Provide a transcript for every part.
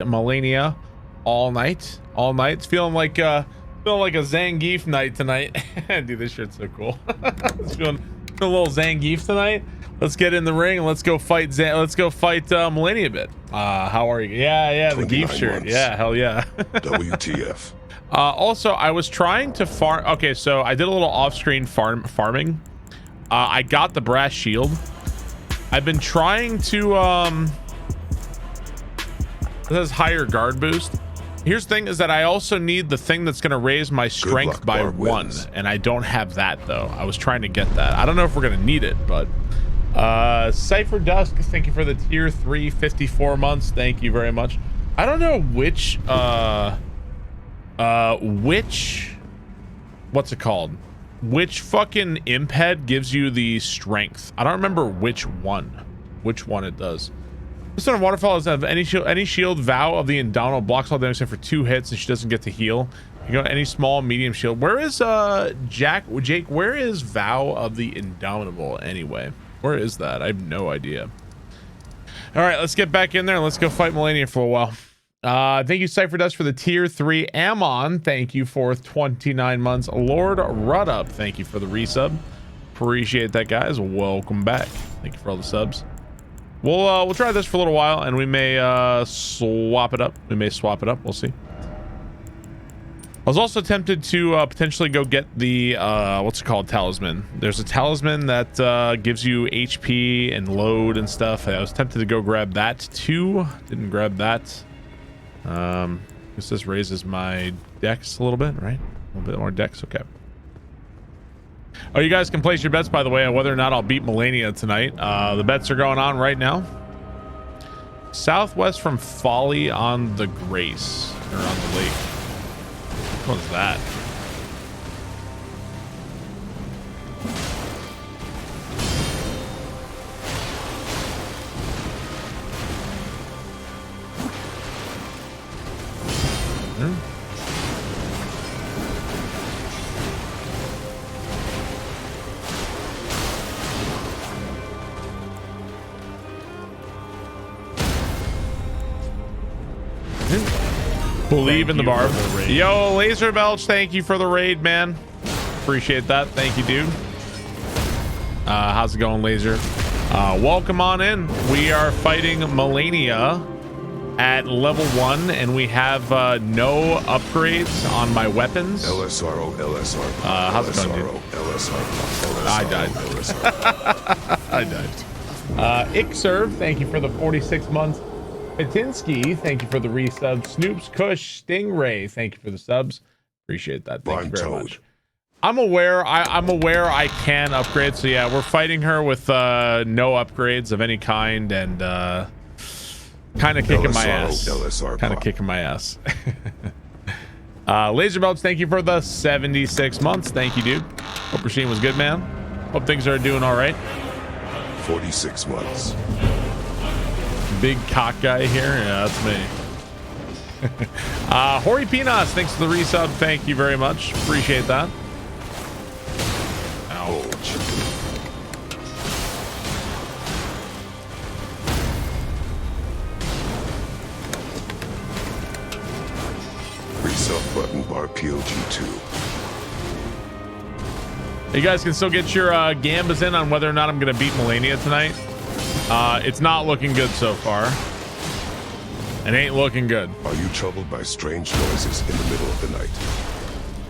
Malenia all night. It's feeling like a Zangief night tonight. Dude, this shirt's so cool. feeling a little Zangief tonight. Let's get in the ring and let's go fight Malenia a bit. How are you? Yeah, the Geef shirt. Months. Yeah, hell yeah. WTF. Also, I was trying to farm. Okay, so I did a little off-screen farming. I got the brass shield. I've been trying to this has higher guard boost. Here's the thing is that I also need the thing that's going to raise my strength by Barb 1, wins. and I don't have that though. I was trying to get that. I don't know if we're going to need it, but Cypher Dusk, thank you for the tier 3 54 months. Thank you very much. I don't know which what's it called? Which fucking imp head gives you the strength? I don't remember which one it does. This one waterfall doesn't have any shield. Vow of the Indomitable blocks all damage for 2 hits and she doesn't get to heal. You got any small medium shield. Where is Jake, where is Vow of the Indomitable anyway? Where is that? I have no idea. All right, let's get back in there and let's go fight Malenia for a while. Thank you, Cypher Dust, for the tier 3. Ammon, thank you for 29 months. Lord Rudup, thank you for the resub. Appreciate that, guys. Welcome back. Thank you for all the subs. We'll try this for a little while, and we may swap it up. We'll see. I was also tempted to potentially go get the what's it called, talisman. There's a talisman that gives you HP and load and stuff. I was tempted to go grab that too. Didn't grab that. Guess this raises my dex a little bit, right? A little bit more dex. Okay. Oh, you guys can place your bets, by the way, on whether or not I'll beat Malenia tonight. The bets are going on right now. Southwest from Folly on the Grace, or on the lake. What was that? Believe in the Barb. Yo, Laser Belch, thank you for the raid, man. Appreciate that. Thank you, dude. How's it going, Laser? Welcome on in. We are fighting Malenia at level 1, and we have no upgrades on my weapons. LSRO. How's it going, dude? I died. I died. Ixerv, thank you for the 46 months. Patinsky, thank you for the resub. Snoops, Kush, Stingray, thank you for the subs. Appreciate that. Thank you very much. I'm aware I can upgrade. So yeah, we're fighting her with no upgrades of any kind, and kind of kicking my ass. Laser Belts, thank you for the 76 months. Thank you, dude. Hope Rasheen was good, man. Hope things are doing all right. 46 months. Big cock guy here. Yeah, that's me. Hori Pinas, thanks for the resub. Thank you very much. Appreciate that. Ouch. Resub button bar PLG2. You guys can still get your gambas in on whether or not I'm going to beat Malenia tonight. It's not looking good so far. It ain't looking good. Are you troubled by strange noises in the middle of the night?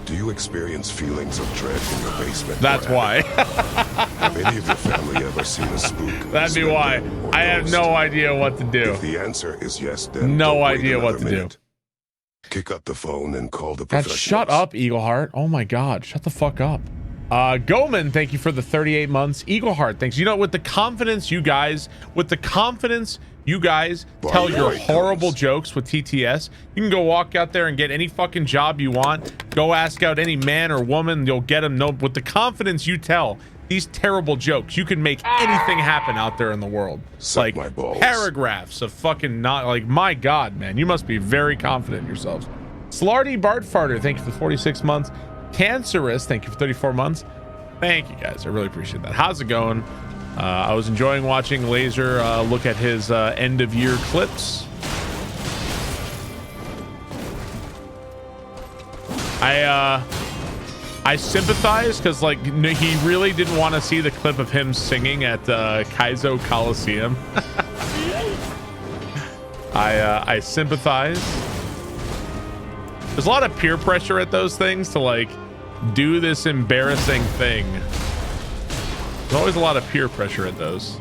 Do you experience feelings of dread in your basement? That's why. Have any of your family ever seen a spook? That'd be why. I have no idea what to do. If the answer is yes, then no idea what to do. Kick up the phone and call the God, professionals. shut up, Eagleheart. Oh my God, shut the fuck up. Goman, thank you for the 38 months. Eagleheart, thanks. You know, with the confidence you guys tell your horrible jokes with TTS, you can go walk out there and get any fucking job you want. Go ask out any man or woman, you'll get them. No, with the confidence you tell these terrible jokes, you can make anything happen out there in the world. Suck my balls. Paragraphs of fucking not like, my God, man, you must be very confident in yourselves. Slarty Bart Farter, thank you for 46 months. Cancerous, thank you for 34 months. Thank you guys, I really appreciate that. How's it going? I was enjoying watching Laser look at his end of year clips. I sympathize because like he really didn't want to see the clip of him singing at Kaizo Coliseum. I sympathize. There's a lot of peer pressure at those things to like do this embarrassing thing. There's always a lot of peer pressure at those.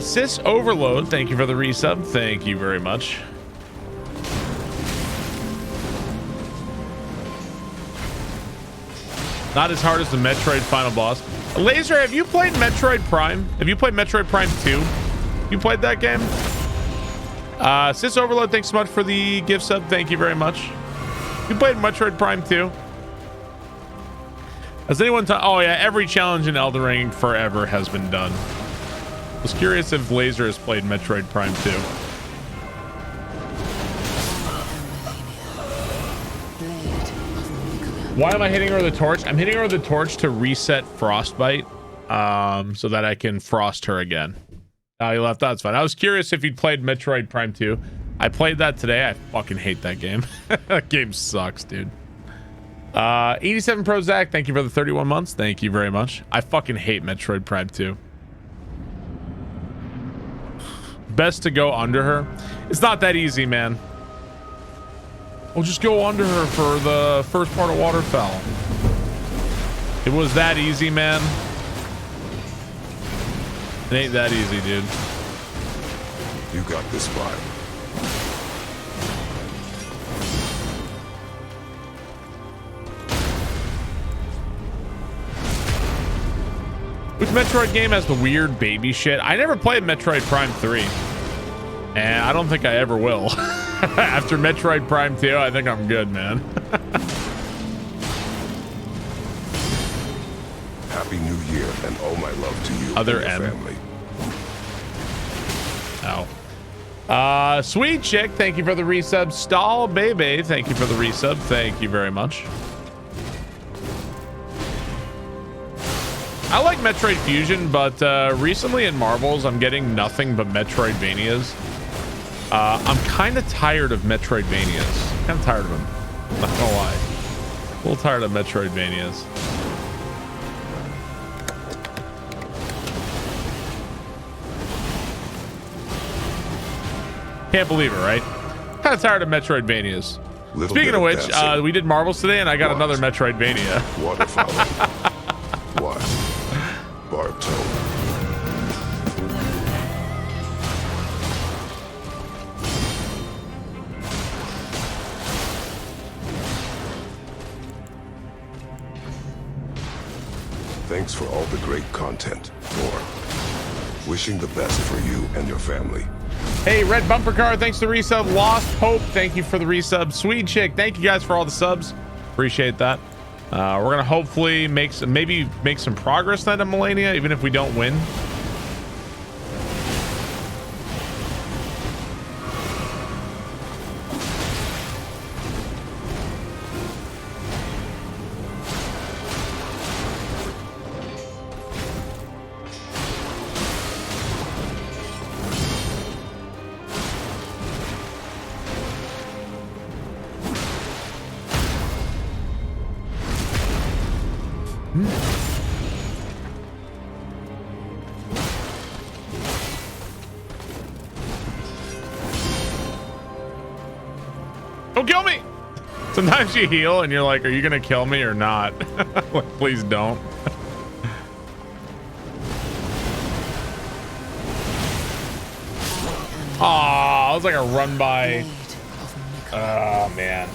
Sis Overload, thank you for the resub. Thank you very much. Not as hard as the Metroid final boss. Laser, have you played Metroid Prime? Have you played Metroid Prime 2? You played that game? Sis Overload, thanks so much for the gift sub. Thank you very much. You played Metroid Prime 2? Has anyone oh yeah, every challenge in Elden Ring forever has been done. I was curious if Laser has played Metroid Prime 2. Why am I hitting her with the torch? I'm hitting her with the torch to reset Frostbite, so that I can frost her again. You left. That's fine. I was curious if you'd played Metroid Prime 2. I played that today. I fucking hate that game. That game sucks, dude. 87 Pro Zach, thank you for the 31 months. Thank you very much. I fucking hate Metroid Prime 2. Best to go under her. It's not that easy, man. We'll just go under her for the first part of Waterfell. It was that easy, man. It ain't that easy, dude. You got this, Barb. Which Metroid game has the weird baby shit? I never played Metroid Prime 3. And I don't think I ever will. After Metroid Prime 2, I think I'm good, man. Happy New Year and all my love to you Other and your M. family. Ow. Sweet Chick, thank you for the resub. Stall Baby, thank you for the resub. Thank you very much. I like Metroid Fusion, but recently in Marvels, I'm getting nothing but Metroidvanias. I'm kind of tired of Metroidvanias. Kind of tired of them. Not gonna lie. A little tired of Metroidvanias. Can't believe it, right? Kind of tired of Metroidvanias. Speaking of which, we did Marvels today, and I got another Metroidvania. Waterfall. What? Barb told. Thanks for all the great content, Barb. Wishing the best for you and your family. Hey, Red Bumper Car, thanks for the resub. Lost Hope, thank you for the resub. Sweet Chick, thank you guys for all the subs. Appreciate that. We're gonna hopefully make some progress then to Malenia, even if we don't win. Don't kill me. Sometimes you heal and you're like, are you gonna kill me or not? Like, please don't. Oh, it was like a run by. Oh man,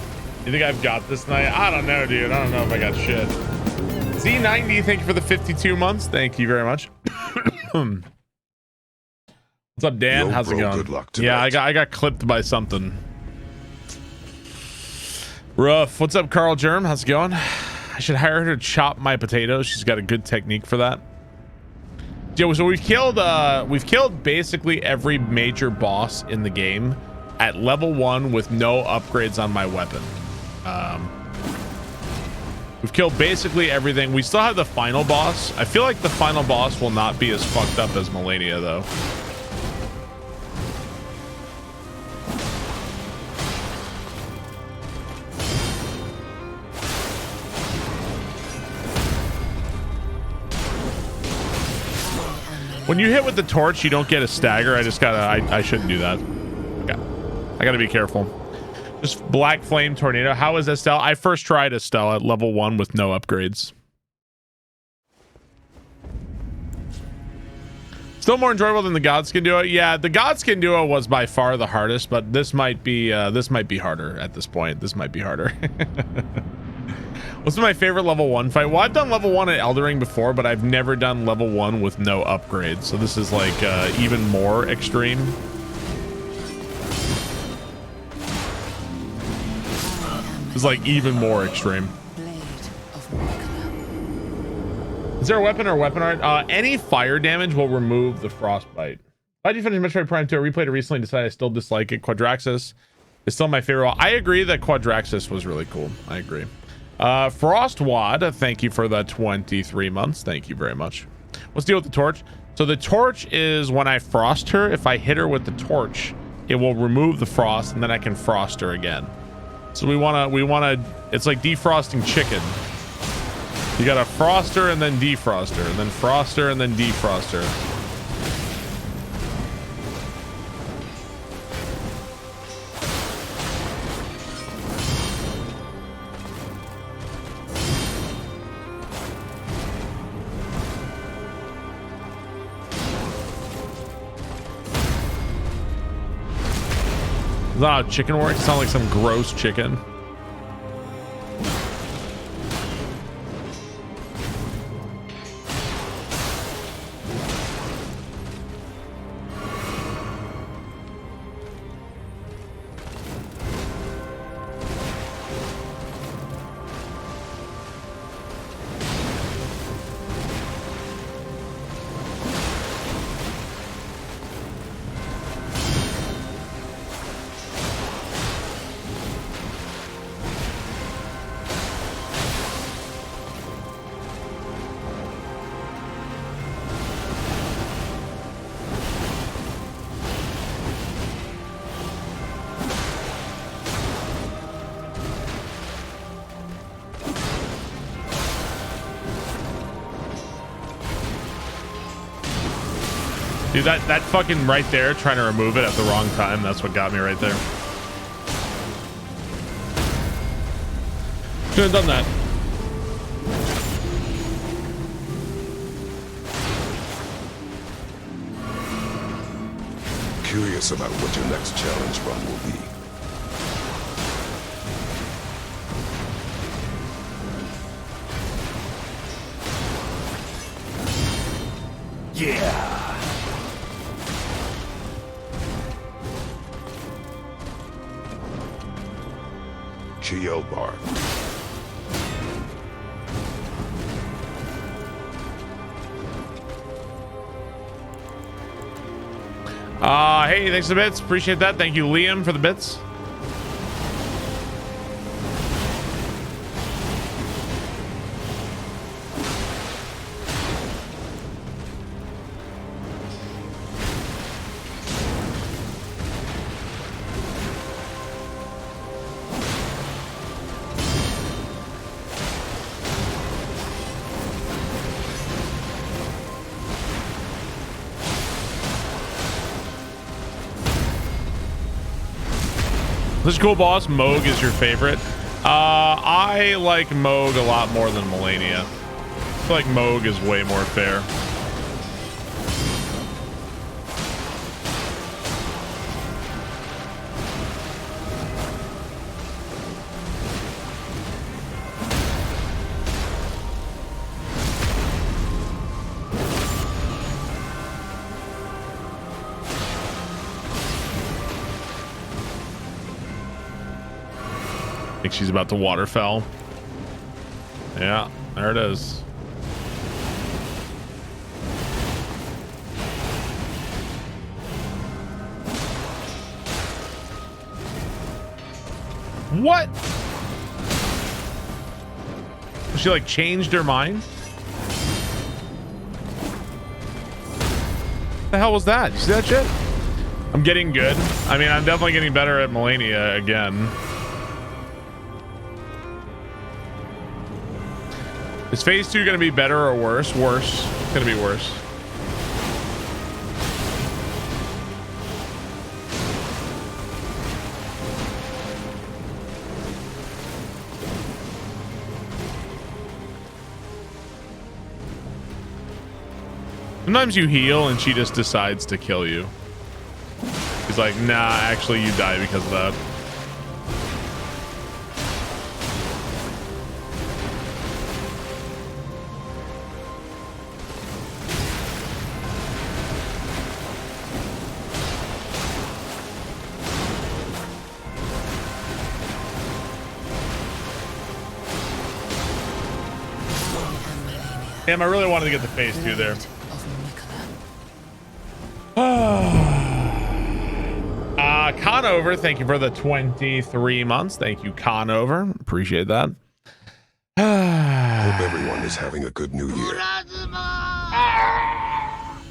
you think I've got this night? I don't know, dude. I don't know if I got shit. Z90, thank you for the 52 months. Thank you very much. What's up, Dan? Yo, how's it bro, going? good luck tonight. Yeah, I got clipped by something. Rough. What's up, Carl Germ? How's it going? I should hire her to chop my potatoes. She's got a good technique for that. Yeah, so we've killed basically every major boss in the game at level 1 with no upgrades on my weapon. We've killed basically everything. We still have the final boss. I feel like the final boss will not be as fucked up as Malenia, though. When you hit with the torch, you don't get a stagger. I shouldn't do that. Okay. I gotta be careful. Just Black Flame Tornado. How is Estelle? I first tried Estelle at level 1 with no upgrades. Still more enjoyable than the Godskin Duo. Yeah, the Godskin Duo was by far the hardest, but this might be harder at this point. This might be harder. What's my favorite level 1 fight? Well, I've done level 1 at Elden Ring before, but I've never done level 1 with no upgrades. So this is like even more extreme. It's like even more extreme. Is there a weapon or weapon art? Any fire damage will remove the frostbite. Why do you finish Metroid Prime 2? I replayed it recently and decided I still dislike it. Quadraxis is still my favorite. I agree that Quadraxis was really cool. I agree. Frostwad, thank you for the 23 months. Thank you very much. Let's deal with the torch. So the torch is when I frost her, if I hit her with the torch, it will remove the frost and then I can frost her again. So we wanna, it's like defrosting chicken. You gotta frost her and then defrost her, and then frost her and then defrost her. Is that how chicken works? It sounds like some gross chicken. Dude, that fucking right there, trying to remove it at the wrong time, that's what got me right there. Should have done that. Curious about what your next challenge run will be. Yeah. Barb. Hey, thanks for the bits. Appreciate that. Thank you, Liam, for the bits. This is cool, boss. Moog is your favorite. I like Moog a lot more than Malenia. I feel like Moog is way more fair. I think she's about to waterfell. Yeah, there it is. What? She like changed her mind. What the hell was that? You see that shit? I'm getting good. I mean, I'm definitely getting better at Malenia again. Is phase 2 gonna be better or worse? Worse. It's gonna be worse. Sometimes you heal and she just decides to kill you. He's like, nah, actually you die because of that. Damn, I really wanted to get the phase 2 there. Conover, thank you for the 23 months. Thank you, Conover. Appreciate that. Hope everyone is having a good new year.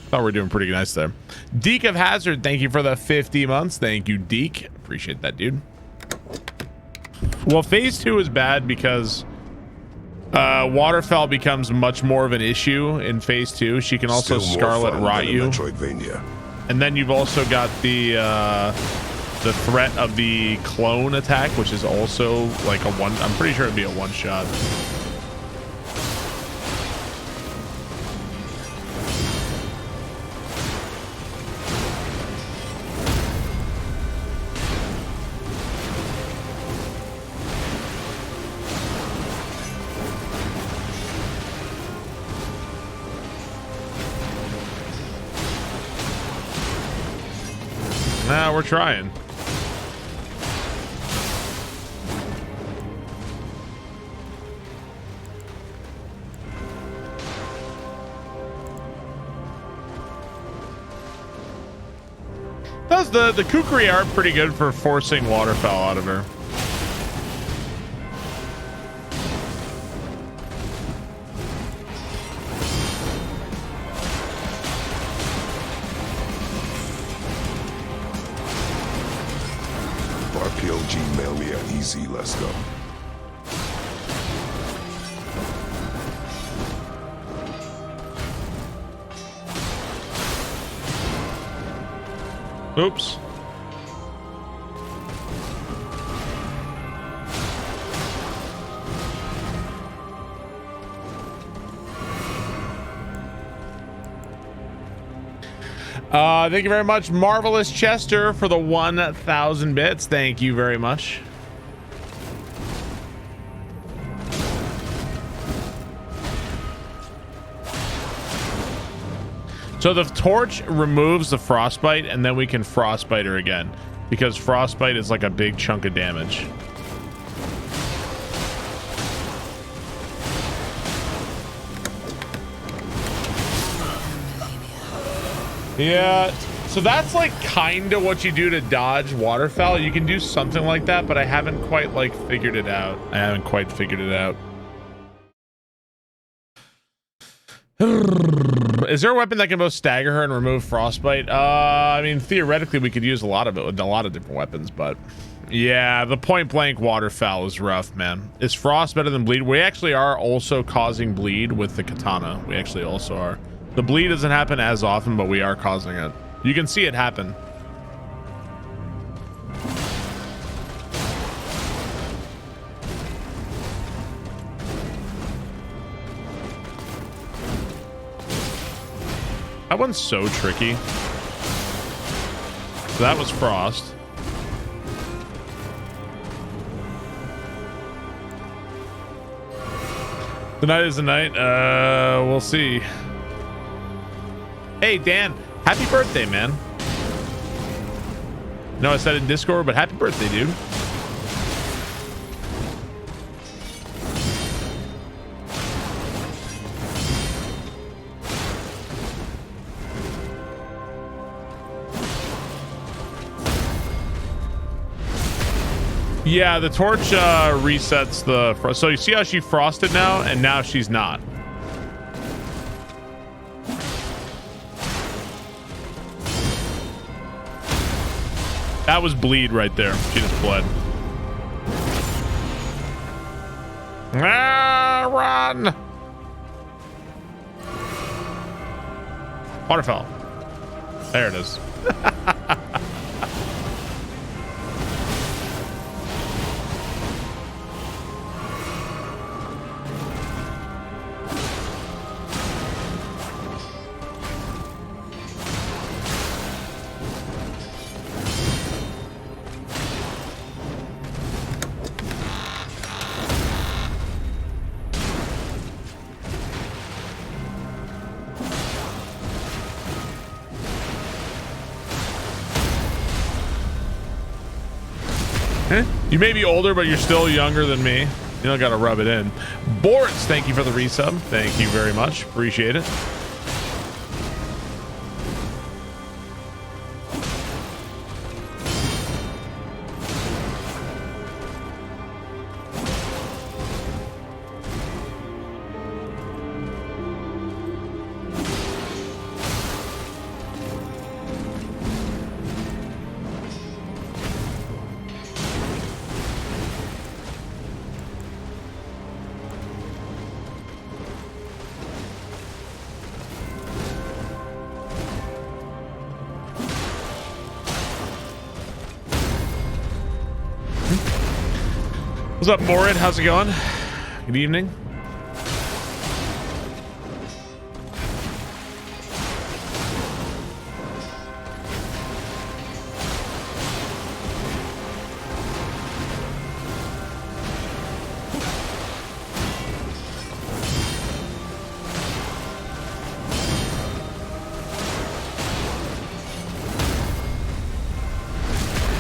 Thought we're doing pretty nice there. Deke of Hazard, thank you for the 50 months. Thank you, Deke. Appreciate that, dude. Well, phase 2 is bad because Waterfell becomes much more of an issue in phase 2. She can also Scarlet Rot you. And then you've also got the threat of the clone attack, which is also like a one. I'm pretty sure it'd be a one shot. Nah, we're trying. Does the Kukri are pretty good for forcing Waterfowl out of her. Barb PLG, Malenia, easy, let's go. Oops. Thank you very much, Marvelous Chester, for the 1,000 bits. Thank you very much. So the torch removes the frostbite, and then we can frostbite her again, because frostbite is like a big chunk of damage. Yeah, so that's like kind of what you do to dodge waterfowl. You can do something like that, but I haven't quite like figured it out. Is there a weapon that can both stagger her and remove frostbite? I mean, theoretically, we could use a lot of it with a lot of different weapons, but yeah, the point blank waterfowl is rough, man. Is frost better than bleed? We actually are also causing bleed with the katana. We actually also are. The bleed doesn't happen as often, but we are causing it. You can see it happen. That one's so tricky. So that was frost. Tonight is the night. We'll see. Hey, Dan, happy birthday, man. No, I said in Discord, but happy birthday, dude. Yeah, the torch resets the... So you see how she frosted now, and now she's not. That was bleed right there. She just bled. Ah, run! Waterfall. There it is. You may be older, but you're still younger than me. You don't gotta rub it in. Boris, thank you for the resub. Thank you very much. Appreciate it. What's up, Morid? How's it going? Good evening.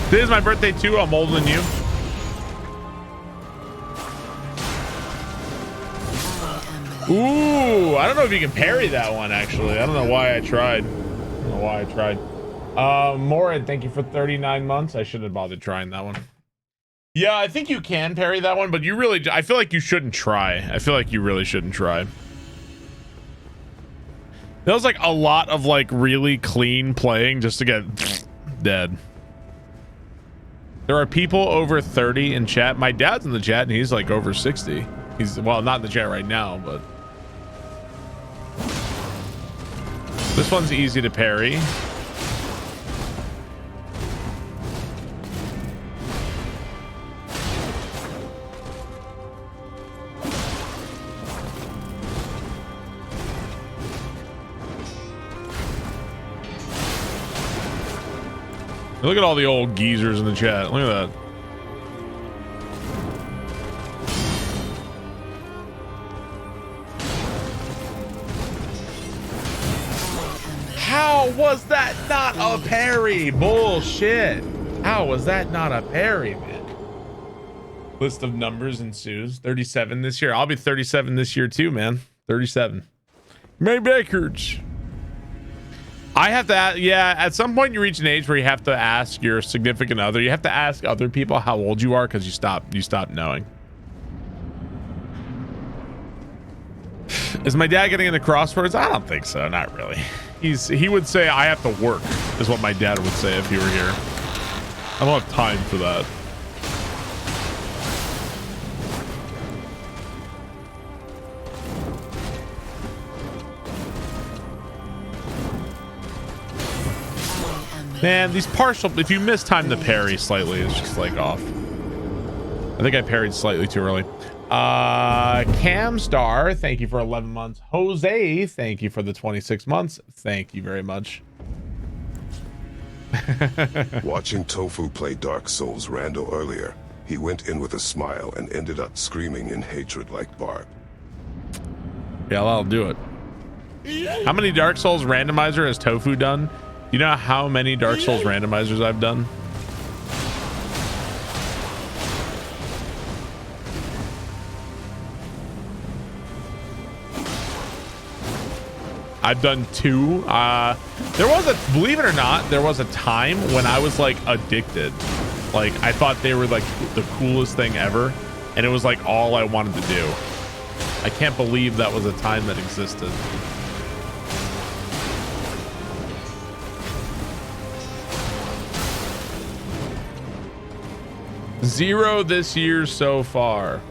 Today is my birthday too. I'm older than you. Ooh, I don't know if you can parry that one, actually. I don't know why I tried. Morid, thank you for 39 months. I shouldn't have bothered trying that one. Yeah, I think you can parry that one, but you really... I feel like you shouldn't try. I feel like you really shouldn't try. That was like a lot of like really clean playing just to get dead. There are people over 30 in chat. My dad's in the chat and he's like over 60. He's, well, not in the chat right now, but... This one's easy to parry. Look at all the old geezers in the chat. Look at that. How was that not a parry? Bullshit. How was that not a parry, man? List of numbers ensues. 37 this year. I'll be 37 this year too, man. 37. May Baker's. I have to, yeah, at some point you reach an age where you have to ask your significant other. You have to ask other people how old you are because you stop knowing. Is my dad getting into crosswords? I don't think so. Not really. He would say I have to work is what my dad would say if he were here. I don't have time for that. Man, these partial, if you miss time to parry slightly, it's just like off. I think I parried slightly too early. Camstar, thank you for 11 months. Jose, thank you for the 26 months. Thank you very much. Watching Tofu play Dark Souls Rando earlier, he went in with a smile and ended up screaming in hatred like Barb. Yeah, that'll do it. How many Dark Souls randomizer has Tofu done? You know how many Dark Souls randomizers I've done? I've done 2. There was a, believe it or not, there was a time when I was like addicted Like, I thought they were like the coolest thing ever, and it was like all I wanted to do. I can't believe that was a time that existed. Zero this year so far.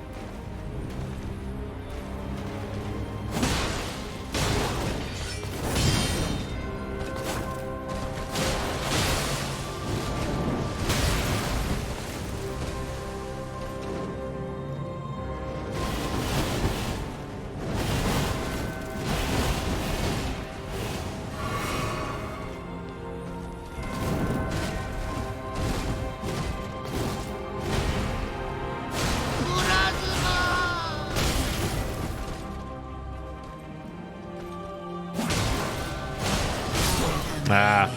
Ah.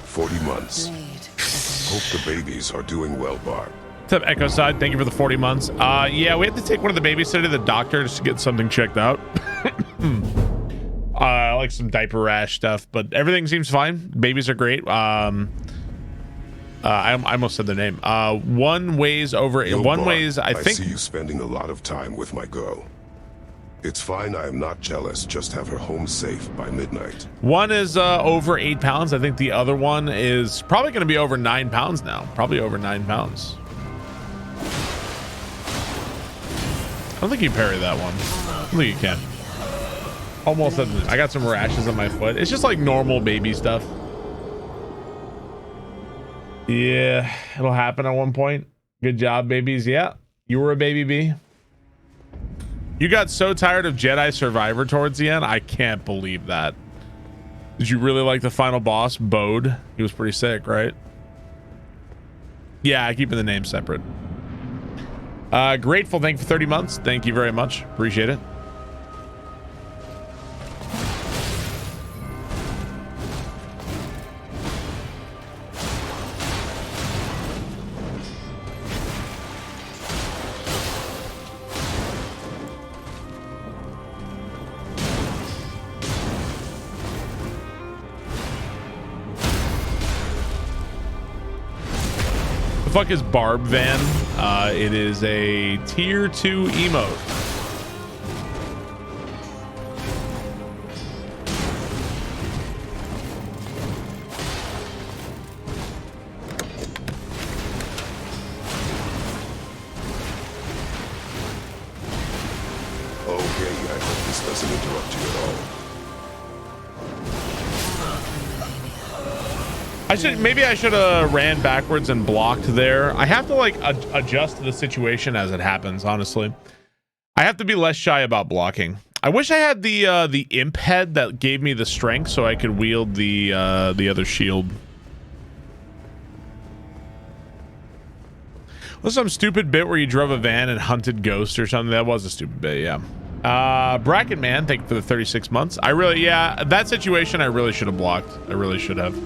40 months. Hope the babies are doing well, Barb. What's up, Echo Side? Thank you for the 40 months. Yeah, we had to take one of the babies to the doctor just to get something checked out. Like some diaper rash stuff, but everything seems fine. Babies are great. I almost said their name. One weighs over. Yo, one Barb, weighs. I think. see you spending a lot of time with my girl. It's fine. I am not jealous. Just have her home safe by midnight. One is over 8 pounds. I think the other one is probably going to be over 9 pounds now. Probably over 9 pounds. I don't think you parry that one. I don't think you can. Almost. I got some rashes on my foot. It's just like normal baby stuff. Yeah, it'll happen at one point. Good job, babies. Yeah, you were a baby bee. You got so tired of Jedi Survivor towards the end. I can't believe that. Did you really like the final boss, Bode? He was pretty sick, right? Yeah, keeping the name separate. Grateful, thank you for 30 months. Thank you very much. Appreciate it. Fuck is Barb van? It is a tier 2 emote. Okay, I hope this doesn't interrupt you at all. Maybe I should have ran backwards and blocked there. I have to like adjust to the situation as it happens, honestly. I have to be less shy about blocking. I wish I had the imp head that gave me the strength so I could wield the other shield. Was some stupid bit where you drove a van and hunted ghosts or something? That was a stupid bit, yeah. Bracket Man, thank you for the 36 months. Yeah, that situation I really should have blocked. I really should have.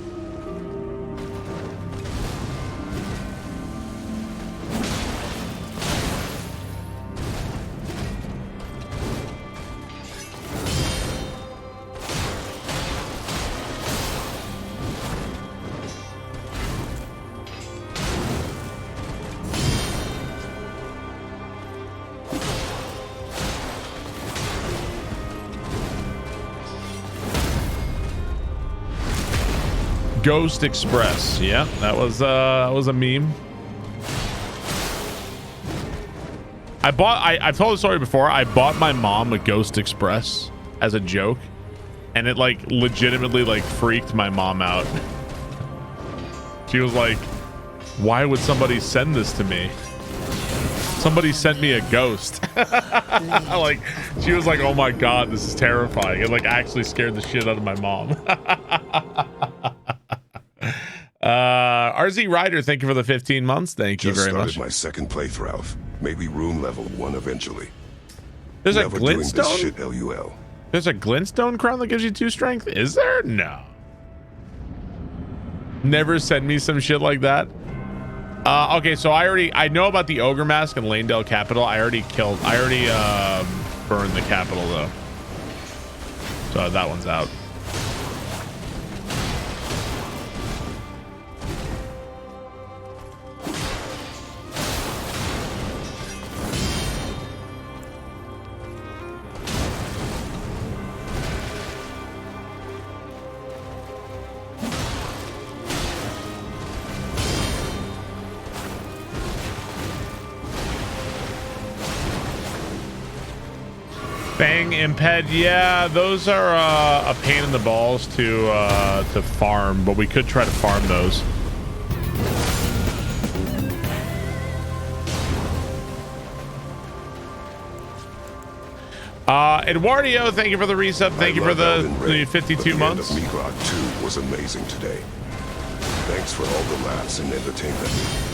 Ghost Express. Yeah, that was a meme. I've told the story before. I bought my mom a Ghost Express as a joke, and it like legitimately like freaked my mom out. She was like, why would somebody send this to me? Somebody sent me a ghost. Like, she was like, oh my god, this is terrifying. It like actually scared the shit out of my mom. RZ Rider, thank you for the 15 months. Thank you very much. Just started my second playthrough. Maybe room level 1 eventually. There's Never a doing this glintstone? shit, LUL. There's a glintstone crown that gives you 2 strength? Is there? No. Never send me some shit like that. Okay, so I know about the ogre mask and Lanedale Capital. I already burned the capital though. So that one's out. Fang Imped, yeah, those are a pain in the balls to farm, but we could try to farm those. Eduardo, thank you for the resub. Thank you for the 52 months. The end of Meat 2 was amazing today. Thanks for all the laughs and entertainment.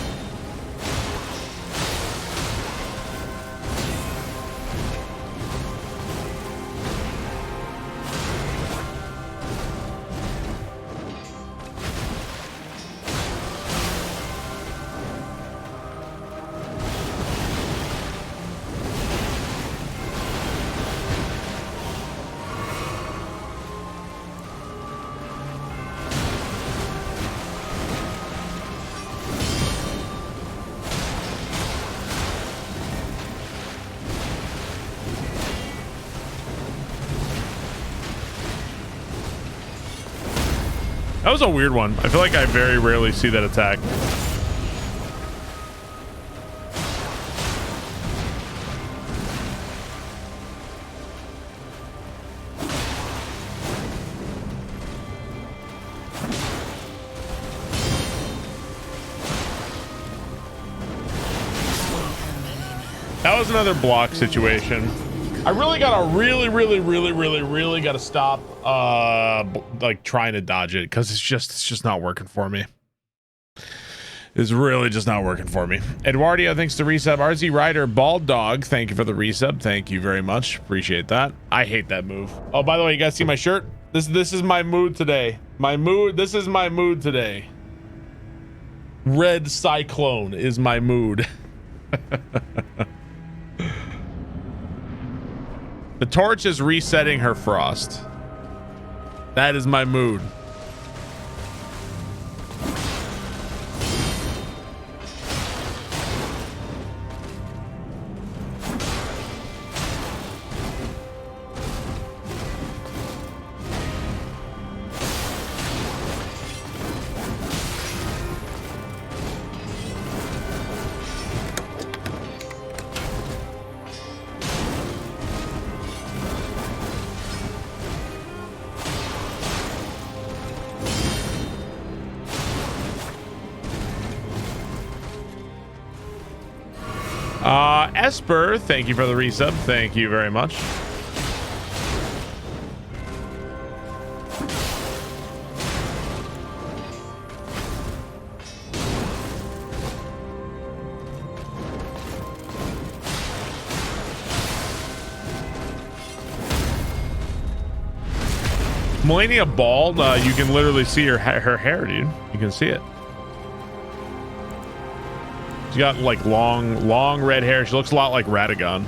That was a weird one. I feel like I very rarely see that attack. That was another block situation. I really gotta really gotta stop like trying to dodge it, because it's just not working for me. It's really just not working for me. Eduardo, thanks to resub. RZ Rider Bald Dog, thank you for the resub. Thank you very much. Appreciate that. I hate that move. Oh, by the way, you guys see my shirt? This is my mood today. This is my mood today. Red Cyclone is my mood. The torch is resetting her frost. That is my mood. Esper, thank you for the resub. Thank you very much. Malenia bald, you can literally see her hair, dude. You can see it. She's got like long red hair. She looks a lot like Radagon.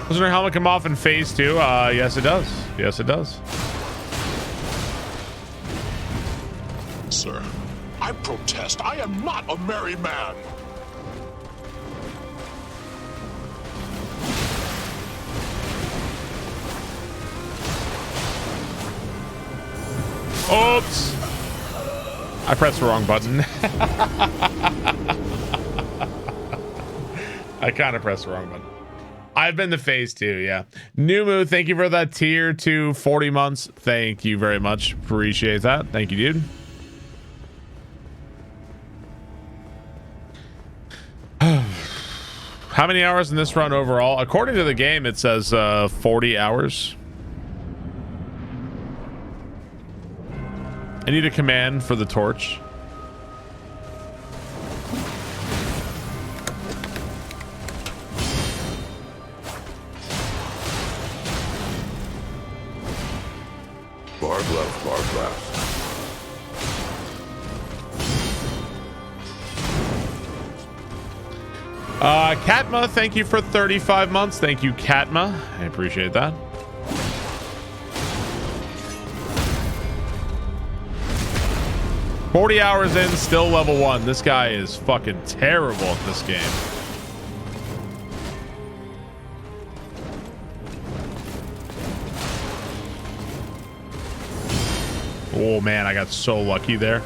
Doesn't her helmet come off in phase 2? Yes, it does. Yes, it does. Sir, I protest. I am not a merry man. Oops. I pressed the wrong button. I kind of pressed the wrong button. I've been to phase 2, yeah. Numu, thank you for that tier to 40 months. Thank you very much. Appreciate that. Thank you, dude. How many hours in this run overall? According to the game, it says 40 hours. I need a command for the torch. Barb left, Barb left. Katma, thank you for 35 months. Thank you, Katma. I appreciate that. $40 hours in, still level 1. This guy is fucking terrible at this game. Oh man, I got so lucky there.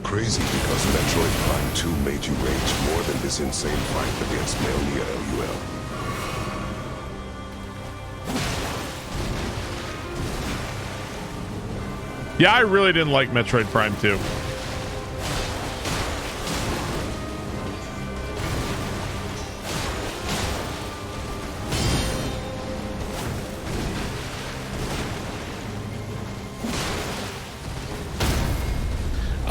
Crazy because Metroid Prime 2 made you rage more than this insane fight against Malenia LUL. Yeah, I really didn't like Metroid Prime 2.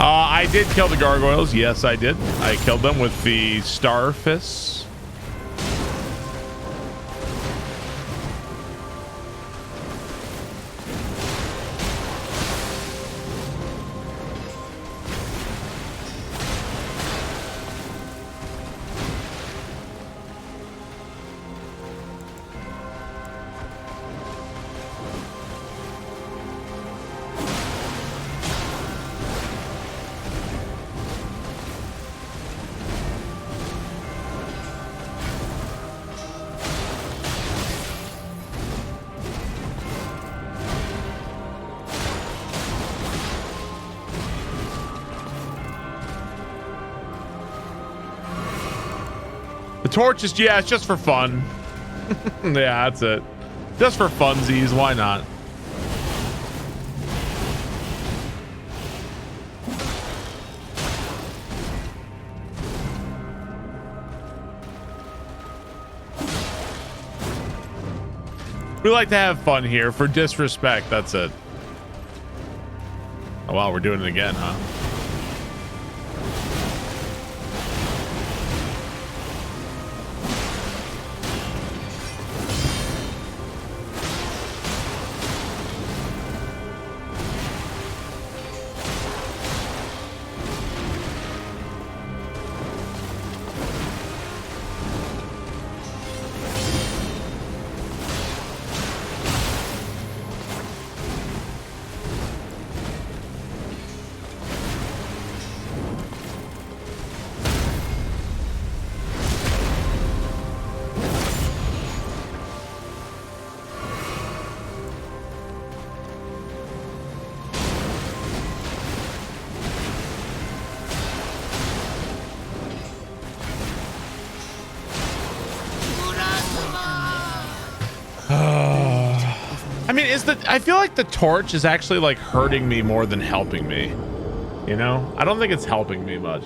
I did kill the gargoyles. Yes, I did. I killed them with the star fists. The torch is, yeah, it's just for fun. Yeah, that's it. Just for funsies, why not? We like to have fun here for disrespect, that's it. Oh wow, we're doing it again, huh? I mean, I feel like the torch is actually like hurting me more than helping me. You know, I don't think it's helping me much.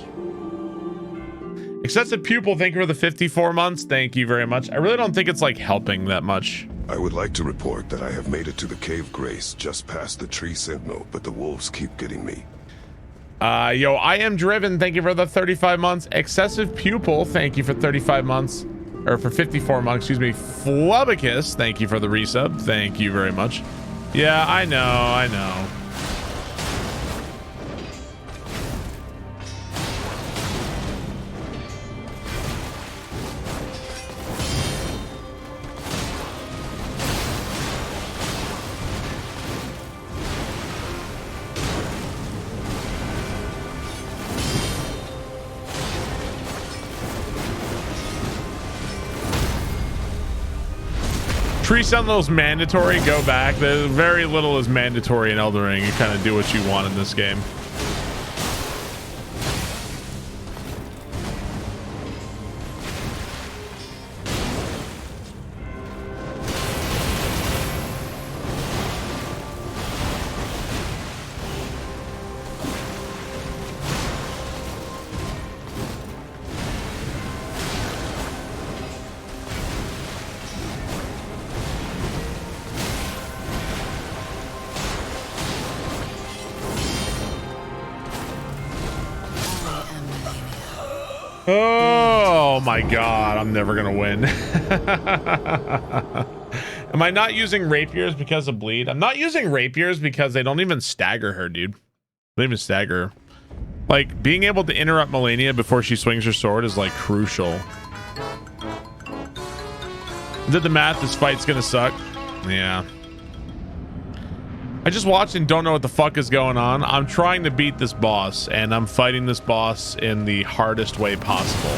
Excessive pupil, thank you for the 54 months. Thank you very much. I really don't think it's like helping that much. I would like to report that I have made it to the Cave Grace just past the Tree Sentinel, but the wolves keep getting me. Yo, I am driven. Thank you for the 35 months. Excessive pupil, thank you for 35 months. Or for 54 months, excuse me. Flubicus, thank you for the resub. Thank you very much. Yeah, I know, I know. Tree Sentinel's mandatory. Go back. There's very little is mandatory in Elden Ring. You kind of do what you want in this game. Oh my god, I'm never gonna win. Am I not using rapiers because of bleed? I'm not using rapiers because they don't even stagger her, dude. They don't even stagger her. Like, being able to interrupt Malenia before she swings her sword is like crucial. Did the math, this fight's gonna suck. Yeah. I just watched and don't know what the fuck is going on. I'm trying to beat this boss, and I'm fighting this boss in the hardest way possible.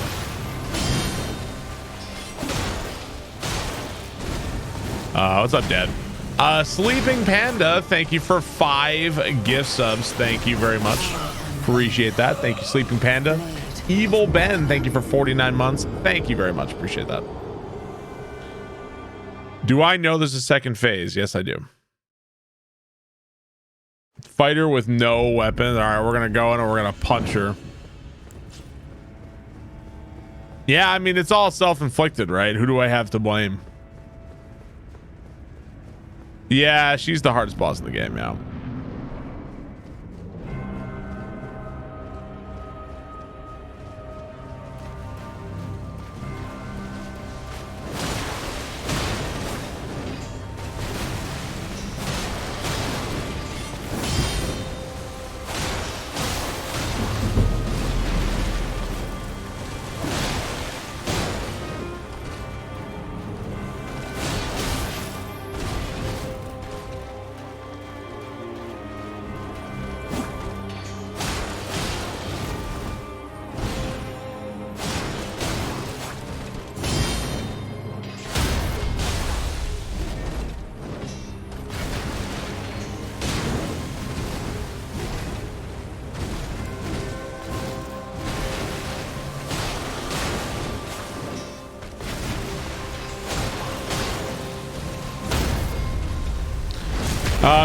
What's up, Dad? Sleeping Panda, thank you for 5 gift subs. Thank you very much. Appreciate that. Thank you, Sleeping Panda. Evil Ben, thank you for 49 months. Thank you very much. Appreciate that. Do I know there's a second phase? Yes, I do. Fighter with no weapon. All right, we're gonna go in and we're gonna punch her. Yeah, I mean, it's all self-inflicted, right? Who do I have to blame? Yeah, she's the hardest boss in the game, yeah.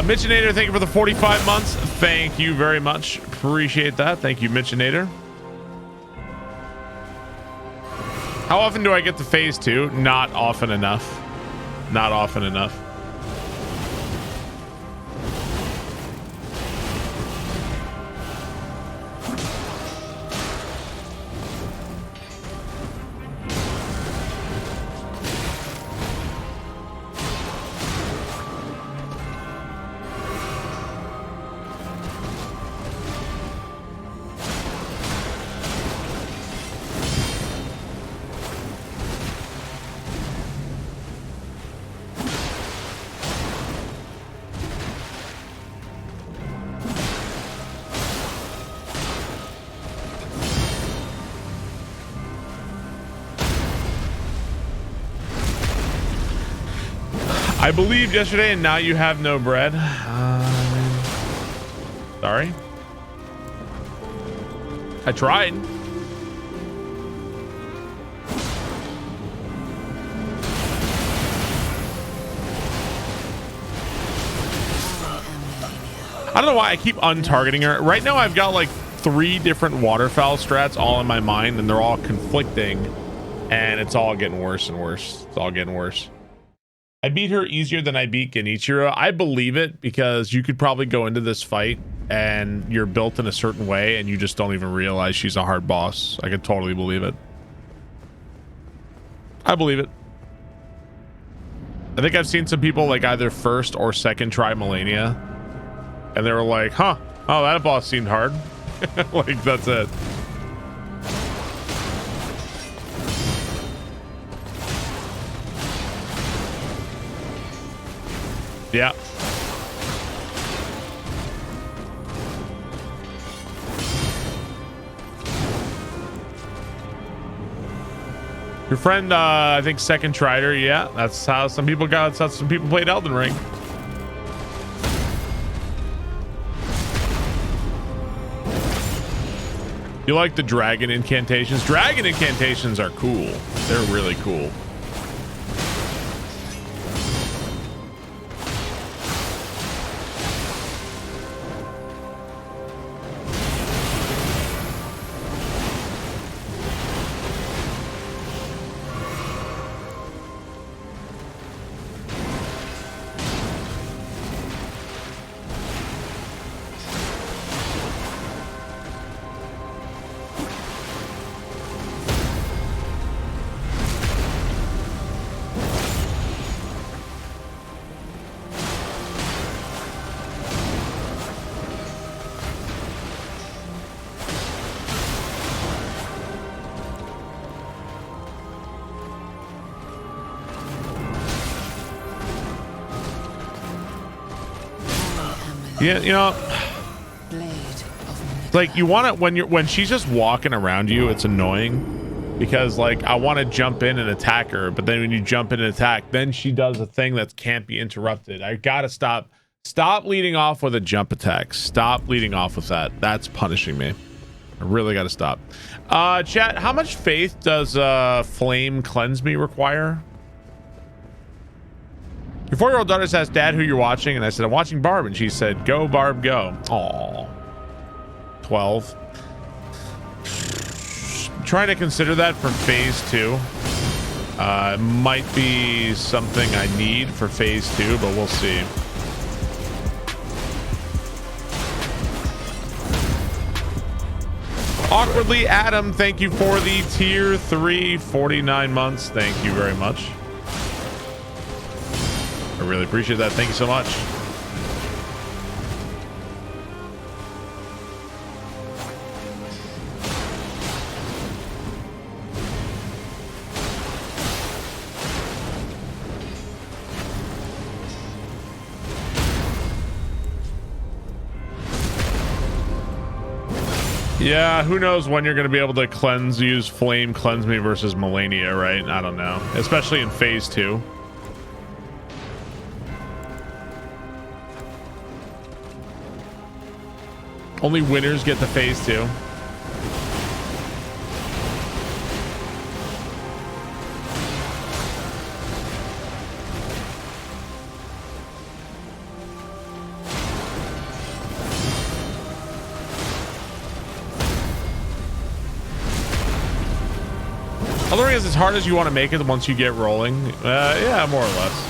Mitchinator, thank you for the 45 months. Thank you very much. Appreciate that. Thank you, Mitchinator. How often do I get to phase 2? Not often enough. Not often enough. I believed yesterday and now you have no bread. Sorry. I tried. I don't know why I keep untargeting her. Right now I've got like 3 different waterfowl strats all in my mind and they're all conflicting and it's all getting worse and worse. It's all getting worse. I beat her easier than I beat Genichiro. I believe it because you could probably go into this fight and you're built in a certain way and you just don't even realize she's a hard boss. I could totally believe it. I believe it. I think I've seen some people like either first or second try Malenia and they were like, huh, oh, that boss seemed hard. Like, that's it. Yeah. Your friend, I think Second Trider. Yeah, that's how some people got. That's how some people played Elden Ring. You like the dragon incantations? Dragon incantations are cool. They're really cool. Yeah, you know, like you want it when she's just walking around you, it's annoying because like I want to jump in and attack her, but then when you jump in and attack, then she does a thing that can't be interrupted. I gotta stop leading off with a jump attack. Stop leading off with that. That's punishing me. I really gotta stop. Chat, how much faith does flame cleanse me require? Your 4-year-old daughter says, Dad, who you're watching? And I said, I'm watching Barb. And she said, go, Barb, go. Aw. 12. Trying to consider that for phase 2. It might be something I need for phase 2, but we'll see. Awkwardly, Adam, thank you for the tier 3, 49 months. Thank you very much. I really appreciate that. Thank you so much. Yeah, who knows when you're going to be able to use flame cleanse me versus Malenia, right? I don't know. Especially in phase 2. Only winners get to phase 2. Elden Ring is as hard as you want to make it once you get rolling. Yeah, more or less.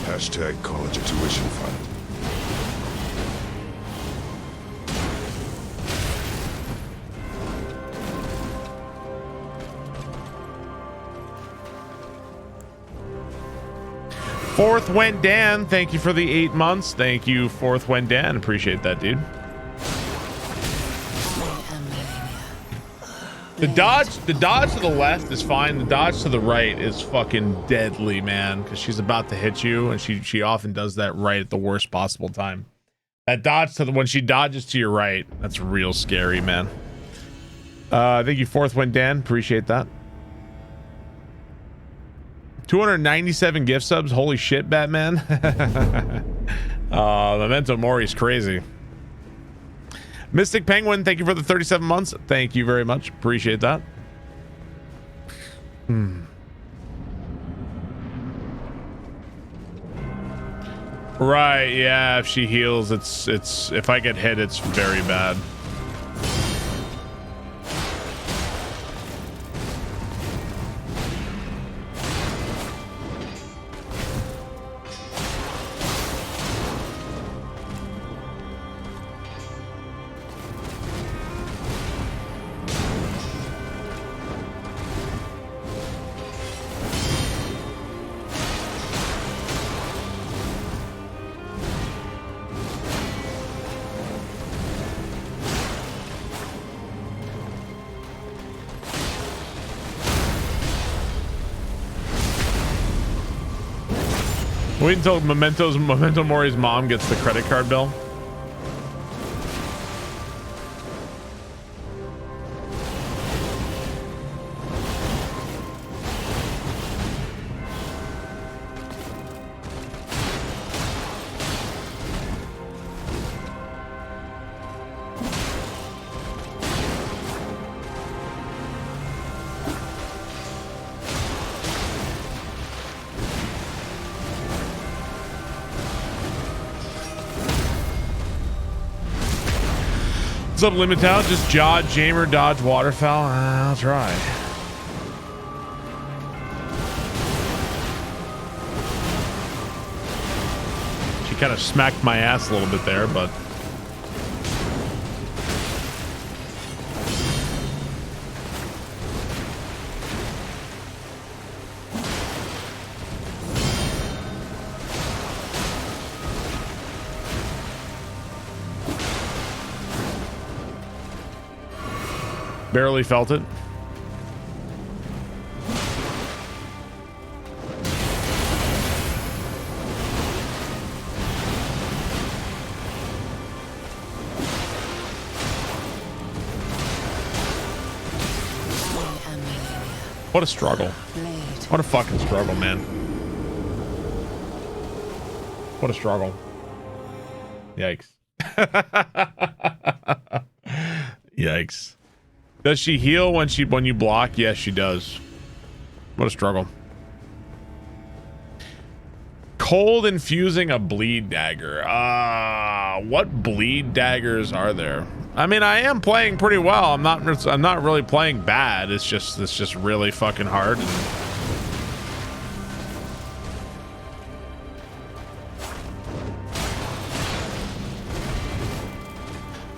Hashtag college tuition fund. Fourth went Dan. Thank you for the 8 months. Thank you, Fourth went Dan. Appreciate that, dude. The dodge to the left is fine. The dodge to the right is fucking deadly, man, because she's about to hit you, and she often does that right at the worst possible time. That dodge to the when she dodges to your right, that's real scary, man. Thank you, Fourth went Dan. Appreciate that. 297 gift subs. Holy shit, Batman. Memento Mori's crazy. Mystic Penguin, thank you for the 37 months. Thank you very much. Appreciate that. Right, yeah, if she heals, it's if I get hit, it's very bad. Wait until Memento Mori's mom gets the credit card bill. What's up, Limitown? Just jaw, Jamer, dodge, waterfowl. I'll try. She kind of smacked my ass a little bit there, but barely felt it. What a struggle. What a fucking struggle, man. What a struggle. Yikes. Yikes. Does she heal when you block? Yes, she does. What a struggle. Cold infusing a bleed dagger. What bleed daggers are there? I mean, I am playing pretty well. I'm not really playing bad. It's just really fucking hard.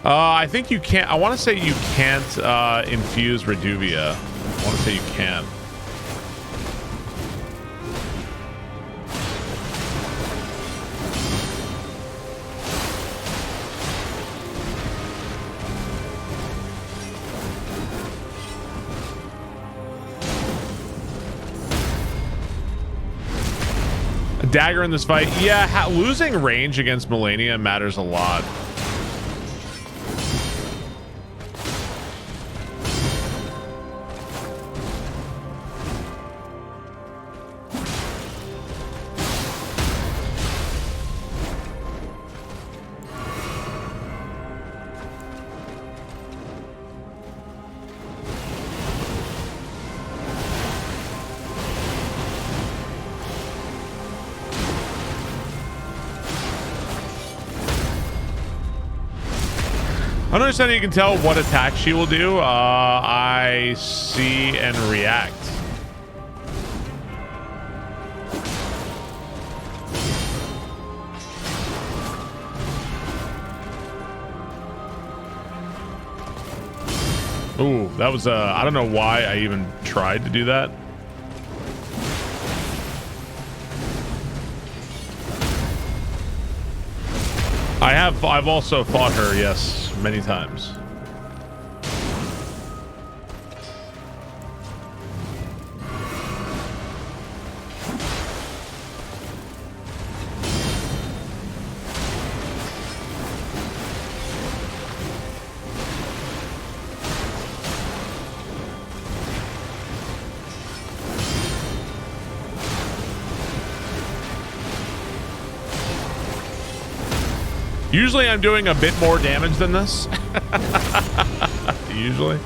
I think you can't. I want to say you can't infuse Reduvia. I want to say you can. A dagger in this fight. Yeah, losing range against Malenia matters a lot. I don't understand how you can tell what attack she will do. I see and react. Ooh, that was I don't know why I even tried to do that. I've also fought her, yes, many times. Usually I'm doing a bit more damage than this. Usually.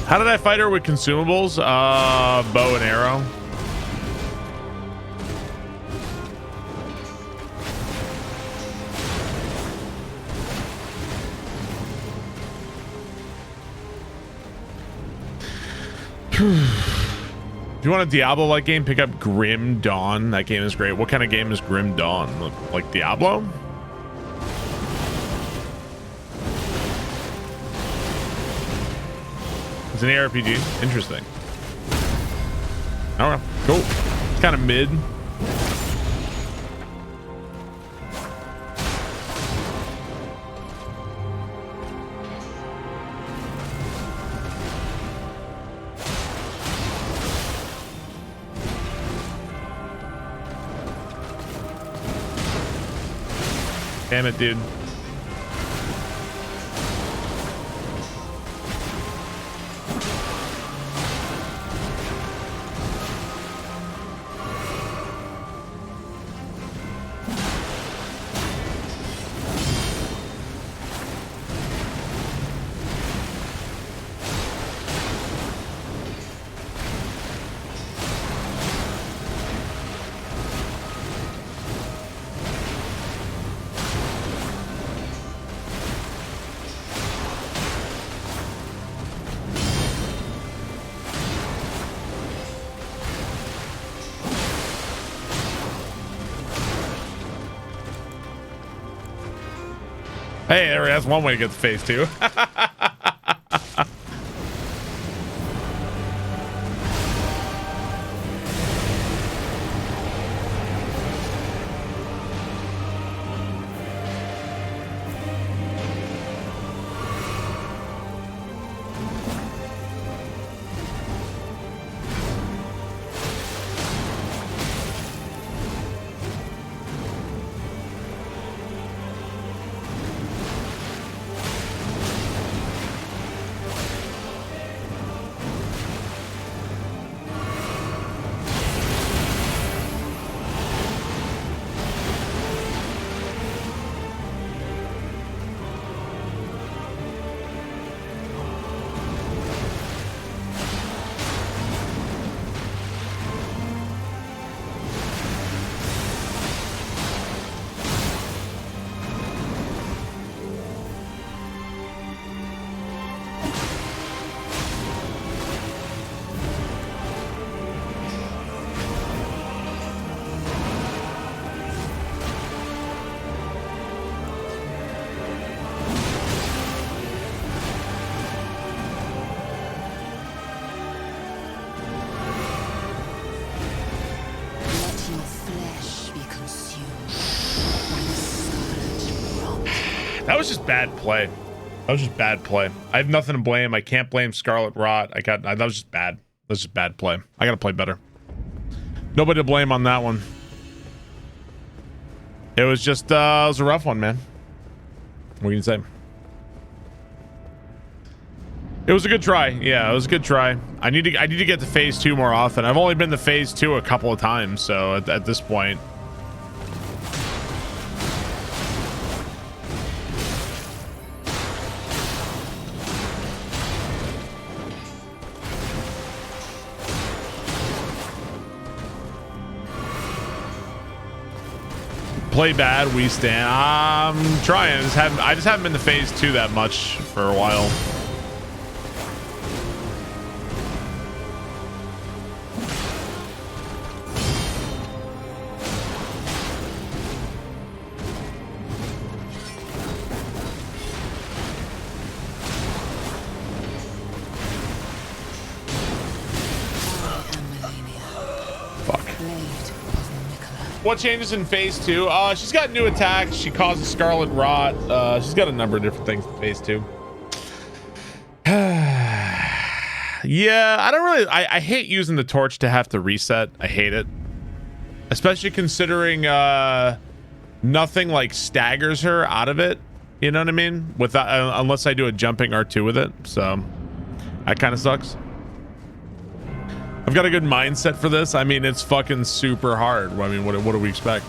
How did I fight her with consumables? Bow and arrow. If you want a Diablo-like game, pick up Grim Dawn. That game is great. What kind of game is Grim Dawn? Like Diablo? It's an ARPG. Interesting. All right, cool. It's kind of mid. Damn it, dude. Hey, that's one way to get the phase 2. That was just bad play. That was just bad play. I have nothing to blame. I can't blame Scarlet Rot. That was just bad. That was just bad play. I gotta play better. Nobody to blame on that one. It was just it was a rough one, man. What can you say? It was a good try. Yeah, it was a good try. I need to get to phase 2 more often. I've only been to phase 2 a couple of times, so at this point. Play bad, we stand. I'm trying. I just haven't been to phase 2 that much for a while. What changes in phase 2? She's got new attacks. She causes Scarlet Rot. She's got a number of different things in phase 2. Yeah, I don't really. I hate using the torch to have to reset. I hate it, especially considering nothing like staggers her out of it. You know what I mean? Without unless I do a jumping R2 with it. So that kind of sucks. I've got a good mindset for this. I mean, it's fucking super hard. I mean, what do we expect?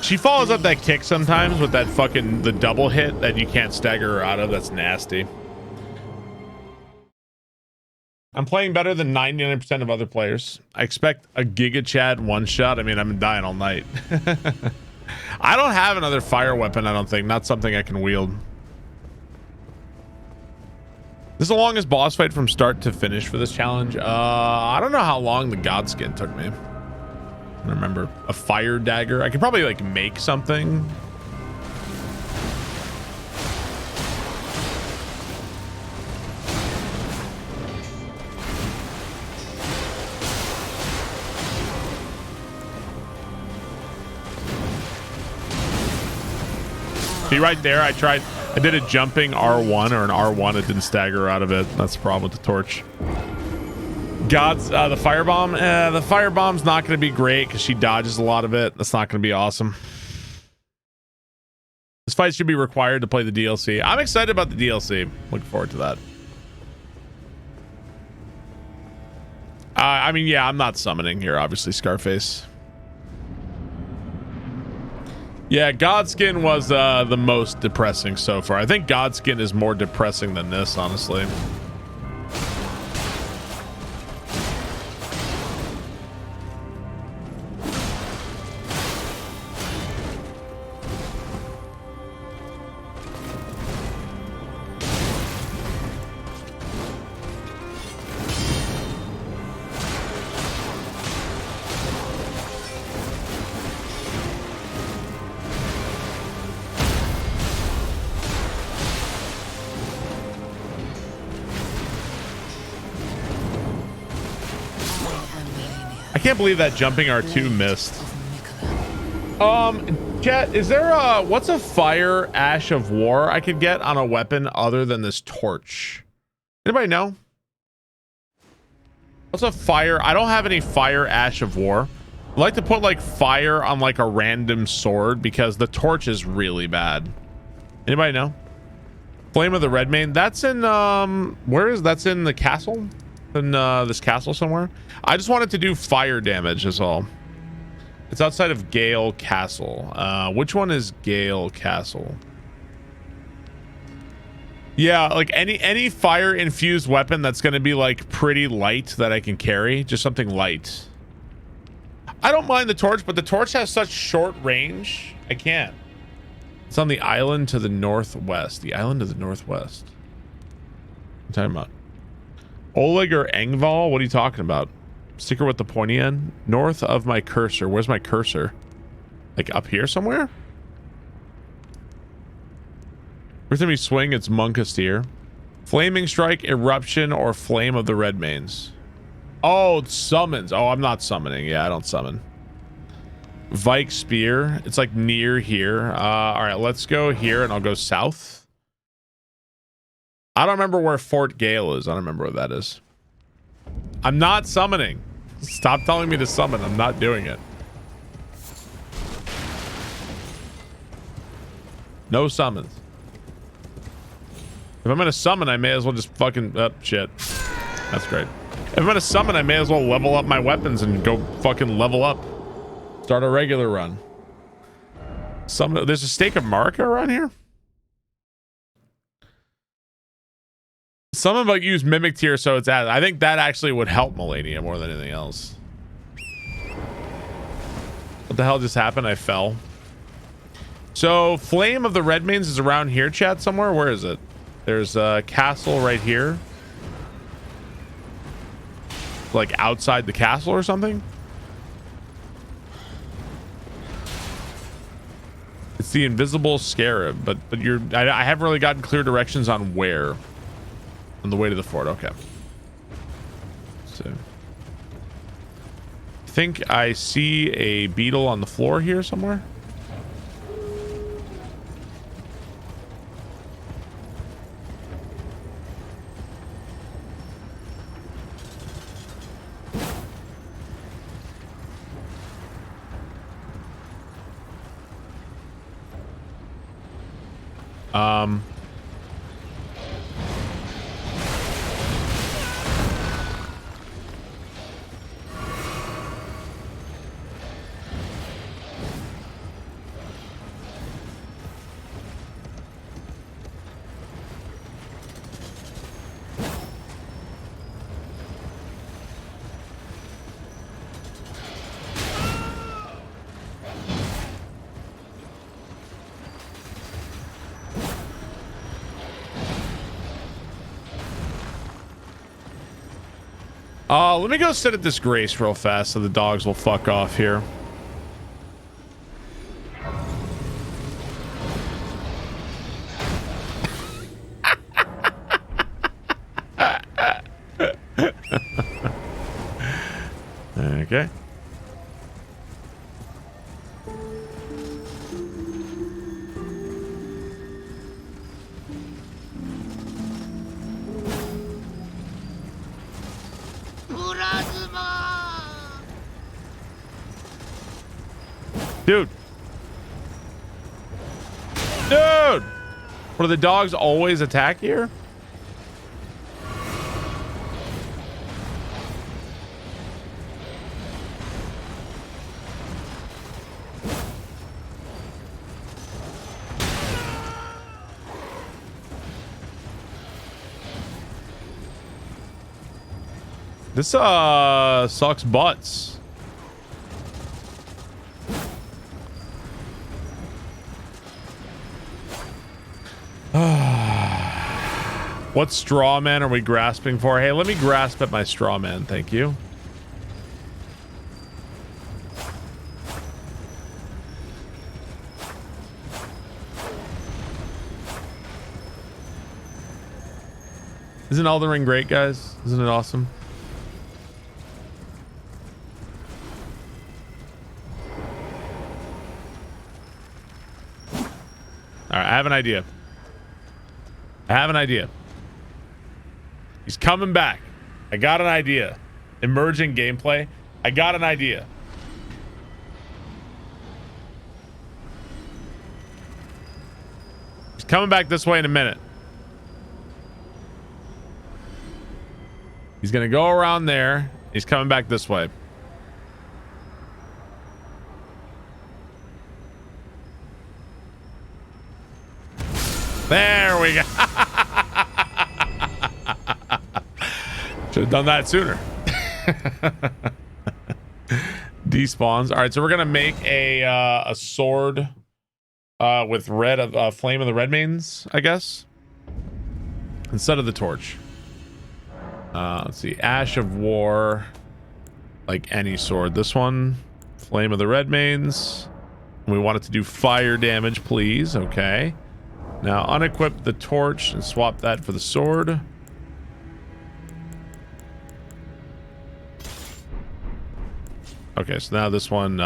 She follows up that kick sometimes with that fucking the double hit that you can't stagger her out of. That's nasty. I'm playing better than 99% of other players. I expect a Giga Chad one shot. I mean, I've been dying all night. I don't have another fire weapon, I don't think. Not something I can wield. This is the longest boss fight from start to finish for this challenge. I don't know how long the Godskin took me. I don't remember. A fire dagger. I could probably like make something. See right there, I did a jumping R1 or an R1. It didn't stagger out of it. That's the problem with the torch. God's the firebomb. The firebomb's not going to be great because she dodges a lot of it. That's not going to be awesome. This fight should be required to play the DLC. I'm excited about the DLC. Looking forward to that. I mean, yeah, I'm not summoning here, obviously, Scarface. Yeah, Godskin was the most depressing so far. I think Godskin is more depressing than this, honestly. I can't believe that jumping R2 missed. Chat, is there what's a fire ash of war I could get on a weapon other than this torch? Anybody know? What's a fire? I don't have any fire ash of war. I'd like to put like fire on like a random sword because the torch is really bad. Anybody know? Flame of the Redmane. That's in where is that's in the castle? In this castle somewhere. I just wanted to do fire damage is all. It's outside of Gale Castle. Which one is Gale Castle? Yeah, like any fire infused weapon that's going to be like pretty light that I can carry, just something light. I don't mind the torch, but the torch has such short range. I can't. It's on the island to the northwest. The island to the northwest. What are you talking about? Oleg or Engval? What are you talking about? Sticker with the pointy end? North of my cursor. Where's my cursor? Like up here somewhere? Every time you swing, it's Munkasteer. Flaming Strike, Eruption, or Flame of the Redmanes. Oh, it's summons. Oh, I'm not summoning. Yeah, I don't summon. Vike Spear. It's like near here. All right, let's go here and I'll go south. I don't remember where Fort Gale is. I don't remember what that is. I'm not summoning. Stop telling me to summon. I'm not doing it. No summons. If I'm going to summon, I may as well just fucking... Oh, shit. That's great. If I'm going to summon, I may as well level up my weapons and go fucking level up. Start a regular run. Summon... There's a Stake of Marika around here? Some of them use Mimic Tier, so it's added. I think that actually would help Malenia more than anything else. What the hell just happened? I fell. So, Flame of the Redmanes is around here, chat, somewhere? Where is it? There's a castle right here. Like outside the castle or something? It's the Invisible Scarab, but I haven't really gotten clear directions on where. On the way to the fort, okay. So I think I see a beetle on the floor here somewhere. Let me go sit at this grace real fast so the dogs will fuck off here. Okay. Dude. Dude! What, do the dogs always attack here? This sucks butts. What straw man are we grasping for? Hey, let me grasp at my straw man, thank you. Isn't Elden Ring great, guys? Isn't it awesome? All right, I have an idea. He's coming back. I got an idea. Emerging gameplay. I got an idea. He's coming back this way in a minute. He's gonna go around there. He's coming back this way. There we go. Should have done that sooner. Despawns. All right, so we're gonna make a sword with red of flame of the red mains, I guess, instead of the torch. Let's see, Ash of War, like any sword. This one, Flame of the Red Mains. We want it to do fire damage, please. Okay. Now unequip the torch and swap that for the sword. Okay, so now this one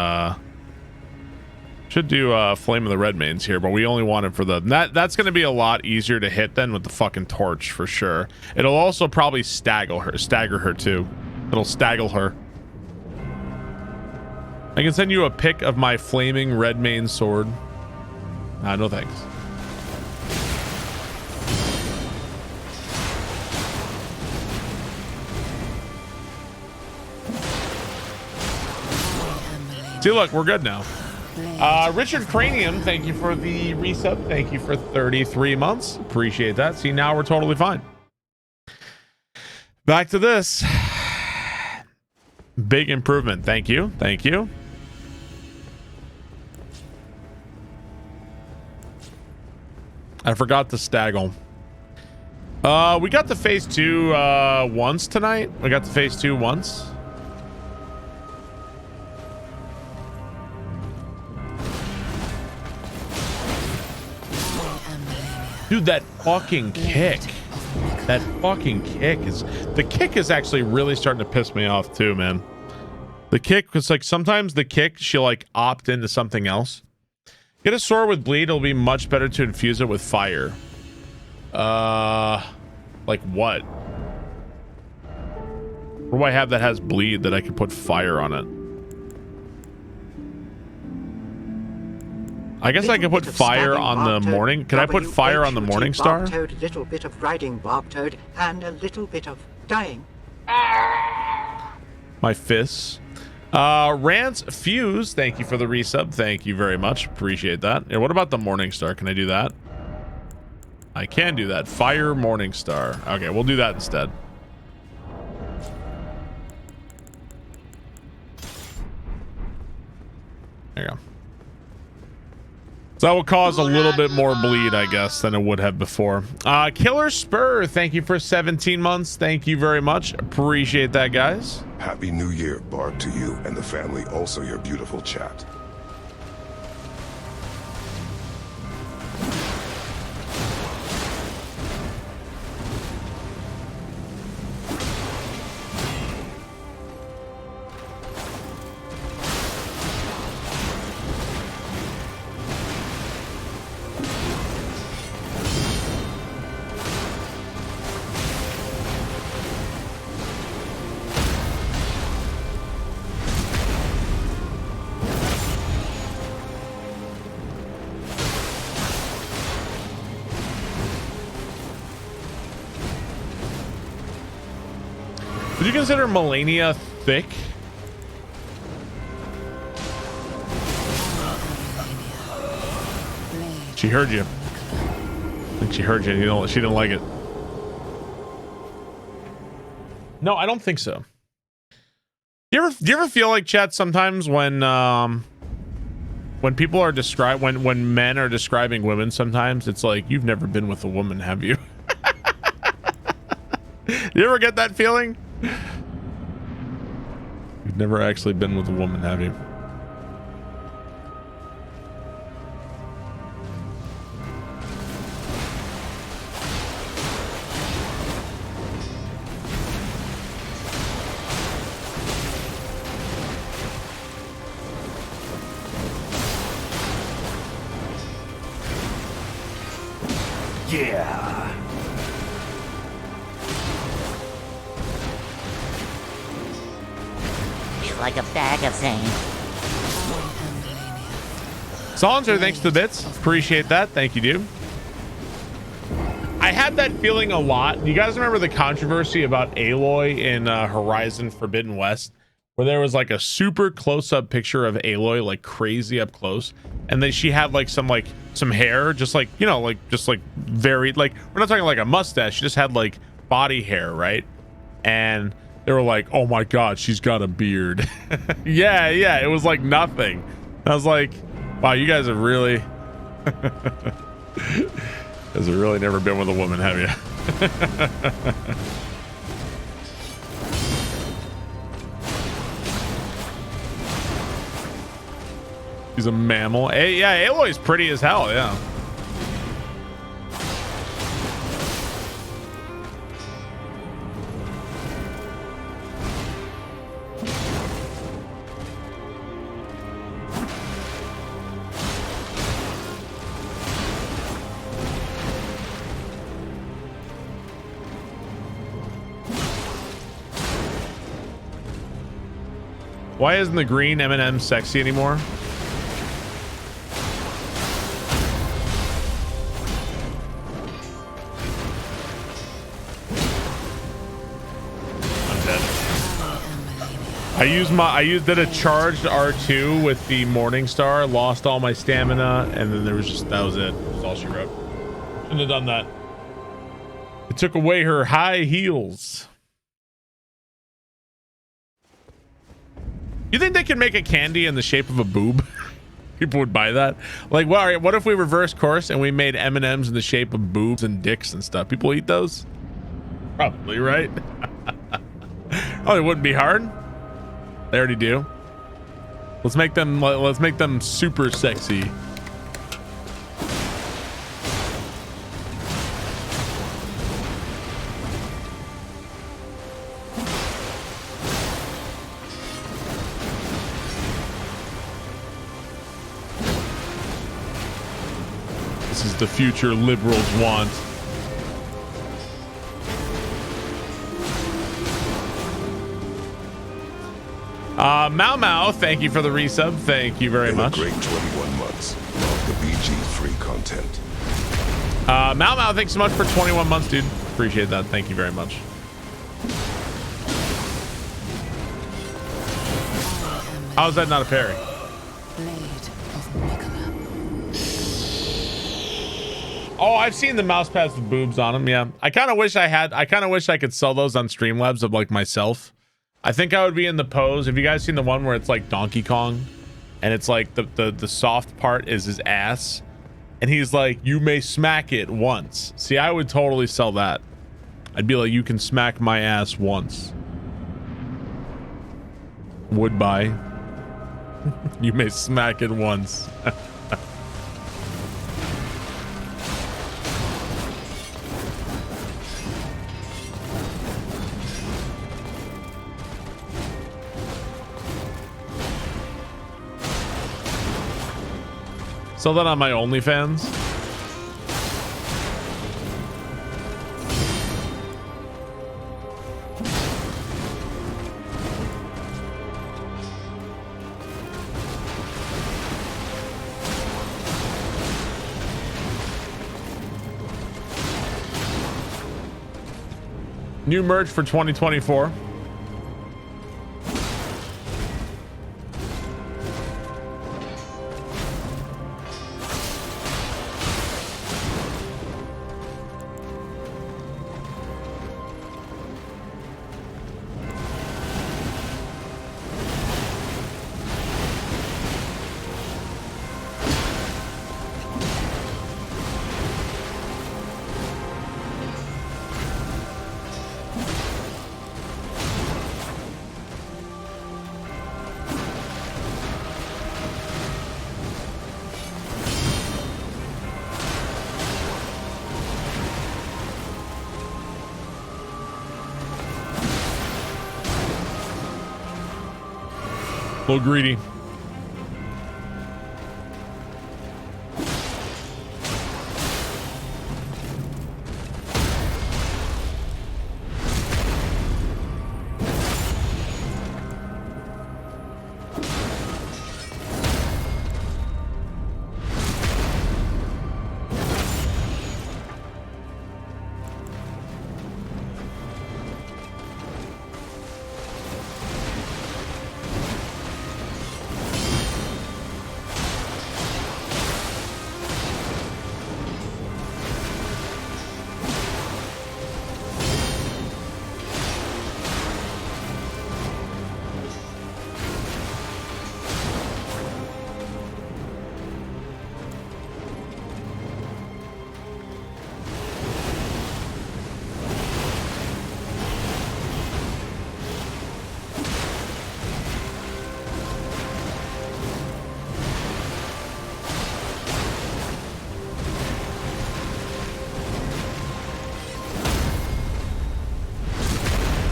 should do Flame of the Red Mains here, but we only want it for the... That's going to be a lot easier to hit than with the fucking torch for sure. It'll also probably stagger her too. It'll staggle her. I can send you a pic of my flaming red main sword. No thanks. See, look, we're good now. Richard Cranium, thank you for the resub. Thank you for 33 months. Appreciate that. See, now we're totally fine. Back to this. Big improvement. Thank you. Thank you. I forgot to staggle. We got to phase 2 once tonight. We got to phase 2 once. Dude, that fucking kick. That fucking kick is... The kick is actually really starting to piss me off too, man. The kick, because like sometimes the kick, she'll like opt into something else. Get a sword with bleed. It'll be much better to infuse it with fire. Like what? What do I have that has bleed that I can put fire on it? I guess I can put fire on the morning. Can I put fire on the morning star? A little bit of riding Barb Toad and a little bit of dying. My fists. Rance Fuse, thank you for the resub. Thank you very much. Appreciate that. Yeah, what about the morning star? Can I do that? I can do that. Fire morning star. Okay, we'll do that instead. There you go. So that will cause a little bit more bleed, I guess, than it would have before. Killer Spur, thank you for 17 months. Thank you very much. Appreciate that, guys. Happy New Year, Barb, to you and the family, also your beautiful chat. Would you consider Malenia thick? She heard you. I think she heard you. She didn't like it. No, I don't think so. Do you ever feel like, chat, sometimes when people are when men are describing women, sometimes it's like, you've never been with a woman, have you? You ever get that feeling? You've never actually been with a woman, have you? Yeah. Like a bag of sand. Saunter, thanks to the bits. Appreciate that. Thank you, dude. I had that feeling a lot. You guys remember the controversy about Aloy in Horizon Forbidden West, where there was like a super close-up picture of Aloy, like crazy up close, and then she had like some hair, just like, you know, like just like very, like, we're not talking like a mustache. She just had like body hair, right? And they were like, oh my god, she's got a beard. yeah, it was like nothing. I was like, wow, you guys have really never been with a woman, have you? She's a mammal. Hey, yeah, Aloy's pretty as hell, yeah. Why isn't the green M&M sexy anymore? I'm dead. did a charged R2 with the Morning Star, lost all my stamina, and then that was it. That was all she wrote. Shouldn't have done that. It took away her high heels. You think they could make a candy in the shape of a boob? People would buy that. Like, well, all right, what if we reverse course and we made M&Ms in the shape of boobs and dicks and stuff? People eat those? Probably, right? Oh, it wouldn't be hard. They already do. Let's make them super sexy. This is the future liberals want. Mau Mau, thank you for the resub. Thank you very much. Great 21 months. Love the BG free content. Mau Mau, thanks so much for 21 months, dude. Appreciate that. Thank you very much. How's that not a parry? Oh, I've seen the mouse pads with boobs on them. Yeah, I kind of wish I could sell those on Streamlabs of like myself. I think I would be in the pose. Have you guys seen the one where it's like Donkey Kong and it's like the soft part is his ass and he's like, you may smack it once. See, I would totally sell that. I'd be like, you can smack my ass once. Would buy. You may smack it once. Sell that on my OnlyFans. New merch for 2024. A little greedy.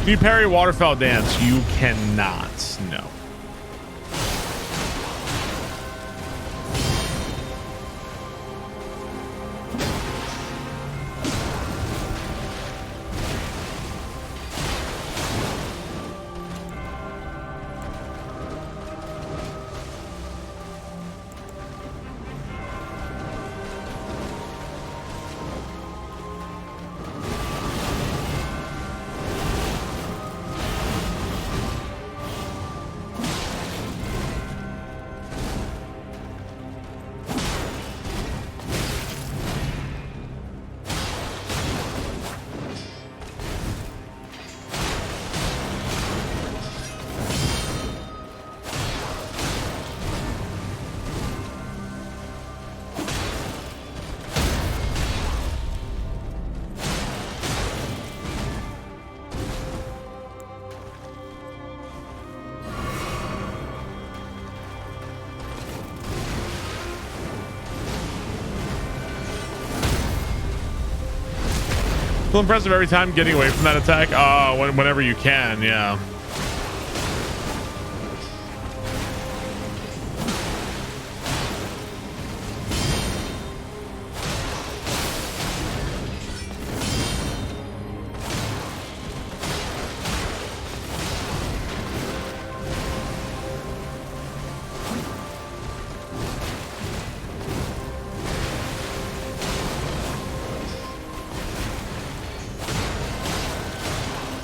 Can you parry waterfowl dance? You cannot. No. Feel impressive every time getting away from that attack. Whenever you can, yeah.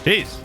Jeez.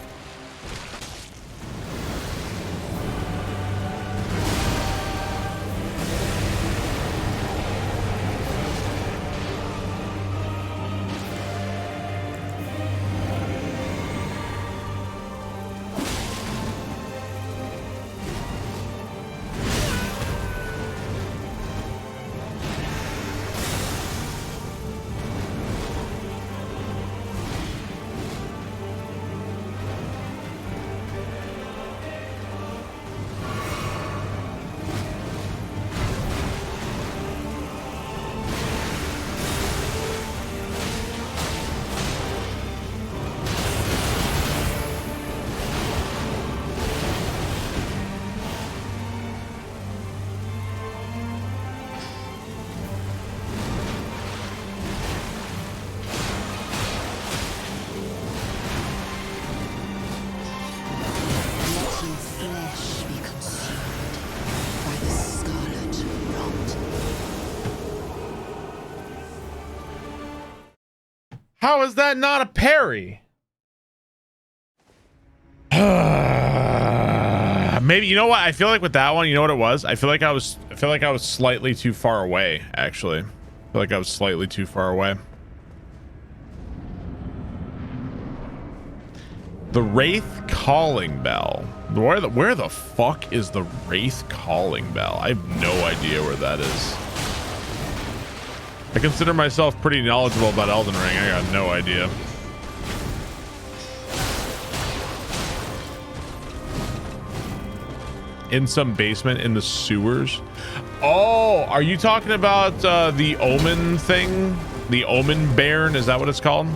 How is that not a parry? Maybe, you know what? I feel like with that one, you know what it was? I feel like I was slightly too far away, actually. I feel like I was slightly too far away. The Wraith Calling Bell. Where the fuck is the Wraith Calling Bell? I have no idea where that is. I consider myself pretty knowledgeable about Elden Ring. I got no idea. In some basement in the sewers. Oh, are you talking about the Omen thing? The Omen Bairn, is that what it's called?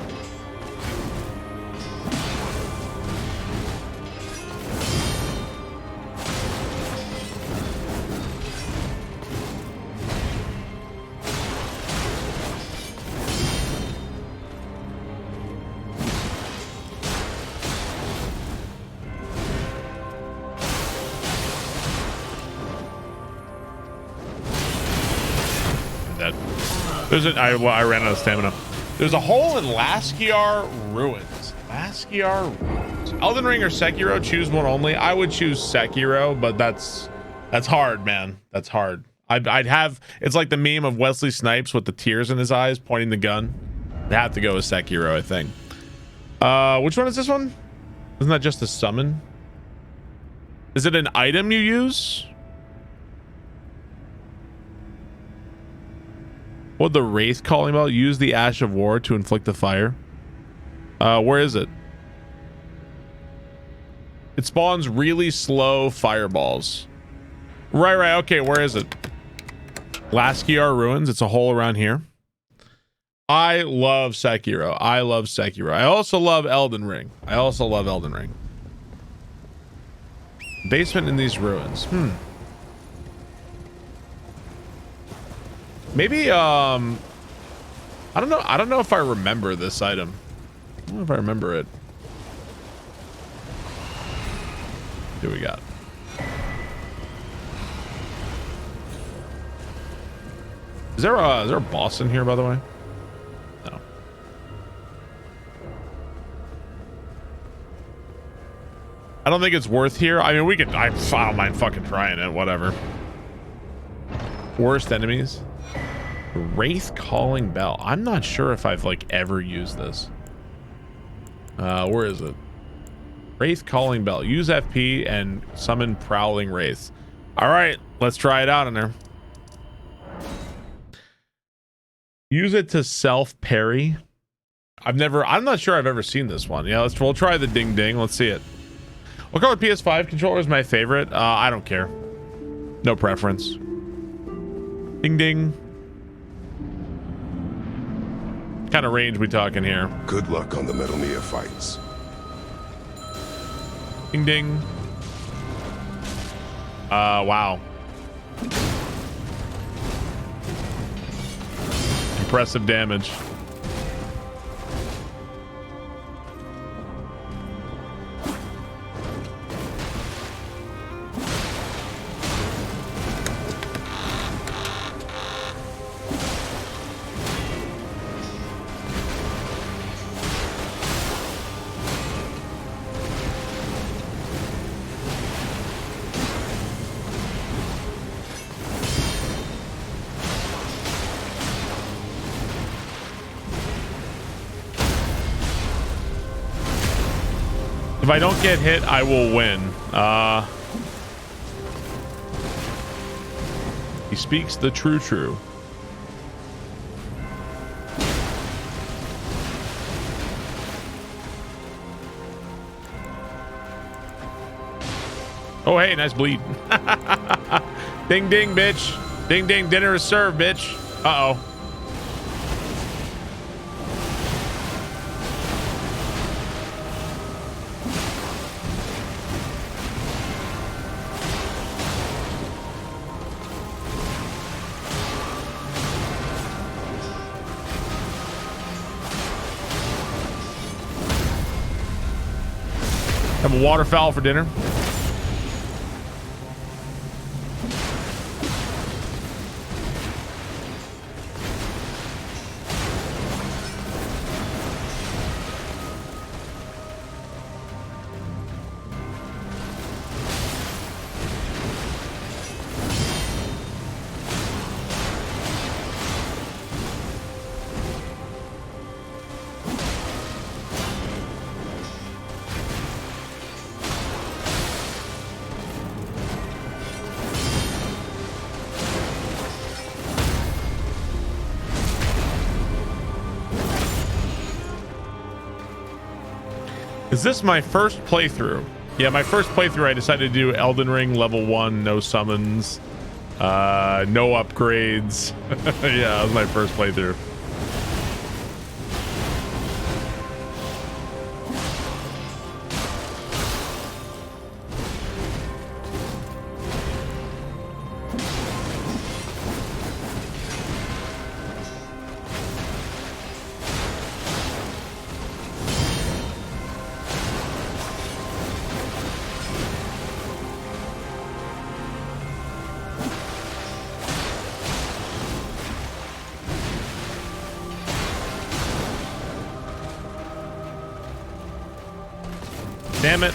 I ran out of stamina. There's a hole in Laskiar Ruins. Laskiar Ruins. Elden Ring or Sekiro? Choose one only. I would choose Sekiro, but that's hard, man. That's hard. I'd have. It's like the meme of Wesley Snipes with the tears in his eyes, pointing the gun. I'd have to go with Sekiro, I think. Which one is this one? Isn't that just a summon? Is it an item you use? What the Wraith Calling Bell? Use the Ash of War to inflict the fire. Where is it? It spawns really slow fireballs. Right. Okay, where is it? Laskiar Ruins. It's a hole around here. I love Sekiro. I also love Elden Ring. Basement in these ruins. Maybe, I don't know if I remember this item. I don't know if I remember it. What do we got? Is there a boss in here, by the way? No. I don't think it's worth here. I mean, I don't mind fucking trying it, whatever. Worst enemies. Wraith Calling Bell. I'm not sure if I've like ever used this. Where is it? Wraith Calling Bell. Use FP and summon Prowling Wraiths. All right, let's try it out in there. Use it to self parry. I'm not sure I've ever seen this one. Yeah, we'll try the ding ding. Let's see it. What color PS5 controller is my favorite? I don't care. No preference. Ding ding. What kind of range we talking here? Good luck on the Malenia fights. Ding ding. Wow. Impressive damage. If I don't get hit, I will win. He speaks the true. Oh, hey, nice bleed. Ding, ding, bitch. Ding, ding, dinner is served, bitch. Uh-oh. Have a waterfowl for dinner. Is this my first playthrough? Yeah, my first playthrough, I decided to do Elden Ring level 1, no summons, no upgrades. Yeah, that was my first playthrough. Damn it.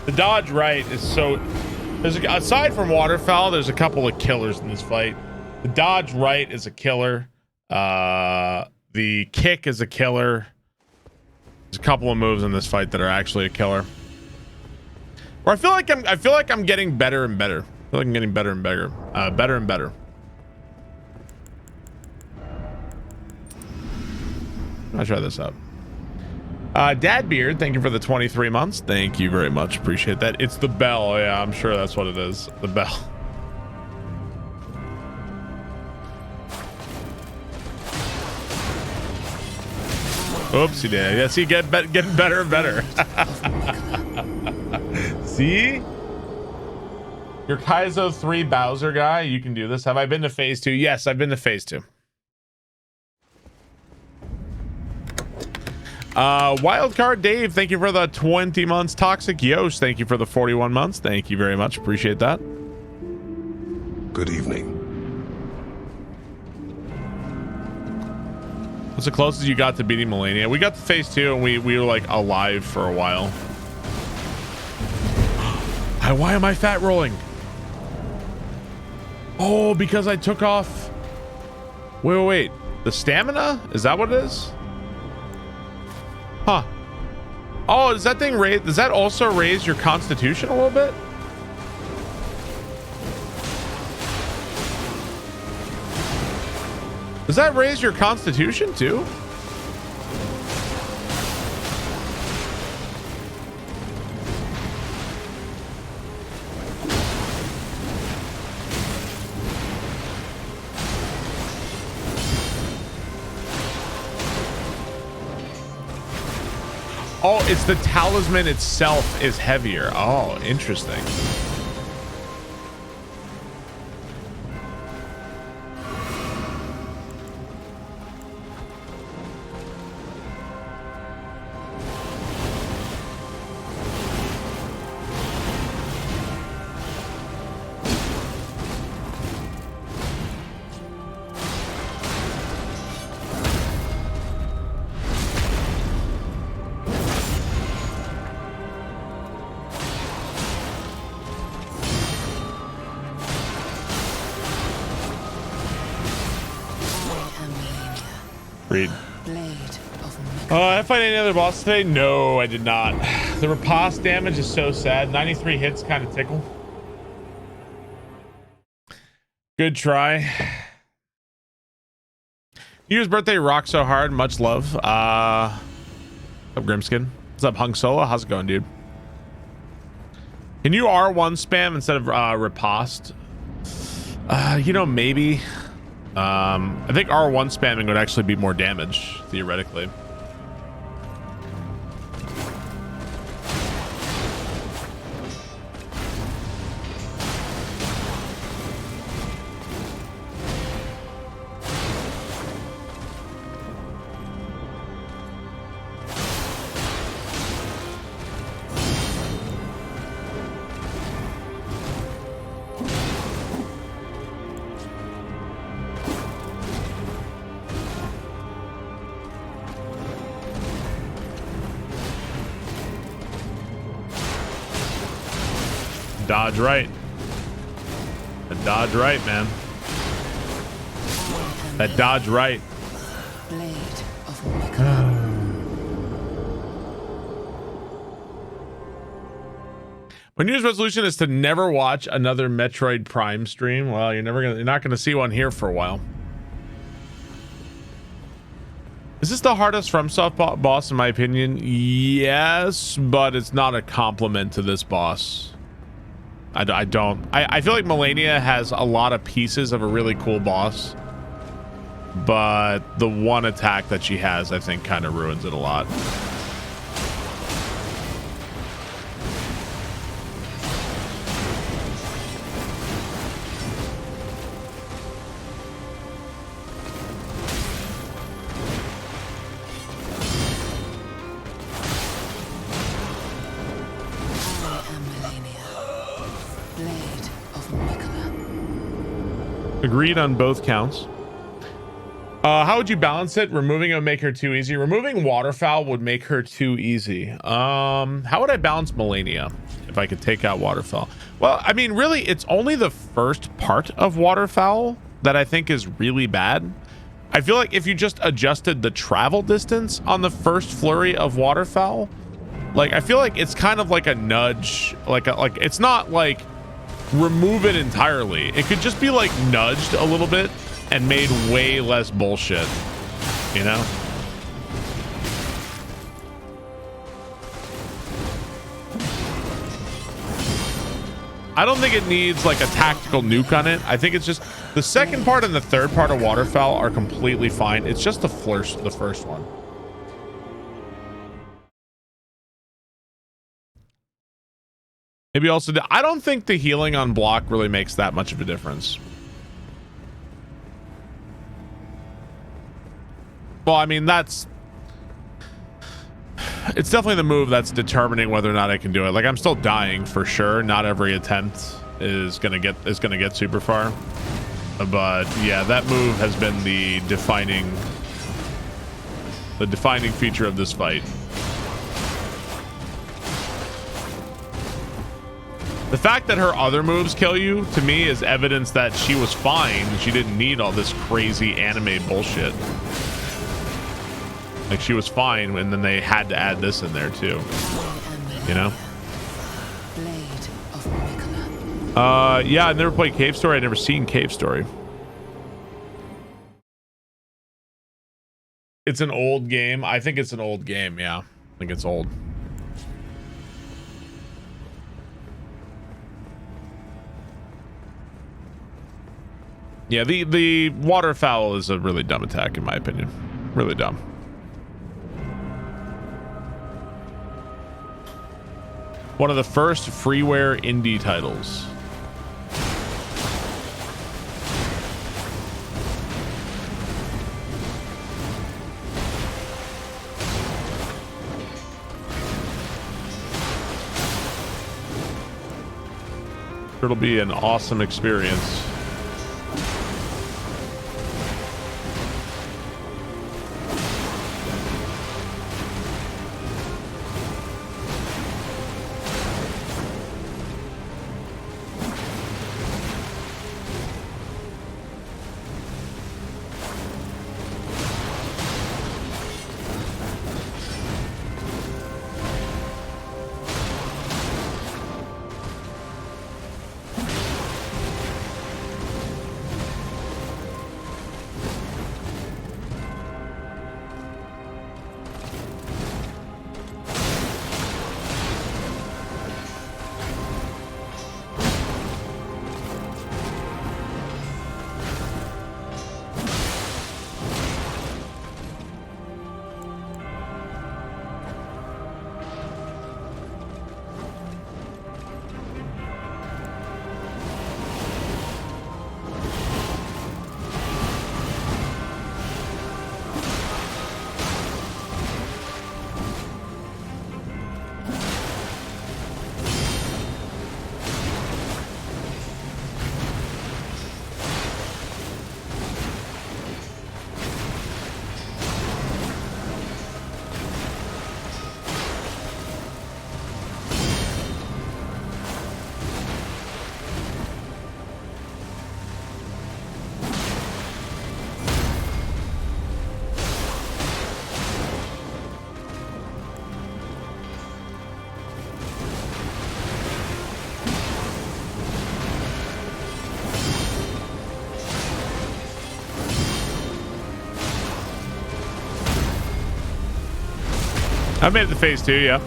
The dodge right is so... aside from waterfowl, there's a couple of killers in this fight. The dodge right is a killer. The kick is a killer. There's a couple of moves in this fight that are actually a killer. Or I feel like I'm getting better and better. I feel like I'm getting better and better. Better and better. I'll try this out. Dadbeard, thank you for the 23 months. Thank you very much. Appreciate that. It's the bell. Yeah, I'm sure that's what it is. The bell. Oopsie dad. Yeah, see, getting better and better. See? You're Kaizo 3 Bowser guy. You can do this. Have I been to phase 2? Yes, I've been to phase 2. Wildcard Dave, thank you for the 20 months. Toxic Yosh, thank you for the 41 months. Thank you very much. Appreciate that. Good evening. What's the closest you got to beating Malenia? We got to phase 2 and we were like alive for a while. Why am I fat rolling? Oh, because I took off. Wait. The stamina? Is that what it is? Huh. Oh, does that thing raise? Does that also raise your constitution a little bit? Does that raise your constitution too? Oh, it's the talisman itself is heavier. Oh, interesting. Sweet. Blade of Did I fight any other boss today? No, I did not. The riposte damage is so sad. 93 hits kind of tickle. Good try. New Year's birthday rocked so hard. Much love. What's up, Grimskin? What's up, Hung Solo? How's it going, dude? Can you R1 spam instead of riposte? You know, maybe. I think R1 spamming would actually be more damage, theoretically. Dodge right. Dodge right, man. That dodge right. Blade of Mikola. My New Year's resolution is to never watch another Metroid Prime stream. Well, you're not gonna see one here for a while. Is this the hardest FromSoft boss in my opinion? Yes, but it's not a compliment to this boss. I don't. I feel like Malenia has a lot of pieces of a really cool boss, but the one attack that she has, I think, kind of ruins it a lot. Agreed on both counts. How would you balance it? Removing it would make her too easy. Removing Waterfowl would make her too easy. How would I balance Malenia if I could take out Waterfowl? Well, I mean, really, it's only the first part of Waterfowl that I think is really bad. I feel like if you just adjusted the travel distance on the first flurry of Waterfowl, like, I feel like it's kind of like a nudge. Like it's not like remove it entirely. It could just be like nudged a little bit and made way less bullshit, you know? I don't think it needs like a tactical nuke on it. I think it's just the second part and the third part of Waterfowl are completely fine. It's just the first one. Maybe also, I don't think the healing on block really makes that much of a difference. Well, I mean, it's definitely the move that's determining whether or not I can do it. Like, I'm still dying for sure. Not every attempt is gonna get super far. But yeah, that move has been the defining feature of this fight. The fact that her other moves kill you, to me, is evidence that she was fine. She didn't need all this crazy anime bullshit. Like, she was fine, and then they had to add this in there, too. You know? Yeah, I never played Cave Story. I've never seen Cave Story. It's an old game. I think it's an old game, yeah. I think it's old. Yeah, the Waterfowl is a really dumb attack, in my opinion. Really dumb. One of the first freeware indie titles. It'll be an awesome experience. I made it to phase 2, yeah.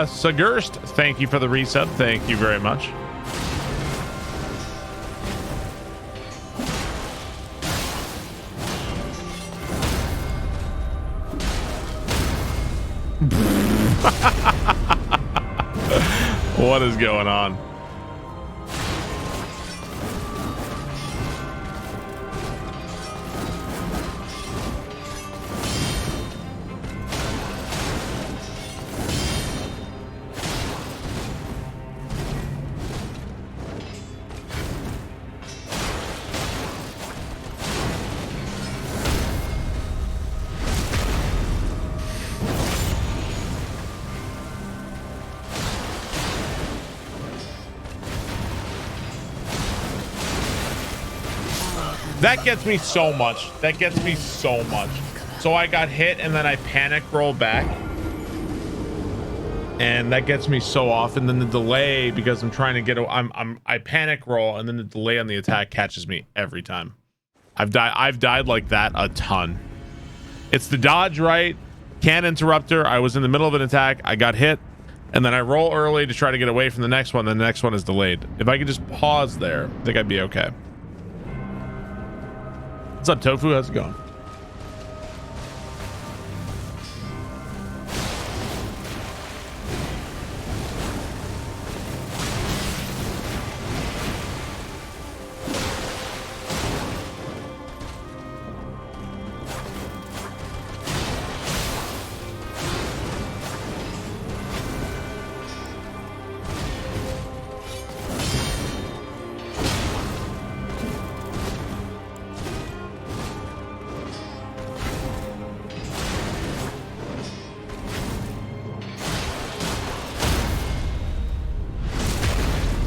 Sagurst, thank you for the resub. Thank you very much. What is going on? That gets me so much. That gets me so much. So I got hit and then I panic roll back. And that gets me so off. And then the delay, because I'm trying to get I panic roll and then the delay on the attack catches me every time. I've died like that a ton. It's the dodge right. Can't interrupt her. I was in the middle of an attack. I got hit. And then I roll early to try to get away from the next one. Then the next one is delayed. If I could just pause there, I think I'd be okay. What's up, Tofu? How's it going?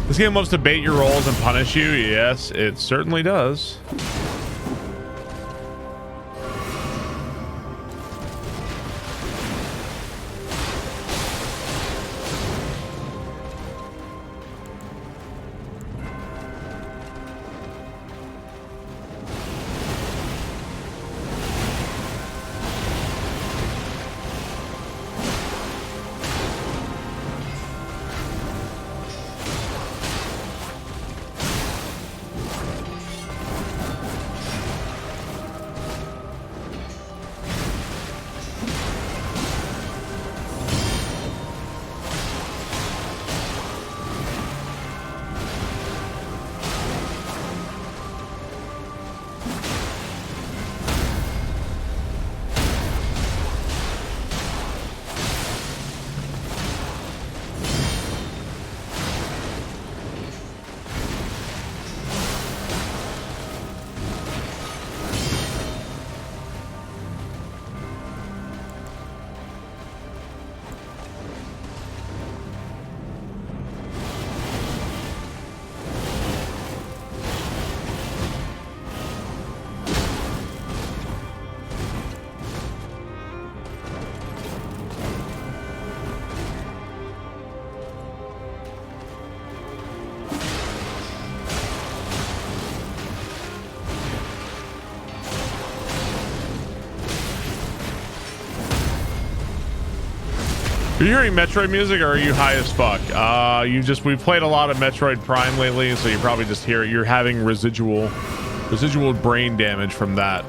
This game loves to bait your rolls and punish you. Yes, it certainly does. Are you hearing Metroid music, or are you high as fuck? We've played a lot of Metroid Prime lately, so you probably just hear it. You're having residual brain damage from that.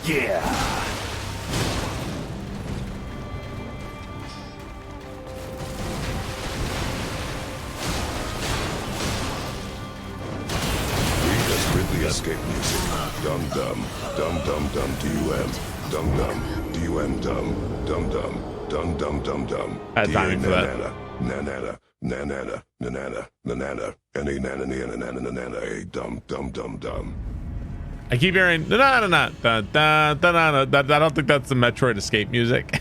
Yeah. Read as Ridley escape music. Dum dum, dum dum dum dum, dum dum, dum dum, dum dum dum dum. I had timing for that. Nanana, nanana, nanana, nanana, any nanana, nanana, nanana, a dum dum dum dum. I keep hearing na na na na na na na. I don't think that's the Metroid escape music.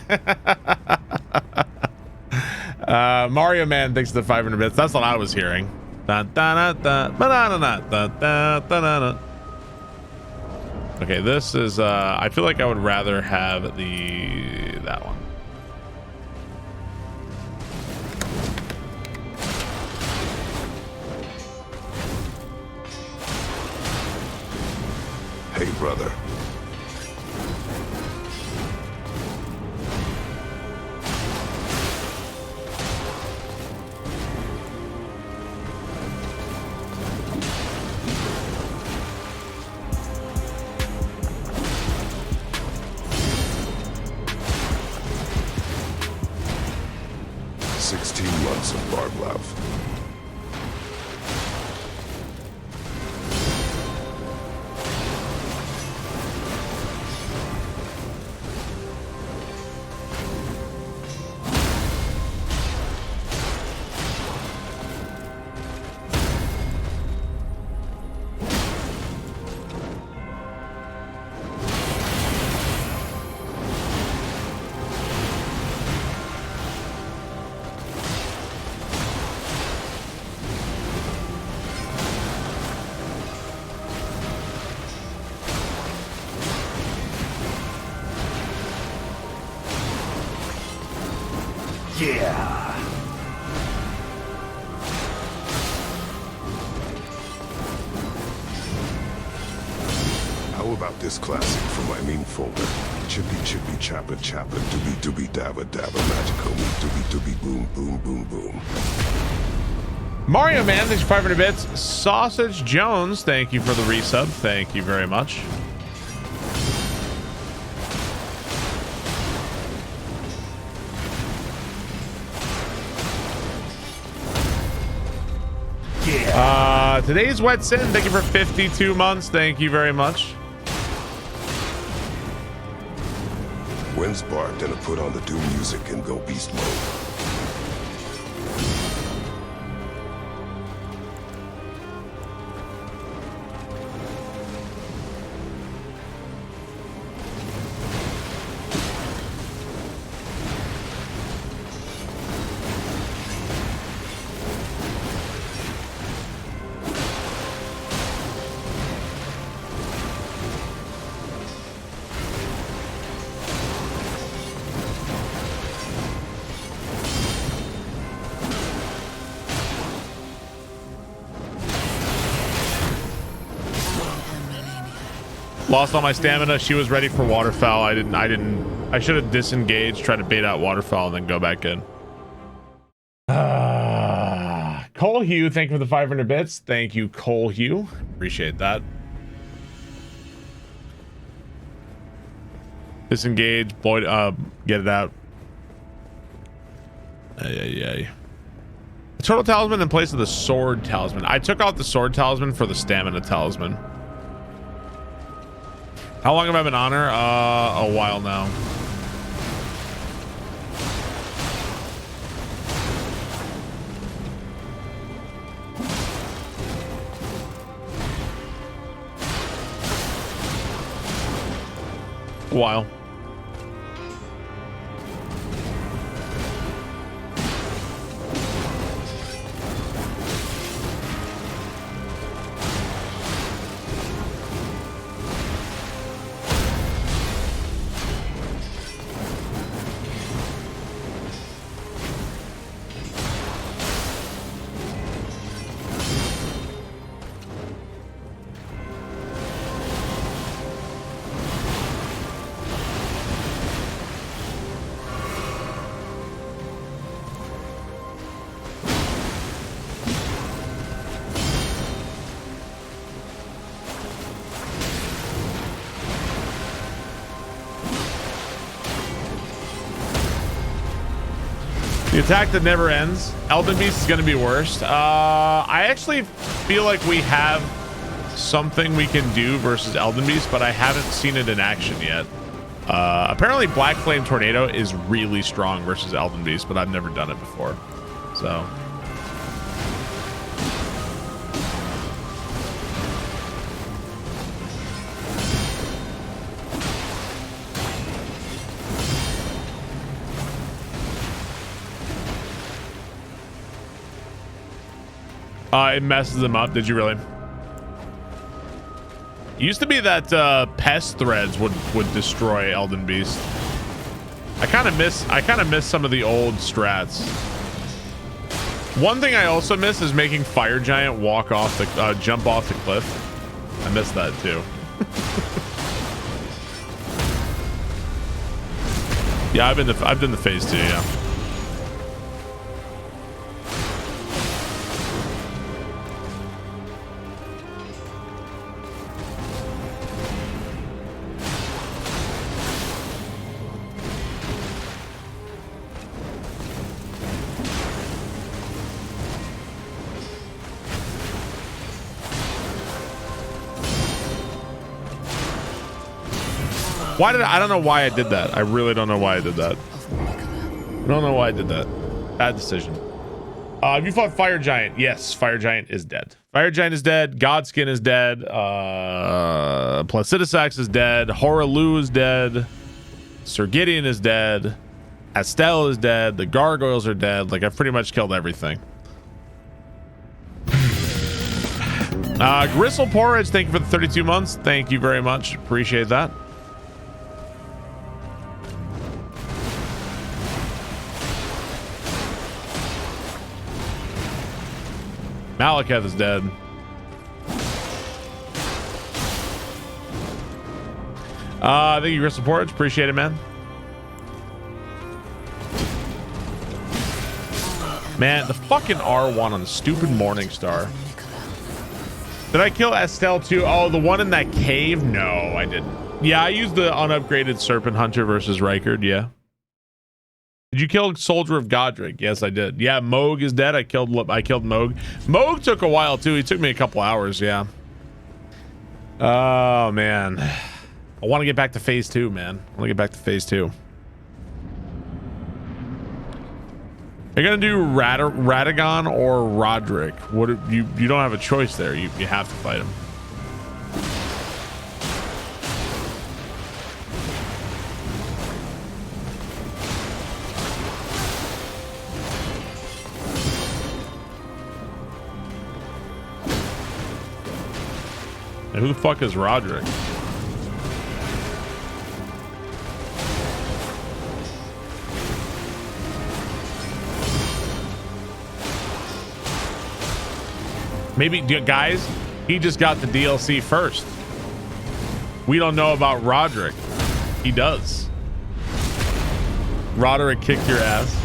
Mario Man thanks for the 500 bits. That's what I was hearing. Da, da, da, da, da, da, da, da, da, da. Okay, this is I feel like I would rather have that one. Hey brother. Months of Barb love. Yeah. How about this classic from my meme folder? Chippy chippy chappa chappa dooby dooby dabba dabba magico me dooby dooby boom boom boom boom. Mario Man, thanks for 500 bits. Sausage Jones, thank you for the resub. Thank you very much. Today's Wet Sin, thank you for 52 months. Thank you very much. When's Barb gonna put on the Doom music and go beast mode? Lost all my stamina. She was ready for waterfowl. I should have disengaged, tried to bait out waterfowl, and then go back in. Cole Hugh, thank you for the 500 bits. Thank you, Cole Hugh. Appreciate that. Disengage, Boyd, get it out. The turtle talisman in place of the sword talisman. I took out the sword talisman for the stamina talisman. How long have I been on her? A while now. A while. The attack that never ends. Elden Beast is going to be worst. I actually feel like we have something we can do versus Elden Beast, but I haven't seen it in action yet. Apparently Black Flame Tornado is really strong versus Elden Beast, but I've never done it before. So it messes them up. Did you really? It used to be that pest threads would destroy Elden Beast. I kind of miss some of the old strats. One thing I also miss is making Fire Giant walk off the jump off the cliff. I miss that too. Yeah, I've done the phase 2, yeah. Why did I don't know why I did that. I really don't know why I did that. I don't know why I did that. Bad decision. Have you fought Fire Giant? Yes, Fire Giant is dead. Fire Giant is dead. Godskin is dead. Placidusax is dead. Horalu is dead. Sir Gideon is dead. Astel is dead. The gargoyles are dead. Like, I've pretty much killed everything. Gristle Porridge, thank you for the 32 months. Thank you very much. Appreciate that. Malekith is dead. Thank you, Crystal Porridge. Appreciate it, man. Man, the fucking R1 on the stupid Morning Star. Did I kill Estelle too? Oh, the one in that cave? No, I didn't. Yeah, I used the unupgraded Serpent Hunter versus Rykard, yeah. Did you kill Soldier of Godric? Yes, I did. Yeah, Moog is dead. I killed Moog. Moog took a while too. He took me a couple hours, yeah. Oh man. I want to get back to phase 2, man. I want to get back to phase 2. You're gonna do Radagon or Roderick. What you don't have a choice there. You have to fight him. And who the fuck is Roderick? Maybe, guys, he just got the DLC first. We don't know about Roderick. He does. Roderick kicked your ass.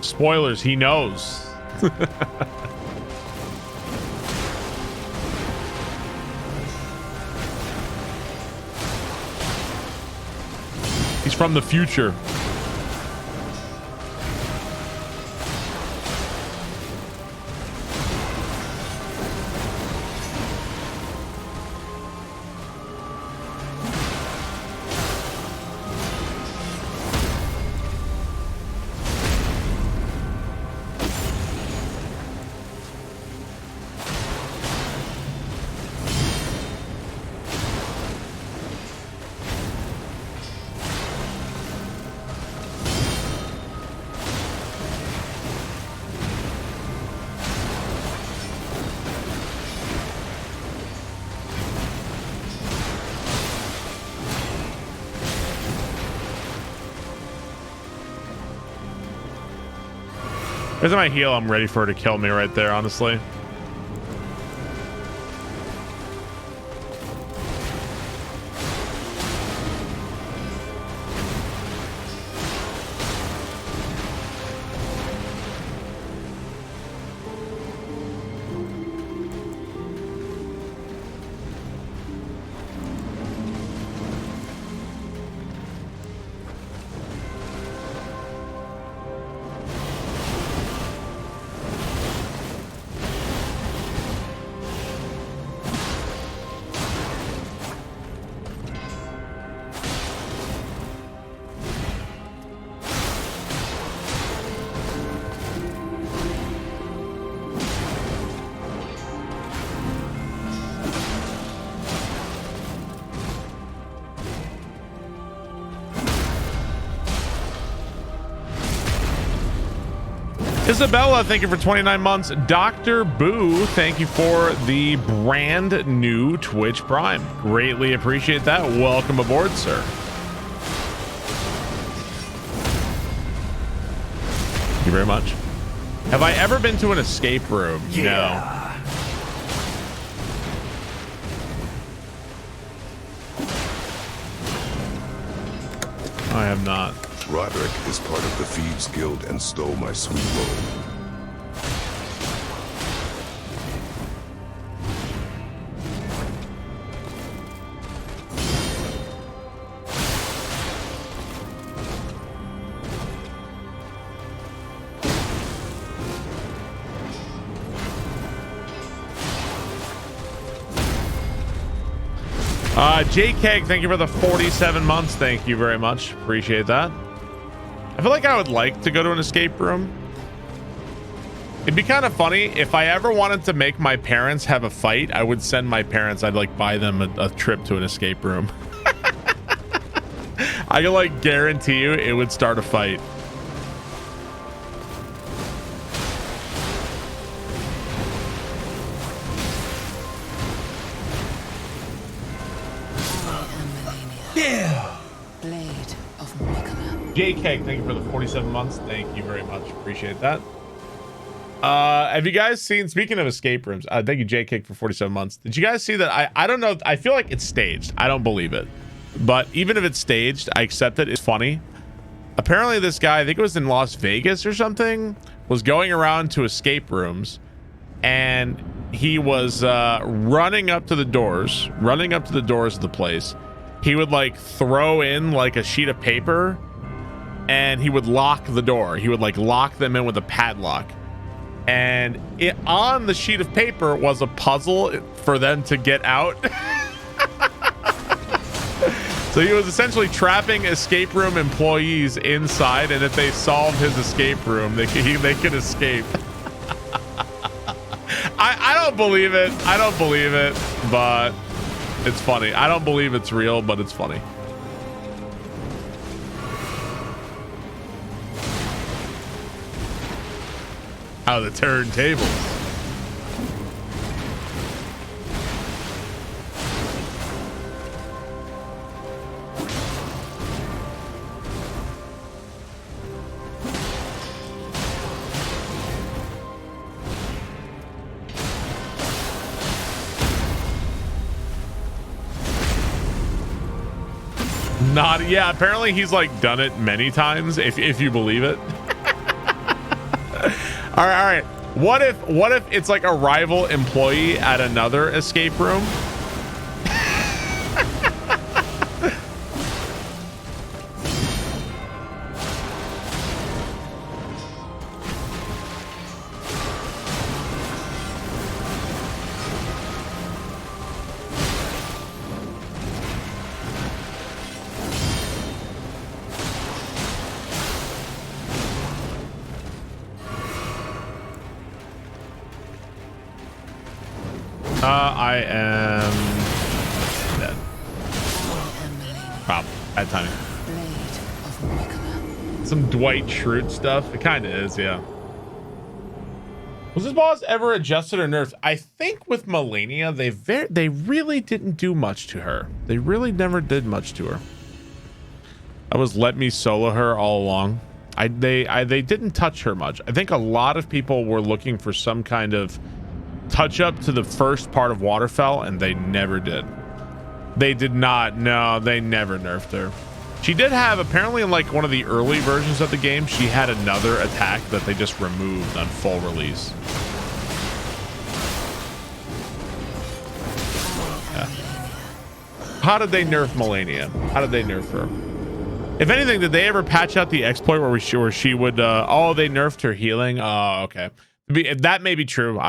Spoilers, he knows. He's from the future. Every time I heal, I'm ready for her to kill me right there, honestly. Isabella, thank you for 29 months. Dr. Boo, thank you for the brand new Twitch Prime. Greatly appreciate that. Welcome aboard, sir. Thank you very much. Have I ever been to an escape room? Yeah. No. I have not. Roderick is part of the Thieves Guild and stole my sweet roll. J-Keg, thank you for the 47 months. Thank you very much. Appreciate that. I feel like I would like to go to an escape room. It'd be kind of funny if I ever wanted to make my parents have a fight. I would send my parents. I'd like buy them a trip to an escape room. I can like guarantee you it would start a fight. J-Keg, thank you for the 47 months. Thank you very much. Appreciate that. Have you guys seen, speaking of escape rooms, thank you, J-Keg, for 47 months. Did you guys see that? I don't know. I feel like it's staged. I don't believe it. But even if it's staged, I accept it. It's funny. Apparently this guy, I think it was in Las Vegas or something, was going around to escape rooms. And he was running up to the doors of the place. He would like throw in like a sheet of paper and he would lock the door. He would like lock them in with a padlock. And on the sheet of paper was a puzzle for them to get out. So he was essentially trapping escape room employees inside, and if they solved his escape room, they could escape. I don't believe it. I don't believe it, but it's funny. I don't believe it's real, but it's funny. How the turntables. Not, yeah, apparently he's like done it many times, if you believe it. All right. What if it's like a rival employee at another escape room? I am dead. Problem. Bad timing. Some Dwight Schrute stuff. It kind of is, yeah. Was this boss ever adjusted or nerfed? I think with Malenia, they really didn't do much to her. They really never did much to her. That was let me solo her all along. They didn't touch her much. I think a lot of people were looking for some kind of touch up to the first part of Waterfell, and they never did. They did not. No, they never nerfed her. She did have, apparently in like one of the early versions of the game, she had another attack that they just removed on full release. Yeah. How did they nerf Malenia? How did they nerf her? If anything, did they ever patch out the exploit where she would oh, they nerfed her healing? Oh, okay. That may be true.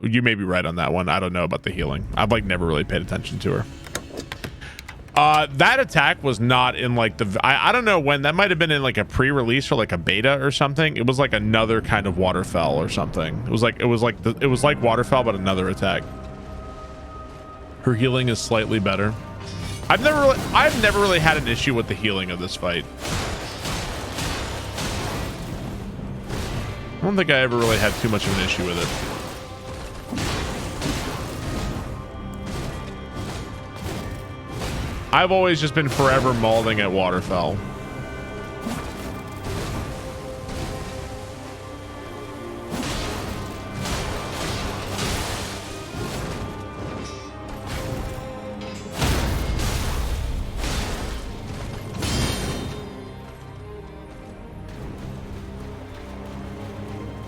You may be right on that one. I don't know about the healing. I've like never really paid attention to her. That attack was not in like the, I don't know when. That might have been in like a pre-release or like a beta or something. It was like another kind of Waterfell or something. It was like Waterfell, but another attack. Her healing is slightly better. I've never really had an issue with the healing of this fight. don't think I ever really had too much of an issue with it. I've always just been forever mauling at Waterfell.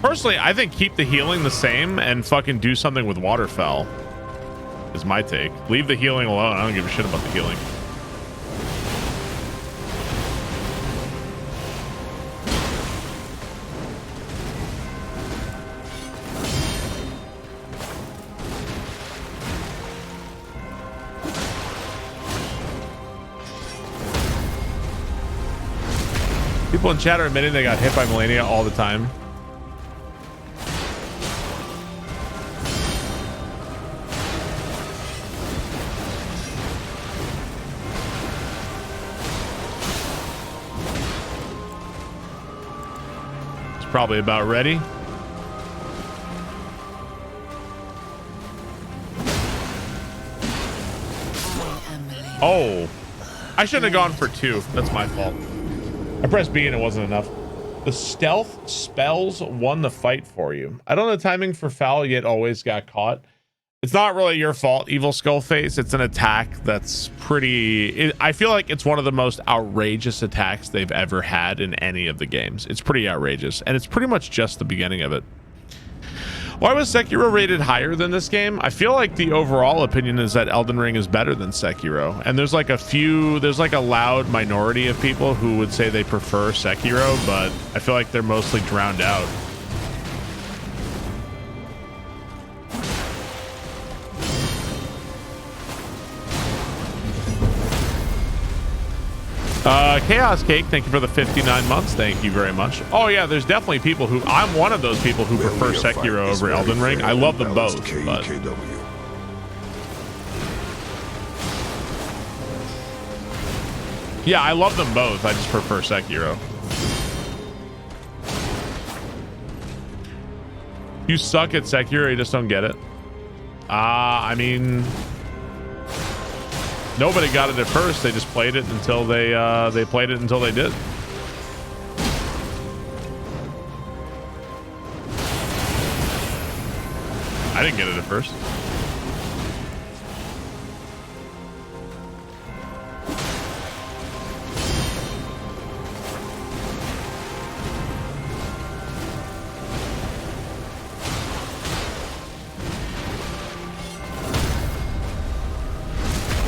Personally, I think keep the healing the same and fucking do something with Waterfell is my take. Leave the healing alone. I don't give a shit about the healing. People in chat are admitting they got hit by Malenia all the time. It's probably about ready. Oh, I shouldn't have gone for 2. That's my fault. I pressed B and it wasn't enough. The stealth spells won the fight for you. I don't know the timing for foul, yet always got caught. It's not really your fault, Evil Skullface. It's an attack that's pretty... I feel like it's one of the most outrageous attacks they've ever had in any of the games. It's pretty outrageous, and it's pretty much just the beginning of it. Why was Sekiro rated higher than this game? I feel like the overall opinion is that Elden Ring is better than Sekiro. And there's like a loud minority of people who would say they prefer Sekiro, but I feel like they're mostly drowned out. Chaos Cake, thank you for the 59 months. Thank you very much. Oh yeah, there's definitely people who... I'm one of those people who prefer Sekiro over Elden Ring. I love them both, but... Yeah, I love them both. I just prefer Sekiro. You suck at Sekiro, you just don't get it. I mean... Nobody got it at first. They just played it until they played it until they did. I didn't get it at first.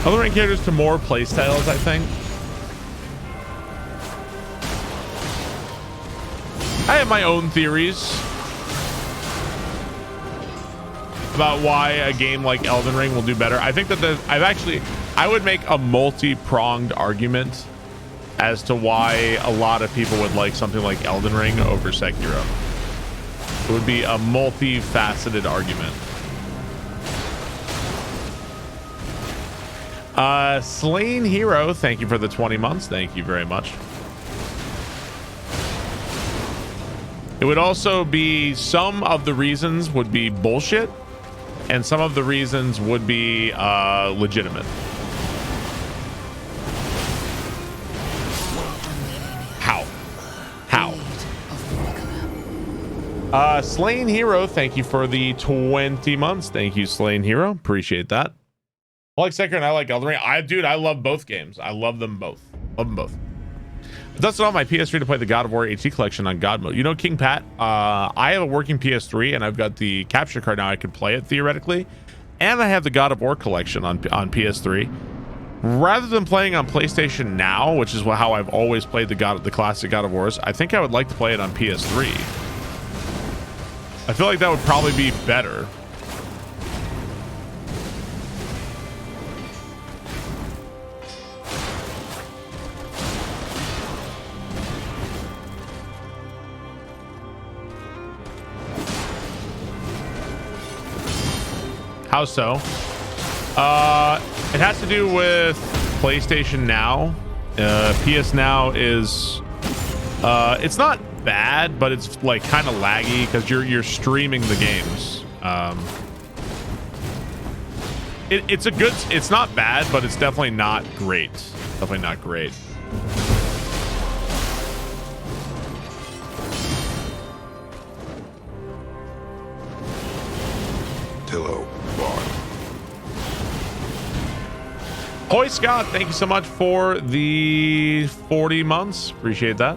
Elden Ring characters to more playstyles, I think. I have my own theories about why a game like Elden Ring will do better. I think that I would make a multi-pronged argument as to why a lot of people would like something like Elden Ring over Sekiro. It would be a multifaceted argument. Slain Hero, thank you for the 20 months. Thank you very much. It would also be, some of the reasons would be bullshit and some of the reasons would be legitimate. How? Slain Hero, thank you for the 20 months. Thank you, Slain Hero. Appreciate that. I like Sekiro and I like Elden Ring. I love both games. I love them both. Love them both. I dusted on my PS3 to play the God of War HD collection on God mode. You know, King Pat, I have a working PS3 and I've got the capture card now. I can play it theoretically. And I have the God of War collection on PS3. Rather than playing on PlayStation Now, which is how I've always played the classic God of Wars, I think I would like to play it on PS3. I feel like that would probably be better. How so? It has to do with PlayStation Now. PS Now is it's not bad, but it's like kind of laggy because you're streaming the games. It's not bad, but it's definitely not great. Definitely not great. Hello, Barb. Hoy Scott, thank you so much for the 40 months. Appreciate that.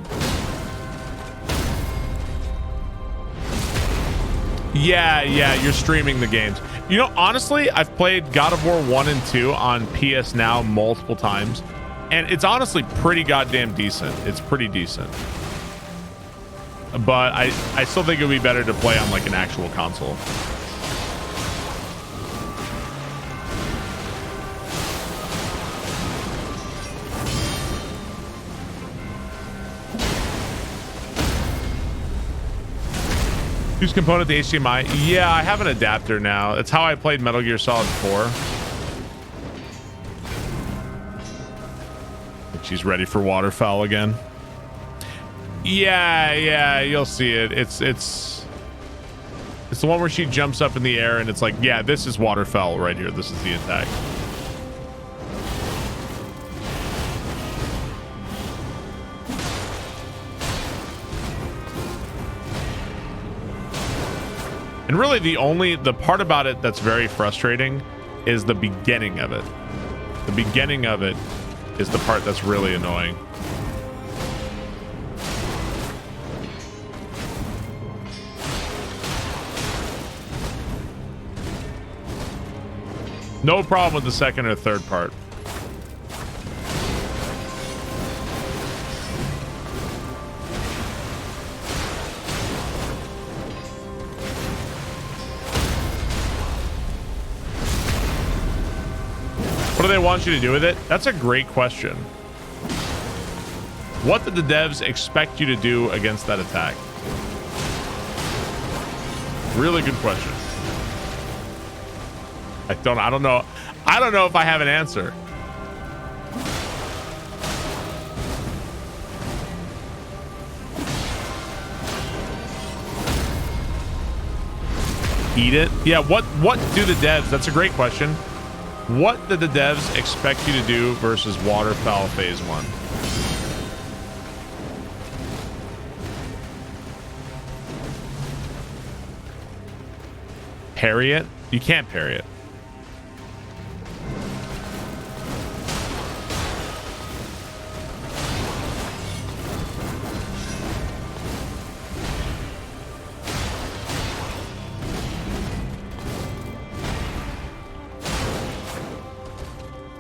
Yeah, you're streaming the games. You know, honestly, I've played God of War 1 and 2 on PS Now multiple times, and it's honestly pretty goddamn decent. It's pretty decent. But I still think it would be better to play on like an actual console. Use component to HDMI. Yeah, I have an adapter now. That's how I played Metal Gear Solid 4. She's ready for waterfowl again. Yeah, you'll see it. It's the one where she jumps up in the air and it's like, yeah, this is waterfowl right here. This is the attack. And really the part about it that's very frustrating is the beginning of it. The beginning of it is the part that's really annoying. No problem with the second or third part. What do they want you to do with it? That's a great question. What did the devs expect you to do against that attack? Really good question. I don't know. I don't know if I have an answer. Eat it? Yeah, what do the devs? That's a great question. What did the devs expect you to do versus Waterfowl Phase 1? Parry it? You can't parry it.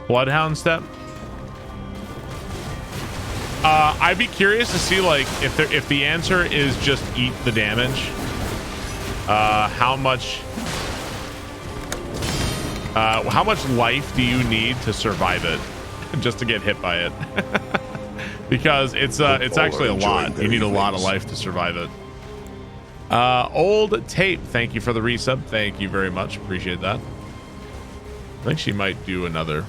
Bloodhound step. I'd be curious to see like if the answer is just eat the damage. How much life do you need to survive it, just to get hit by it? Because it's actually a lot. You need a lot of life to survive it. Old tape. Thank you for the resub. Thank you very much. Appreciate that. I think she might do another.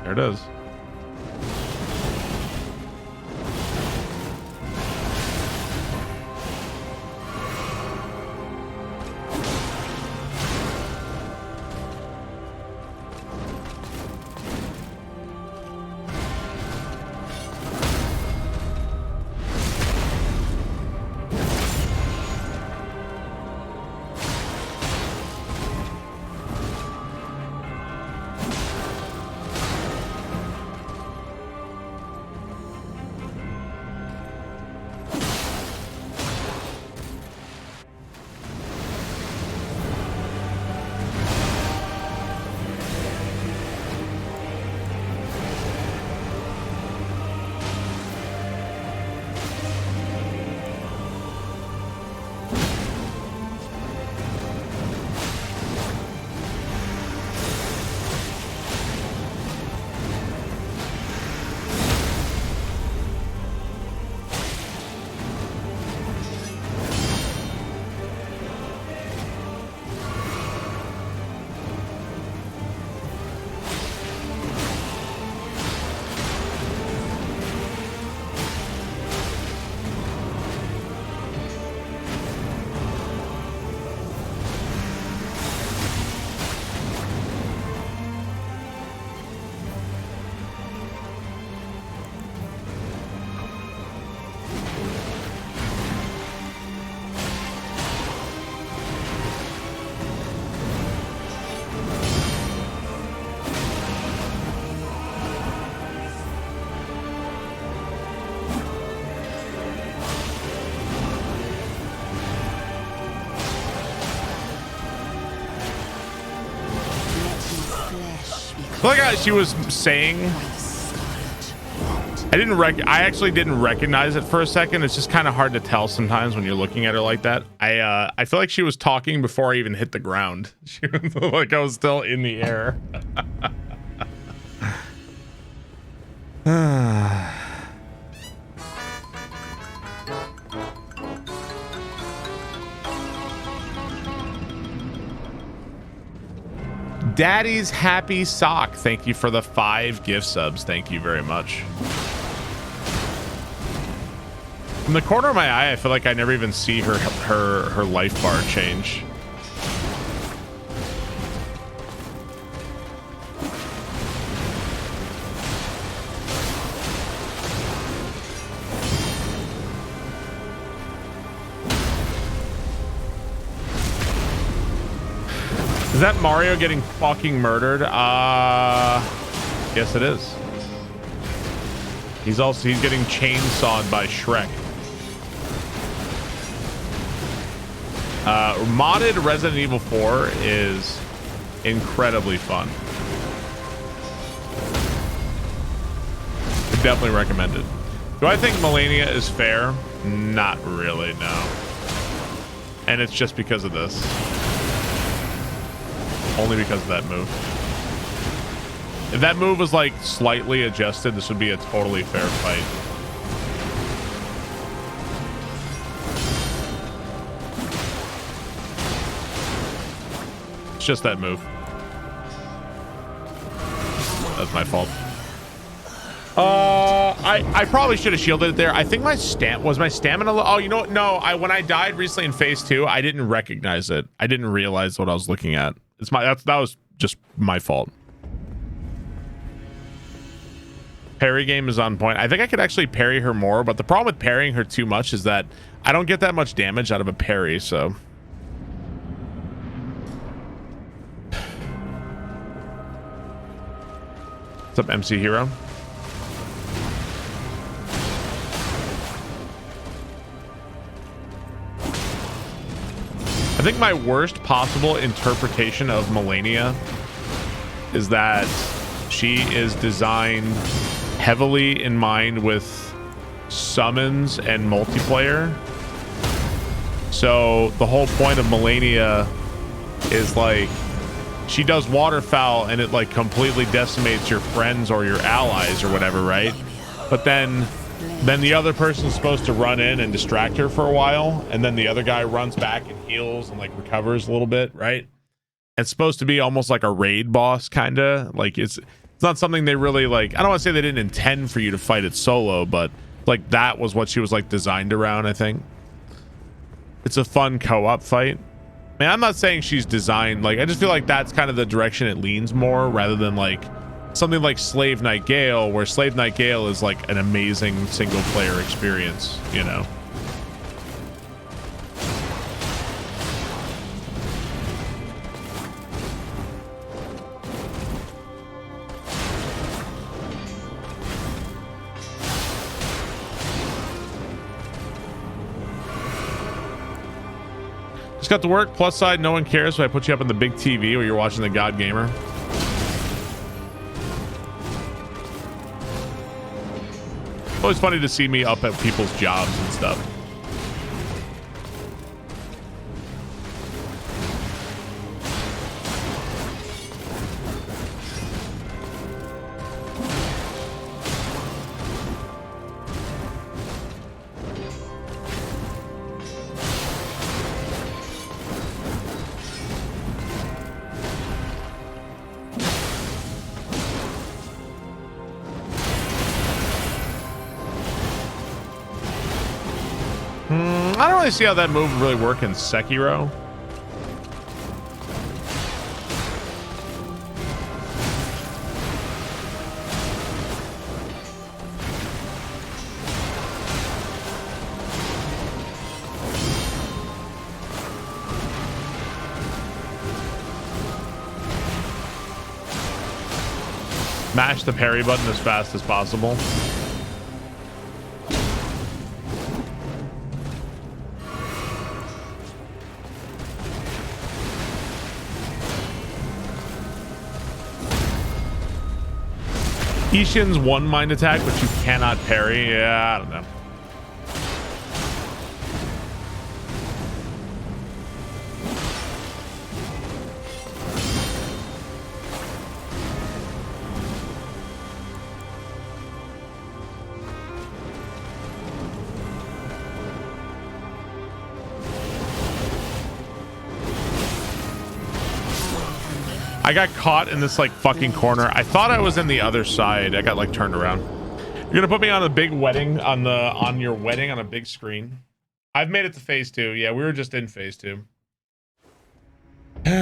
There it is. Like she was saying, by the scarlet. I actually didn't recognize it for a second. It's just kind of hard to tell sometimes when you're looking at her like that. I feel like she was talking before I even hit the ground. She was like I was still in the air. Daddy's Happy Sock. Thank you for the 5 gift subs. Thank you very much. From the corner of my eye, I feel like I never even see her life bar change. Is that Mario getting fucking murdered? Yes it is. He's getting chainsawed by Shrek. Modded Resident Evil 4 is incredibly fun. I definitely recommend it. Do I think Malenia is fair? Not really, no. And it's just because of this. Only because of that move. If that move was like slightly adjusted, this would be a totally fair fight. It's just that move. That's my fault. I probably should have shielded it there. I think my stamina. Oh, you know what? No, when I died recently in phase 2, I didn't recognize it. I didn't realize what I was looking at. That was just my fault. Parry game is on point. I think I could actually parry her more, but the problem with parrying her too much is that I don't get that much damage out of a parry, so. What's up, MC Hero? I think my worst possible interpretation of Malenia is that she is designed heavily in mind with summons and multiplayer. So the whole point of Malenia is like she does waterfowl and it like completely decimates your friends or your allies or whatever, right? But then the other person's supposed to run in and distract her for a while, and then the other guy runs back and heals and like recovers a little bit, right? It's supposed to be almost like a raid boss, kind of like it's not something they really like. I don't want to say they didn't intend for you to fight it solo, but like that was what she was like designed around. I think it's a fun co-op fight. Man, I'm not saying she's designed like, I just feel like that's kind of the direction it leans more, rather than like something like Slave Knight Gale, where Slave Knight Gale is like an amazing single player experience, you know. Just got to work. Plus side, no one cares, so I put you up on the big TV where you're watching the God Gamer. Always funny to see me up at people's jobs and stuff. I don't really see how that move would really work in Sekiro. Mash the parry button as fast as possible. Ishin's one mind attack, but you cannot parry. Yeah, I don't know. I got caught in this like fucking corner. I thought I was in the other side. I got like turned around. You're gonna put me on a big wedding on your wedding on a big screen. I've made it to phase 2. Yeah, we were just in phase 2. Some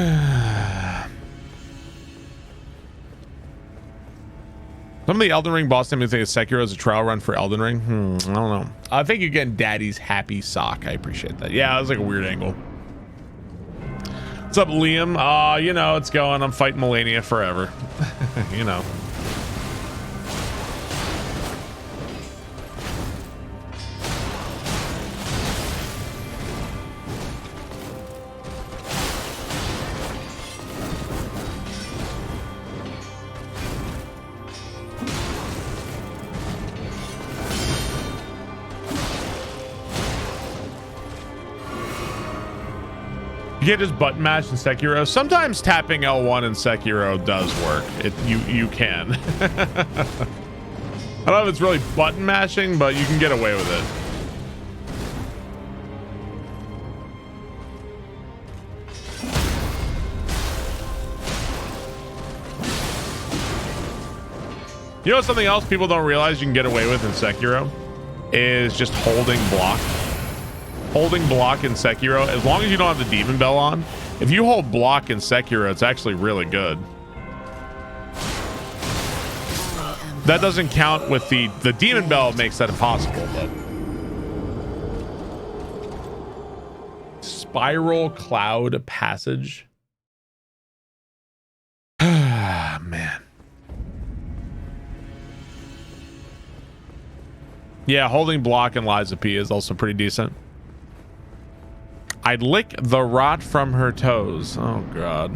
of the Elden Ring boss think Sekiro is a trial run for Elden Ring. I don't know. I think you're getting Daddy's happy sock. I appreciate that. Yeah, it was like a weird angle. What's up, Liam? You know, it's going. I'm fighting Malenia forever. You know. You can't just button mash in Sekiro. Sometimes tapping L1 in Sekiro does work. You can. I don't know if it's really button mashing, but you can get away with it. You know something else people don't realize you can get away with in Sekiro is just holding block. Holding block in Sekiro, as long as you don't have the demon bell on, if you hold block in Sekiro, it's actually really good. That doesn't count with the demon bell, makes that impossible, but spiral cloud passage. Ah, man. Yeah, holding block in Liza P is also pretty decent. I'd lick the rot from her toes. Oh, God.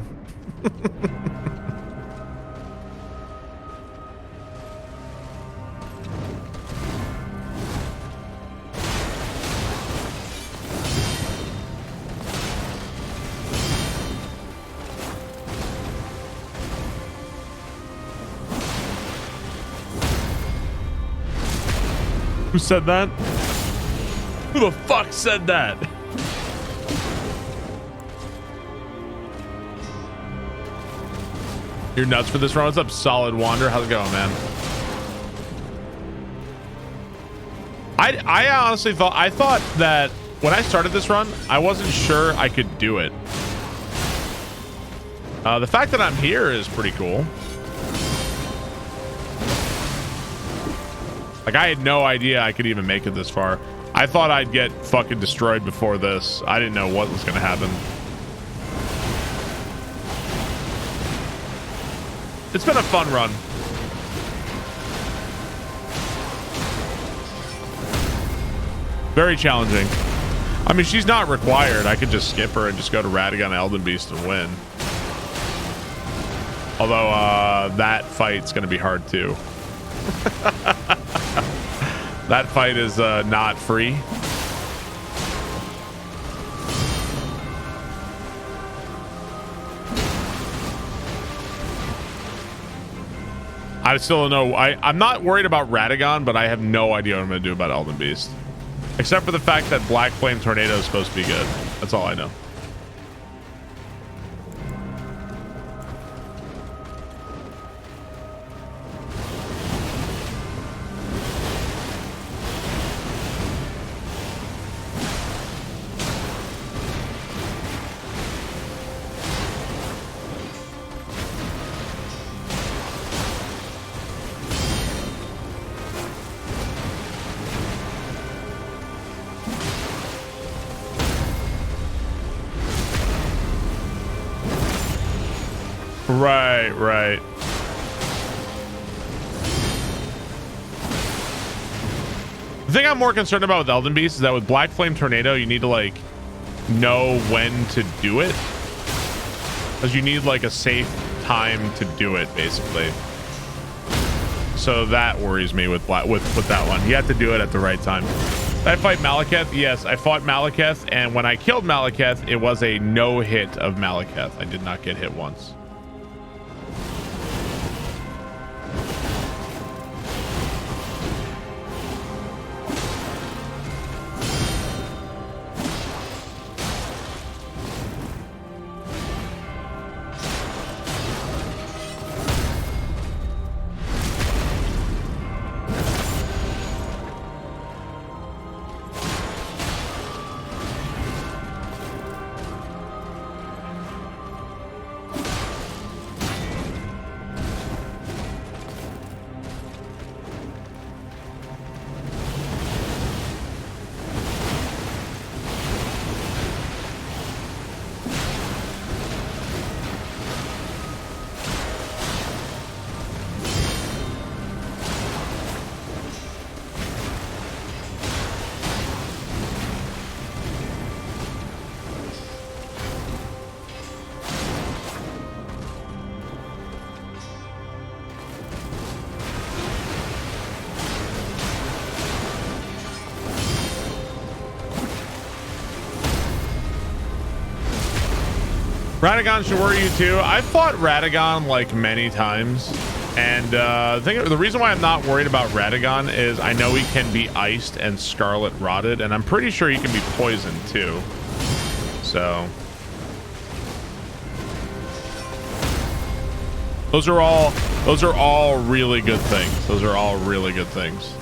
Who said that? Who the fuck said that? You're nuts for this run. What's up, Solid Wander? How's it going, man? I honestly thought that when I started this run, I wasn't sure I could do it. The fact that I'm here is pretty cool. Like, I had no idea I could even make it this far. I thought I'd get fucking destroyed before this. I didn't know what was gonna happen. It's been a fun run. Very challenging. I mean, she's not required. I could just skip her and just go to Radagon Elden Beast and win. Although, that fight's going to be hard too. That fight is not free. I still don't know. I'm not worried about Radagon, but I have no idea what I'm going to do about Elden Beast. Except for the fact that Black Flame Tornado is supposed to be good. That's all I know. Right. The thing I'm more concerned about with Elden Beast is that with Black Flame Tornado, you need to like know when to do it, because you need like a safe time to do it, basically. so that worries me with that one. You have to do it at the right time. Did I fight Malekith? Yes, I fought Malekith, and when I killed Malekith, it was a no hit of Malekith. I did not get hit once. Radagon should worry you too. I fought Radagon like many times, and the reason why I'm not worried about Radagon is I know he can be iced and scarlet rotted, and I'm pretty sure he can be poisoned too. So those are all really good things. Those are all really good things.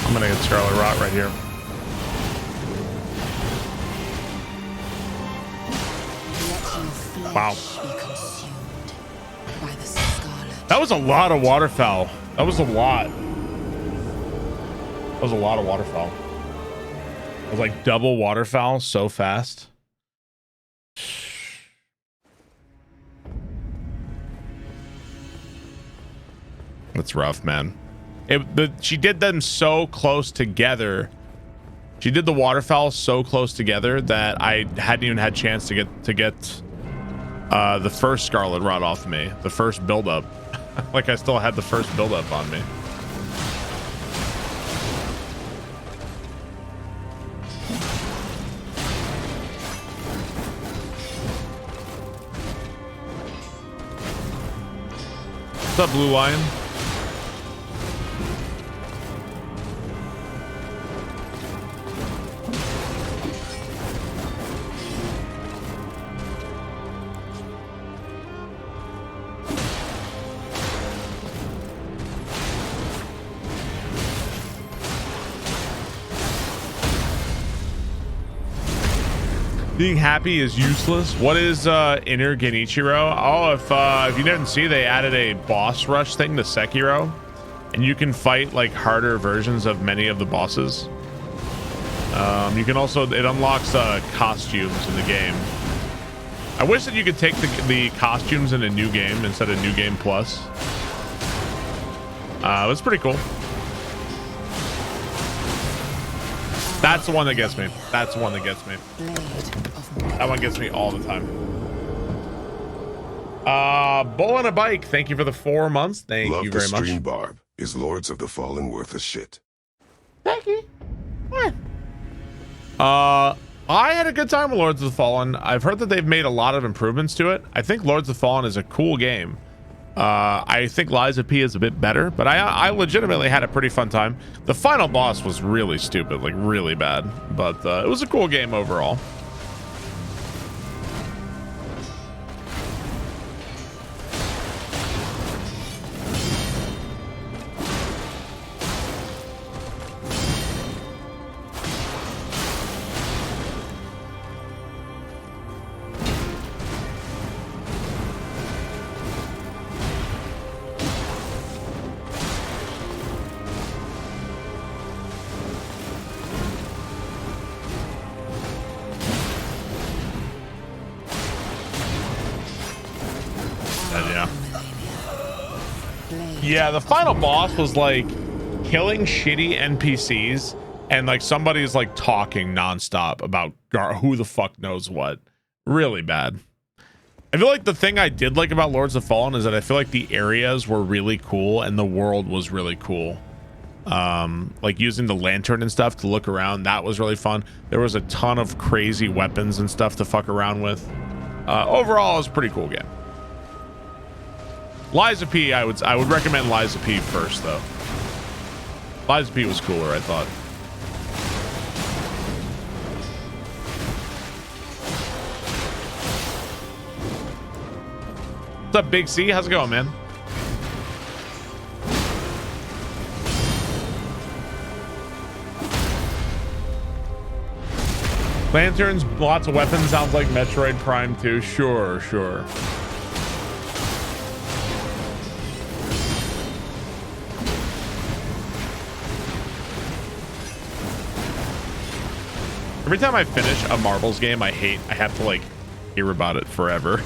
I'm gonna get Scarlet Rot right here. Wow. That was a lot of waterfowl. That was a lot. That was a lot of waterfowl. It was like double waterfowl so fast. That's rough, man. She did them so close together. She did the waterfowl so close together that I hadn't even had a chance to get the first Scarlet Rot off me, the first buildup. Like I still had the first buildup on me. What's up, Blue Lion? Being happy is useless. What is inner Genichiro? Oh, if you didn't see, they added a boss rush thing to Sekiro, and you can fight like harder versions of many of the bosses. You can also, it unlocks costumes in the game. I wish that you could take the costumes in a new game instead of New Game Plus. It's pretty cool. That's the one that gets me. That's the one that gets me. Blade of That one gets me all the time. Bull on a bike. Thank you for the 4 months. Thank Love you the very much. stream, Barb. Is Lords of the Fallen worth a shit? Thank you. What? I had a good time with Lords of the Fallen. I've heard that they've made a lot of improvements to it. I think Lords of the Fallen is a cool game. I think Liza P is a bit better, but I legitimately had a pretty fun time. The final boss was really stupid, like really bad, but it was a cool game overall. Yeah, the final boss was like killing shitty NPCs and like somebody's like talking nonstop about who the fuck knows what. Really bad. I feel like the thing I did like about Lords of Fallen is that I feel like the areas were really cool and the world was really cool. Like using the lantern and stuff to look around, that was really fun. There was a ton of crazy weapons and stuff to fuck around with. Overall, it was a pretty cool game. Liza P, I would recommend Liza P first though. Liza P was cooler, I thought. What's up, Big C? How's it going, man? Lanterns, lots of weapons. Sounds like Metroid Prime 2. Sure, sure. Every time I finish a Marbles game, I have to like hear about it forever.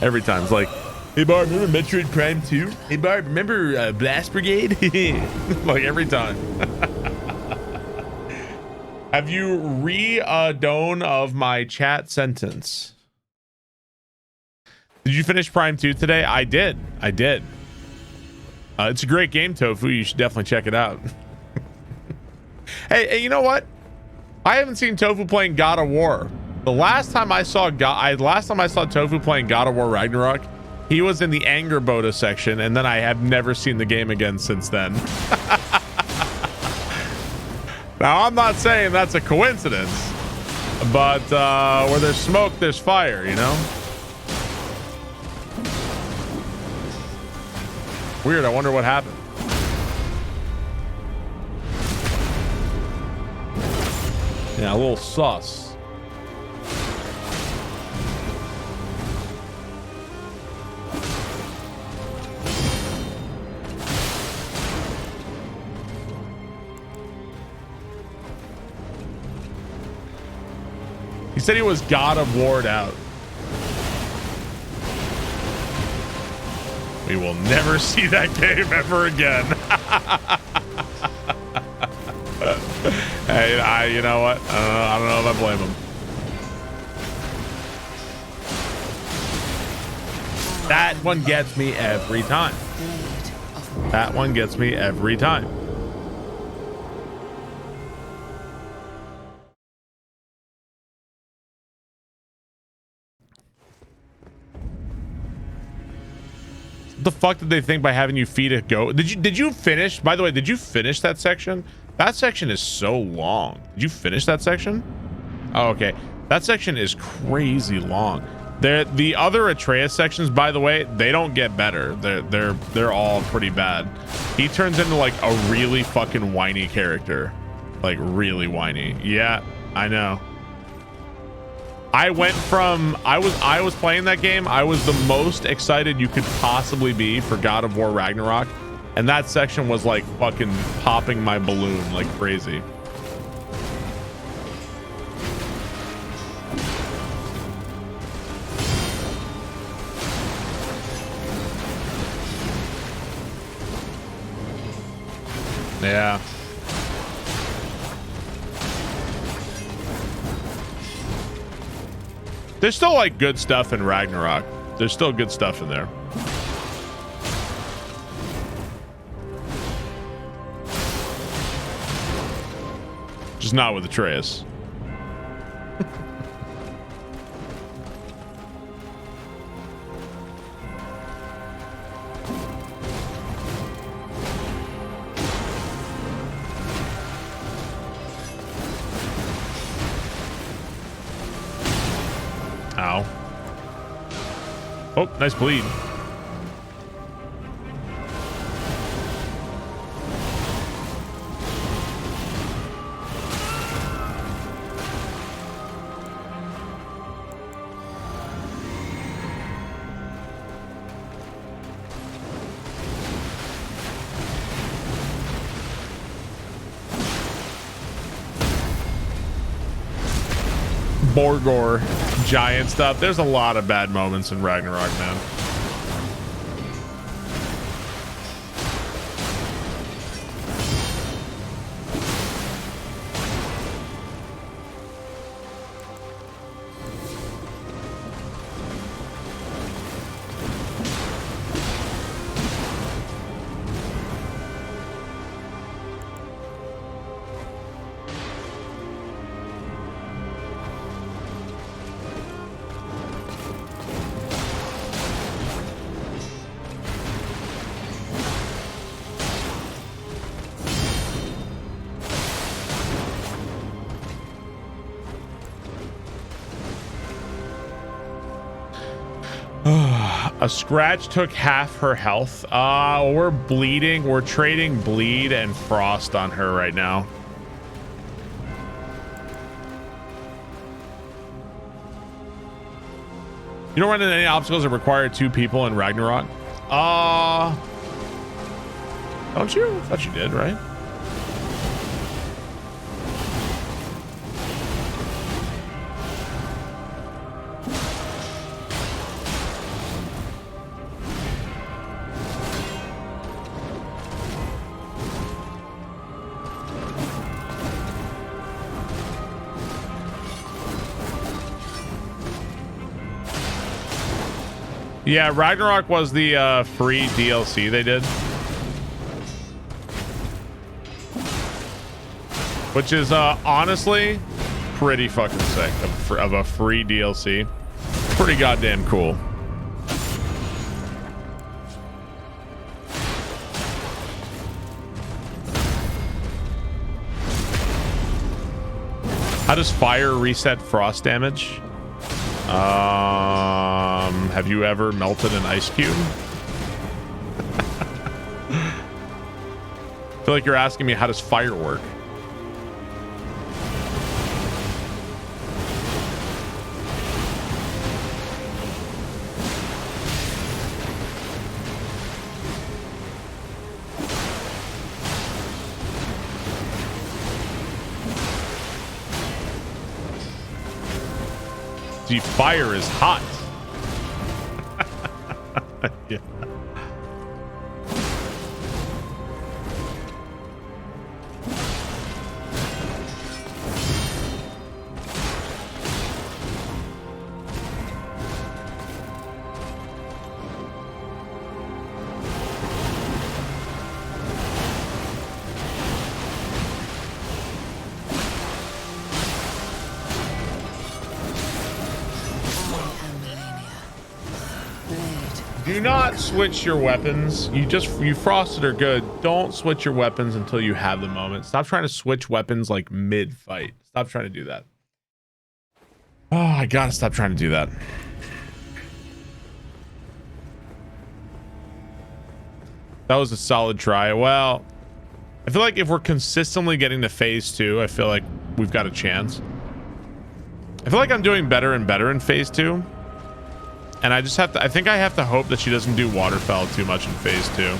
Every time it's like, hey Barb, remember Metroid Prime 2? Hey Barb, remember Blast Brigade? Like every time. Have you re-done of my chat sentence? Did you finish Prime 2 today? I did. It's a great game, Tofu. You should definitely check it out. Hey, you know what? I haven't seen Tofu playing God of War. The last time I saw Tofu playing God of War Ragnarok, he was in the Anger Boda section, and then I have never seen the game again since then. Now, I'm not saying that's a coincidence, but where there's smoke, there's fire, you know? Weird, I wonder what happened. Yeah, a little sus. He said he was God of War'd out. We will never see that game ever again. Hey, you know what? I don't know if I blame him. That one gets me every time. That one gets me every time. What the fuck did they think by having you feed a goat? Did you finish? By the way, did you finish that section? That section is so long. Did you finish that section? Oh, okay. That section is crazy long. The other Atreus sections, by the way, they don't get better. They're all pretty bad. He turns into like a really fucking whiny character. Like really whiny. Yeah, I know. I went from I was playing that game. I was the most excited you could possibly be for God of War Ragnarok, and that section was like fucking popping my balloon like crazy. Yeah. There's still like good stuff in Ragnarok. There's still good stuff in there. Just not with Atreus. Ow. Oh, nice bleed. Borgor giant stuff. There's a lot of bad moments in Ragnarok, man. A scratch took half her health. We're bleeding. We're trading bleed and frost on her right now. You don't run into any obstacles that require 2 people in Ragnarok? Don't you? I thought you did, right? Yeah, Ragnarok was the free DLC they did. Which is honestly pretty fucking sick of a free DLC. Pretty goddamn cool. How does fire reset frost damage? Have you ever melted an ice cube? I feel like you're asking me, how does fire work? The fire is hot. Yeah. Do not switch your weapons. You frosted are good. Don't switch your weapons until you have the moment. Stop trying to switch weapons like mid-fight. Stop trying to do that. Oh, I gotta stop trying to do that. That was a solid try. Well, I feel like if we're consistently getting to phase 2, I feel like we've got a chance. I feel like I'm doing better and better in phase 2. And I just have to, I think I have to hope that she doesn't do waterfowl too much in phase 2.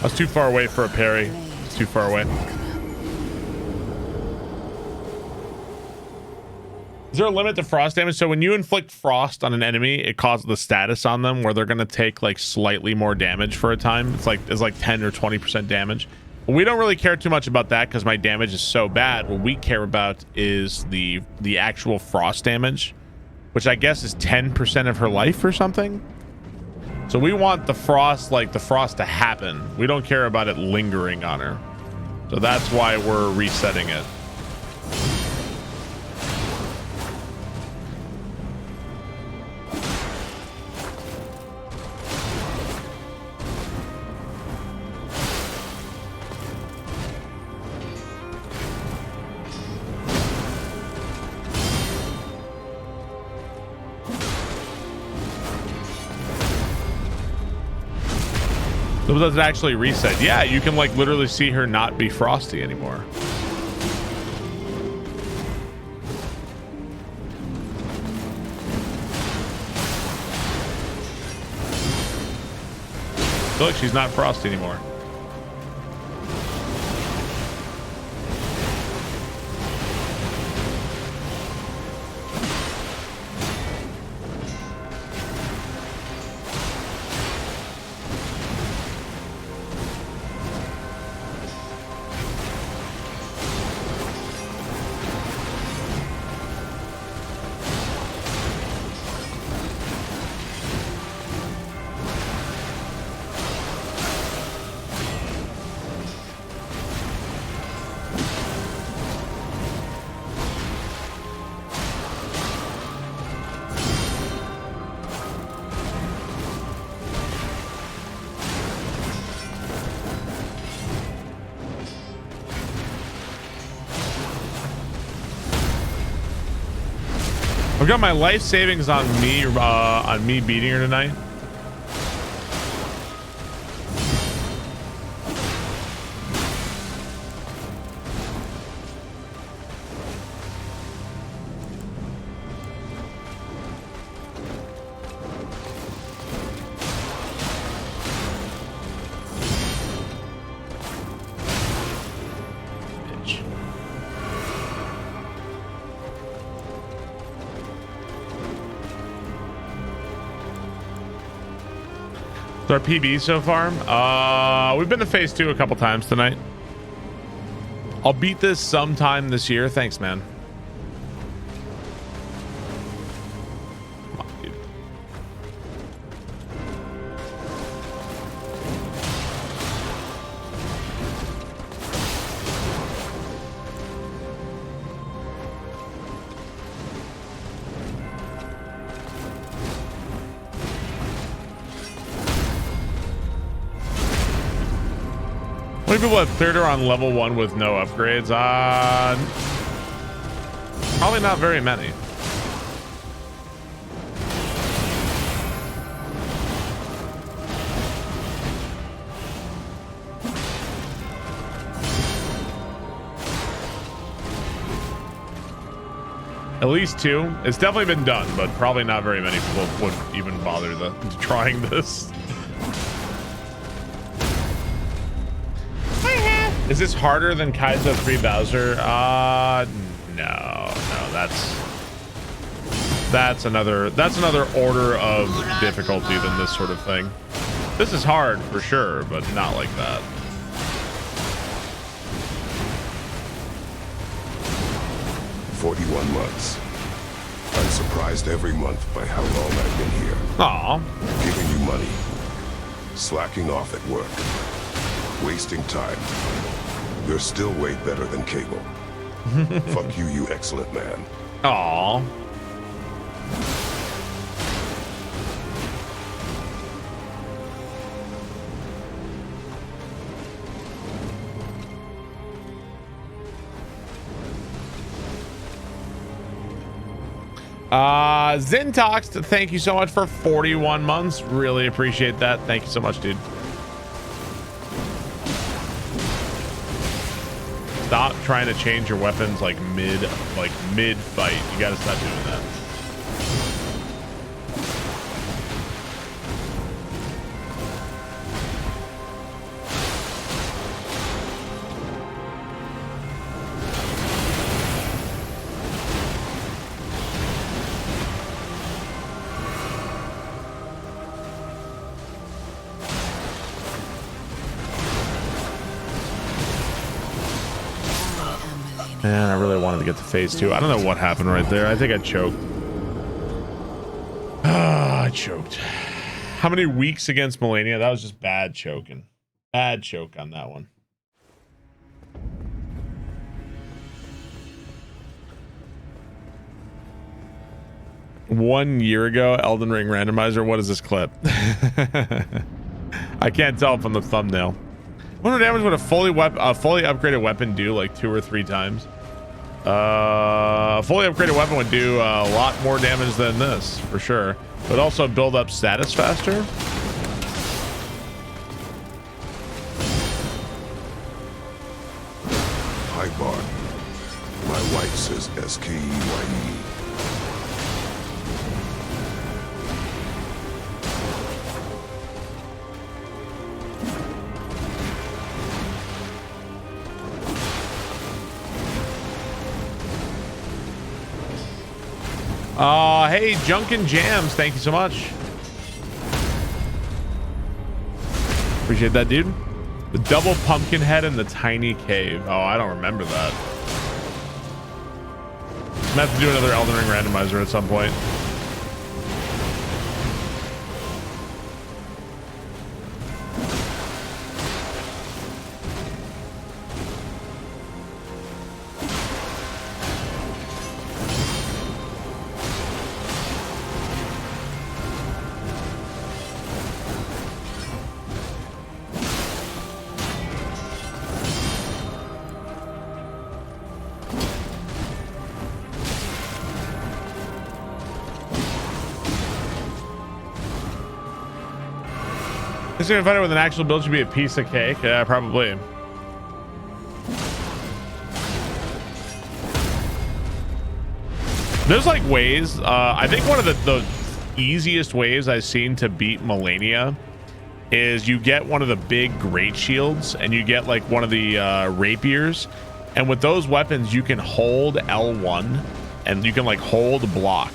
was too far away for a parry. Too far away. Is there a limit to frost damage? So when you inflict frost on an enemy, it causes the status on them where they're going to take like slightly more damage for a time. It's like 10 or 20% damage. But we don't really care too much about that because my damage is so bad. What we care about is the actual frost damage, which I guess is 10% of her life or something. So we want the frost to happen. We don't care about it lingering on her. So that's why we're resetting it. So does it actually reset? Yeah, you can like literally see her not be frosty anymore. I feel like she's not frosty anymore. I've got my life savings on me beating her tonight. So our PB so far, we've been to phase 2 a couple times tonight. I'll beat this sometime this year. Thanks, man. Come on, dude. How many people have cleared her on level 1 with no upgrades? Probably not very many. At least 2. It's definitely been done, but probably not very many people would even bother trying this. Is this harder than Kaizo 3 Bowser? No, that's another order of difficulty than this sort of thing. This is hard for sure, but not like that. "41 months. I'm surprised every month by how long I've been here. Aw. Giving you money. Slacking off at work. Wasting time. You're still way better than Cable. Fuck you, you excellent man." Aw. Zintox, thank you so much for 41 months. Really appreciate that. Thank you so much, dude. Stop trying to change your weapons like mid fight. You gotta stop doing that. Man, I really wanted to get to phase 2. I don't know what happened right there. I think I choked. I choked. How many weeks against Malenia? That was just bad choking. Bad choke on that one. One year ago, Elden Ring randomizer. What is this clip? I can't tell from the thumbnail. What more damage would a fully upgraded weapon do? Like 2 or 3 times. A fully upgraded weapon would do a lot more damage than this, for sure. But also build up status faster. Hi, Barb. My wife says S-K-E-Y-E. Hey, Junkin Jams, thank you so much. Appreciate that, dude. The double pumpkin head and the tiny cave. Oh, I don't remember that. I'm gonna have to do another Elden Ring randomizer at some point. This gonna fight it with an actual build should be a piece of cake. Yeah, probably. There's like ways. I think one of the easiest ways I've seen to beat Malenia is you get one of the big great shields and you get like one of the rapiers, and with those weapons you can hold L1 and you can like hold block,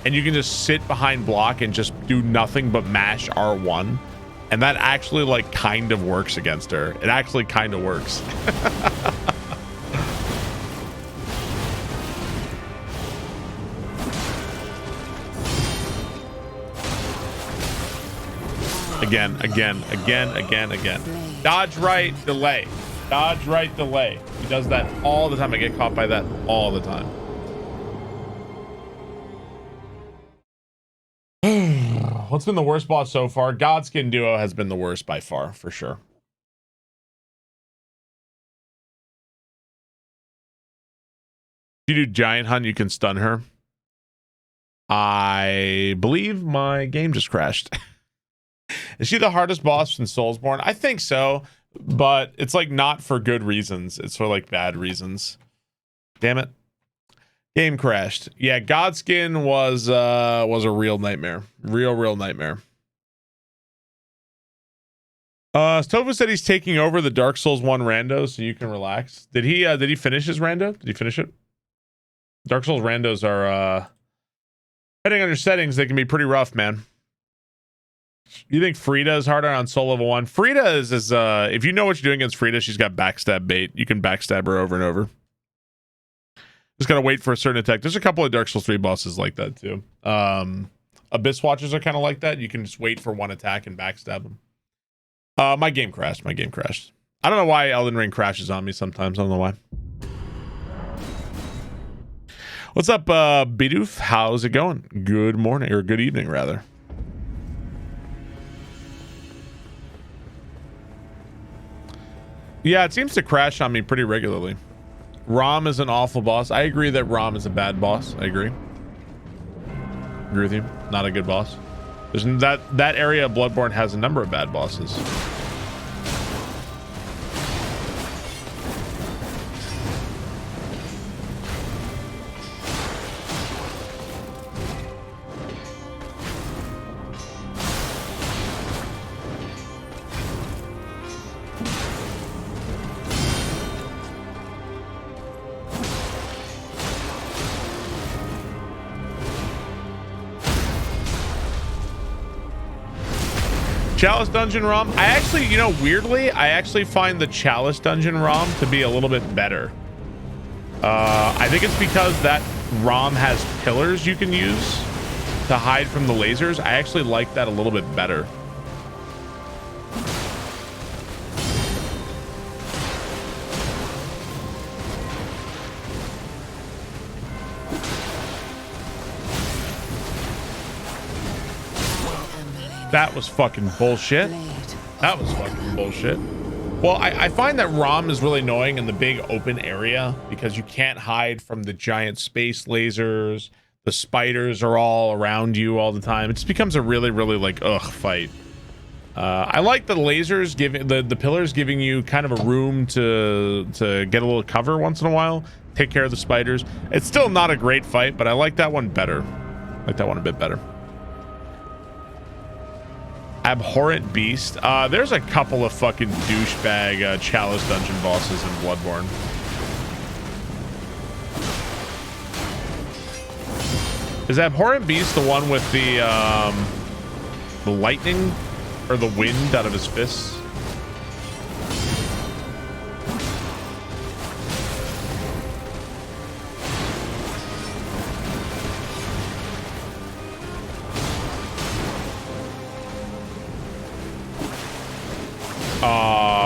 and you can just sit behind block and just do nothing but mash R1. And that actually like kind of works against her. It actually kind of works. Again. Dodge right, delay. Dodge right, delay. He does that all the time. I get caught by that all the time. What's been the worst boss so far? Godskin Duo has been the worst by far, for sure. If you do Giant Hunt, you can stun her. I believe my game just crashed. Is she the hardest boss in Soulsborne? I think so, but it's like not for good reasons. It's for like bad reasons. Damn it. Game crashed. Yeah, Godskin was a real nightmare. Real nightmare. Stovu said he's taking over the Dark Souls 1 rando, so you can relax. Did he finish his rando? Did he finish it? Dark Souls randos are depending on your settings, they can be pretty rough, man. You think Frida is harder on Soul Level 1? Frida is if you know what you're doing against Frida, she's got backstab bait. You can backstab her over and over. Just gotta wait for a certain attack. There's a couple of Dark Souls 3 bosses like that too. Abyss Watchers are kind of like that. You can just wait for one attack and backstab them. My game crashed. I don't know why Elden Ring crashes on me sometimes. I don't know why. What's up, Bidoof? How's it going? Good morning, or good evening, rather. Yeah, it seems to crash on me pretty regularly. Rom is an awful boss. I agree that Rom is a bad boss. I agree with you. Not a good boss. There's that area of Bloodborne has a number of bad bosses. Chalice Dungeon ROM. I actually, weirdly, I actually find the Chalice Dungeon ROM to be a little bit better. I think it's because that ROM has pillars you can use to hide from the lasers. I actually like that a little bit better. That was fucking bullshit. That was fucking bullshit. Well, I find that ROM is really annoying in the big open area because you can't hide from the giant space lasers. The spiders are all around you all the time. It just becomes a really, really like, ugh, fight. I like the lasers giving the pillars giving you kind of a room to get a little cover once in a while, take care of the spiders. It's still not a great fight, but I like that one better. I like that one a bit better. Abhorrent Beast. There's a couple of fucking douchebag Chalice dungeon bosses in Bloodborne. Is Abhorrent Beast the one with the lightning or the wind out of his fists?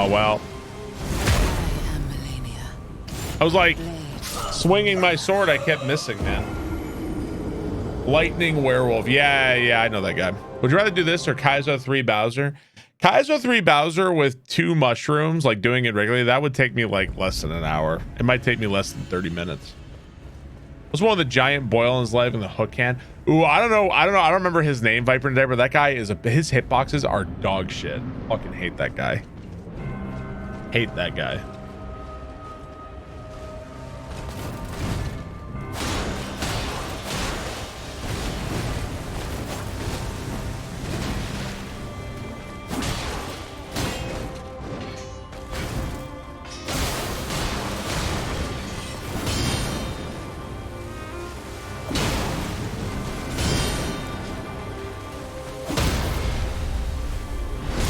Well. I am Malenia. I was like, Blade. swinging my sword, I kept missing, man. Lightning Werewolf. Yeah, I know that guy. Would you rather do this or Kaizo 3 Bowser? Kaizo 3 Bowser with 2 mushrooms, like doing it regularly, that would take me like less than an hour. It might take me less than 30 minutes. Was one of the giant boil in his life in the hook can. Ooh, I don't know. I don't remember his name, Viper and Dead, but that guy is his hitboxes are dog shit. Fucking hate that guy. Hate that guy.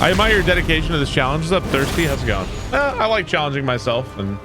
I admire your dedication to this challenge. What's up, Thirsty? How's it going? I like challenging myself, and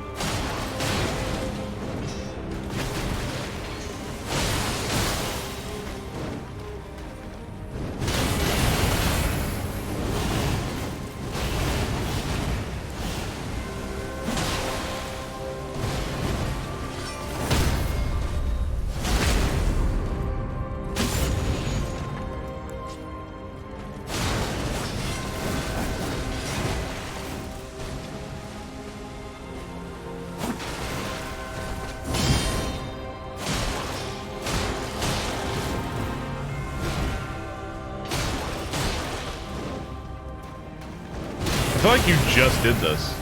I feel like you just did this.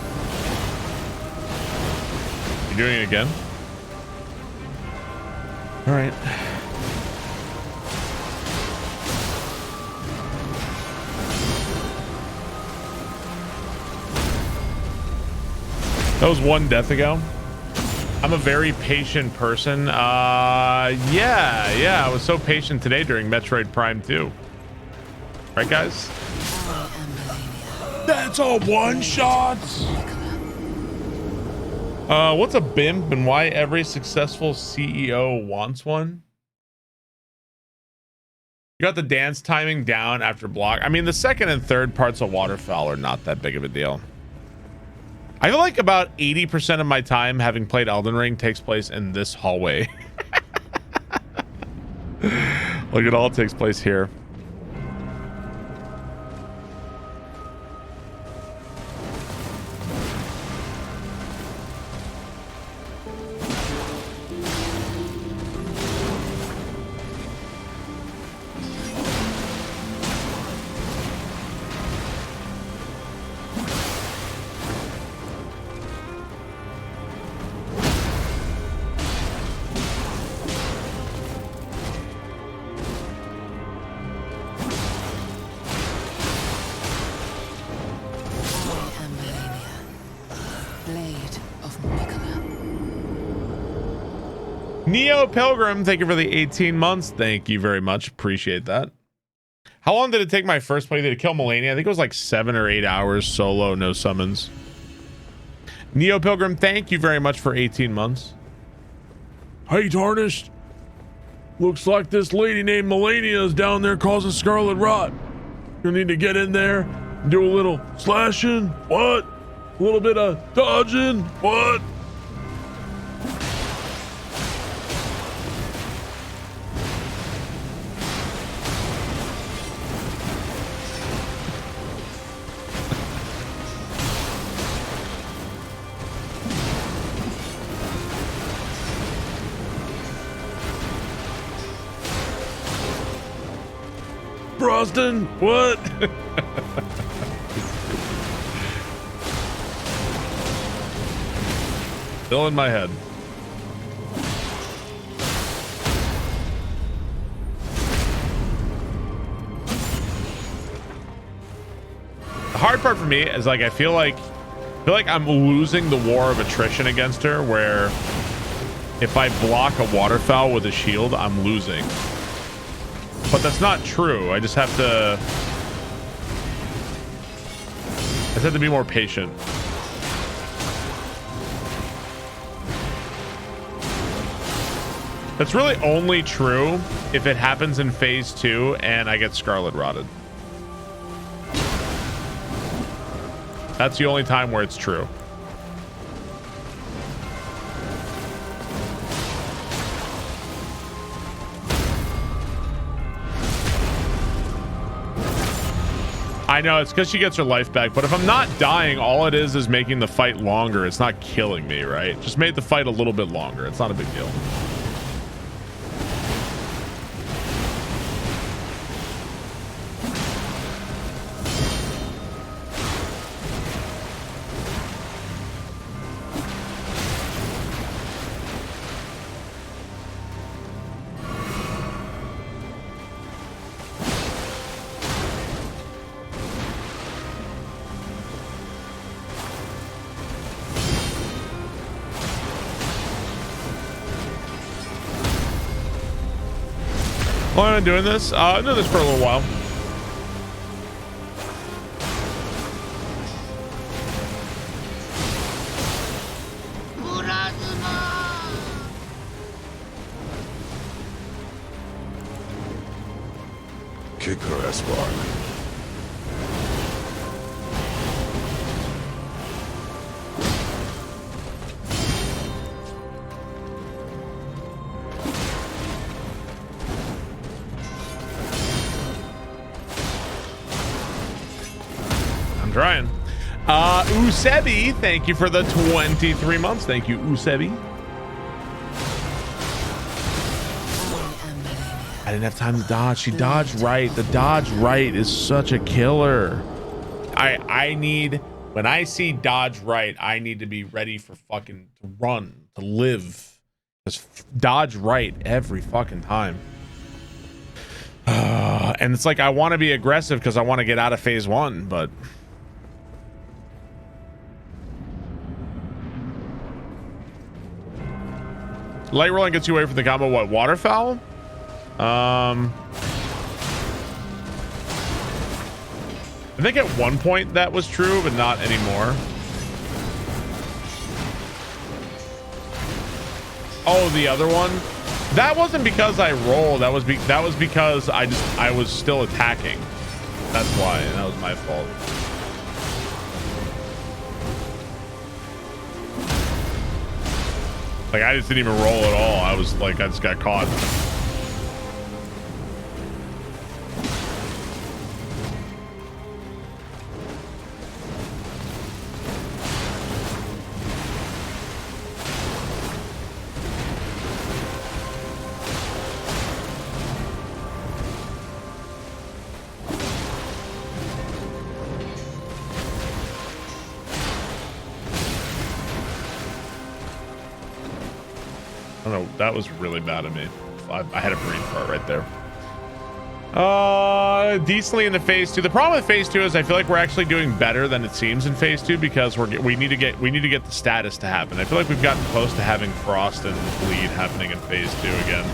You doing it again? All right. That was one death ago. I'm a very patient person. Yeah. I was so patient today during Metroid Prime 2. Right, guys? I am Malenia. That's a one shot. What's a BIMP and why every successful CEO wants one? You got the dance timing down after block. I mean, the second and third parts of Waterfall are not that big of a deal. I feel like about 80% of my time having played Elden Ring takes place in this hallway. Like, it all takes place here. Neo Pilgrim, thank you for the 18 months. Thank you very much. Appreciate that. How long did it take my first playthrough to kill Malenia? I think it was like 7 or 8 hours solo, no summons. Neo Pilgrim, thank you very much for 18 months. Hey, Tarnished. Looks like this lady named Malenia is down there causing scarlet rot. You need to get in there and do a little slashing. What? A little bit of dodging. What? Broston, what? Still in my head. The hard part for me is like I feel like I'm losing the war of attrition against her, where if I block a waterfowl with a shield, I'm losing. But that's not true. I just have to be more patient. That's really only true if it happens in phase 2 and I get scarlet rotted. That's the only time where it's true. I know, it's because she gets her life back, but if I'm not dying, all it is making the fight longer. It's not killing me, right? Just made the fight a little bit longer. It's not a big deal. Long am I doing this? I've been doing this for a little while. Kick her ass, Barb. Trying. Usebi, thank you for the 23 months. Thank you, Usebi. I didn't have time to dodge. She dodged right. The dodge right is such a killer. I need, when I see dodge right, I need to be ready for fucking to run, to live. Just dodge right every fucking time. And it's like I want to be aggressive because I want to get out of phase 1, but light rolling gets you away from the combo. What, waterfowl? I think at one point that was true, but not anymore. Oh, the other one? That wasn't because I rolled. That was because I was still attacking. That's why. That was my fault. Like, I just didn't even roll at all. I was like, I just got caught. I don't know. That was really bad of me. I had a brain fart right there. Decently into phase 2. The problem with phase 2 is I feel like we're actually doing better than it seems in phase 2 because we need to get the status to happen. I feel like we've gotten close to having frost and bleed happening in phase 2 again.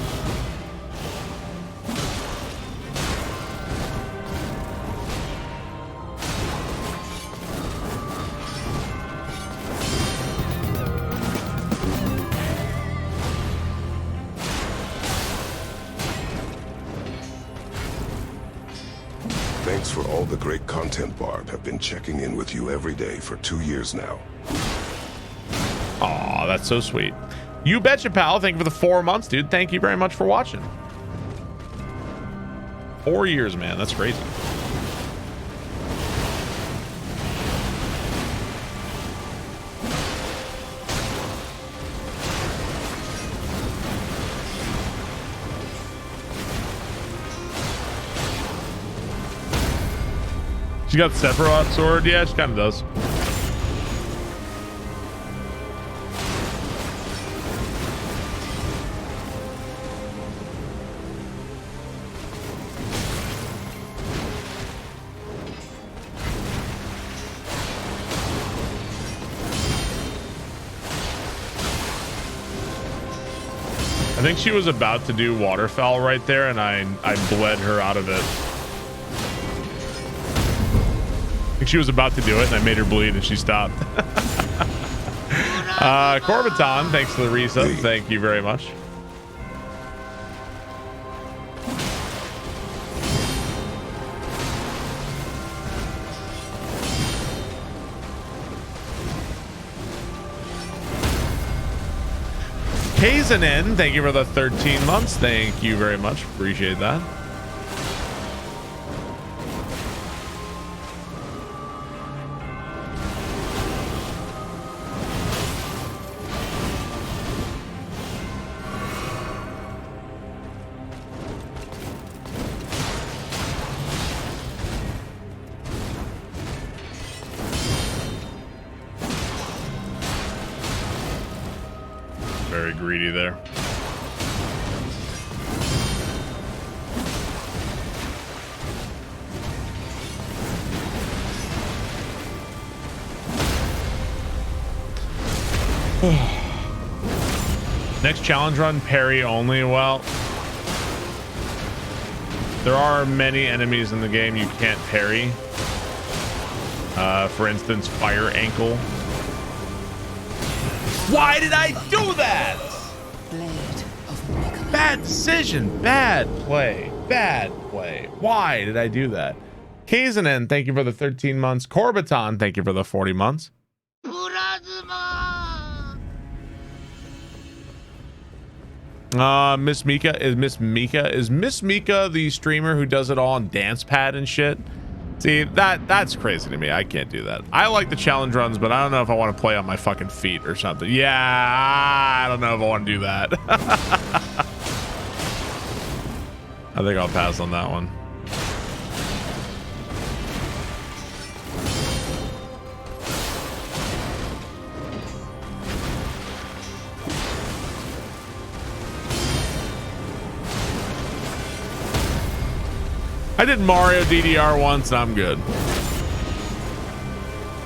for all the great content, Barb. Have been checking in with you every day for 2 years now. Aw, that's so sweet. You betcha, pal. Thank you for the 4 months, dude. Thank you very much for watching. 4 years, man. That's crazy. She got Sephiroth sword. Yeah, she kind of does. I think she was about to do waterfowl right there, and I bled her out of it. I think she was about to do it, and I made her bleed, and she stopped. Corbiton, thanks for the resub. Thank you very much. Kazanin, thank you for the 13 months. Thank you very much. Appreciate that. Very greedy there. Next challenge run, parry only. Well, there are many enemies in the game you can't parry. For instance, fire ankle. Why did I do that? Bad decision. Bad play. Bad play. Why did I do that? Kazanen, thank you for the 13 months. Corbiton, thank you for the 40 months. Miss Mika the streamer who does it all on dance pad and shit? See, that's crazy to me. I can't do that. I like the challenge runs, but I don't know if I want to play on my fucking feet or something. Yeah, I don't know if I want to do that. I think I'll pass on that one. I did Mario DDR once and I'm good.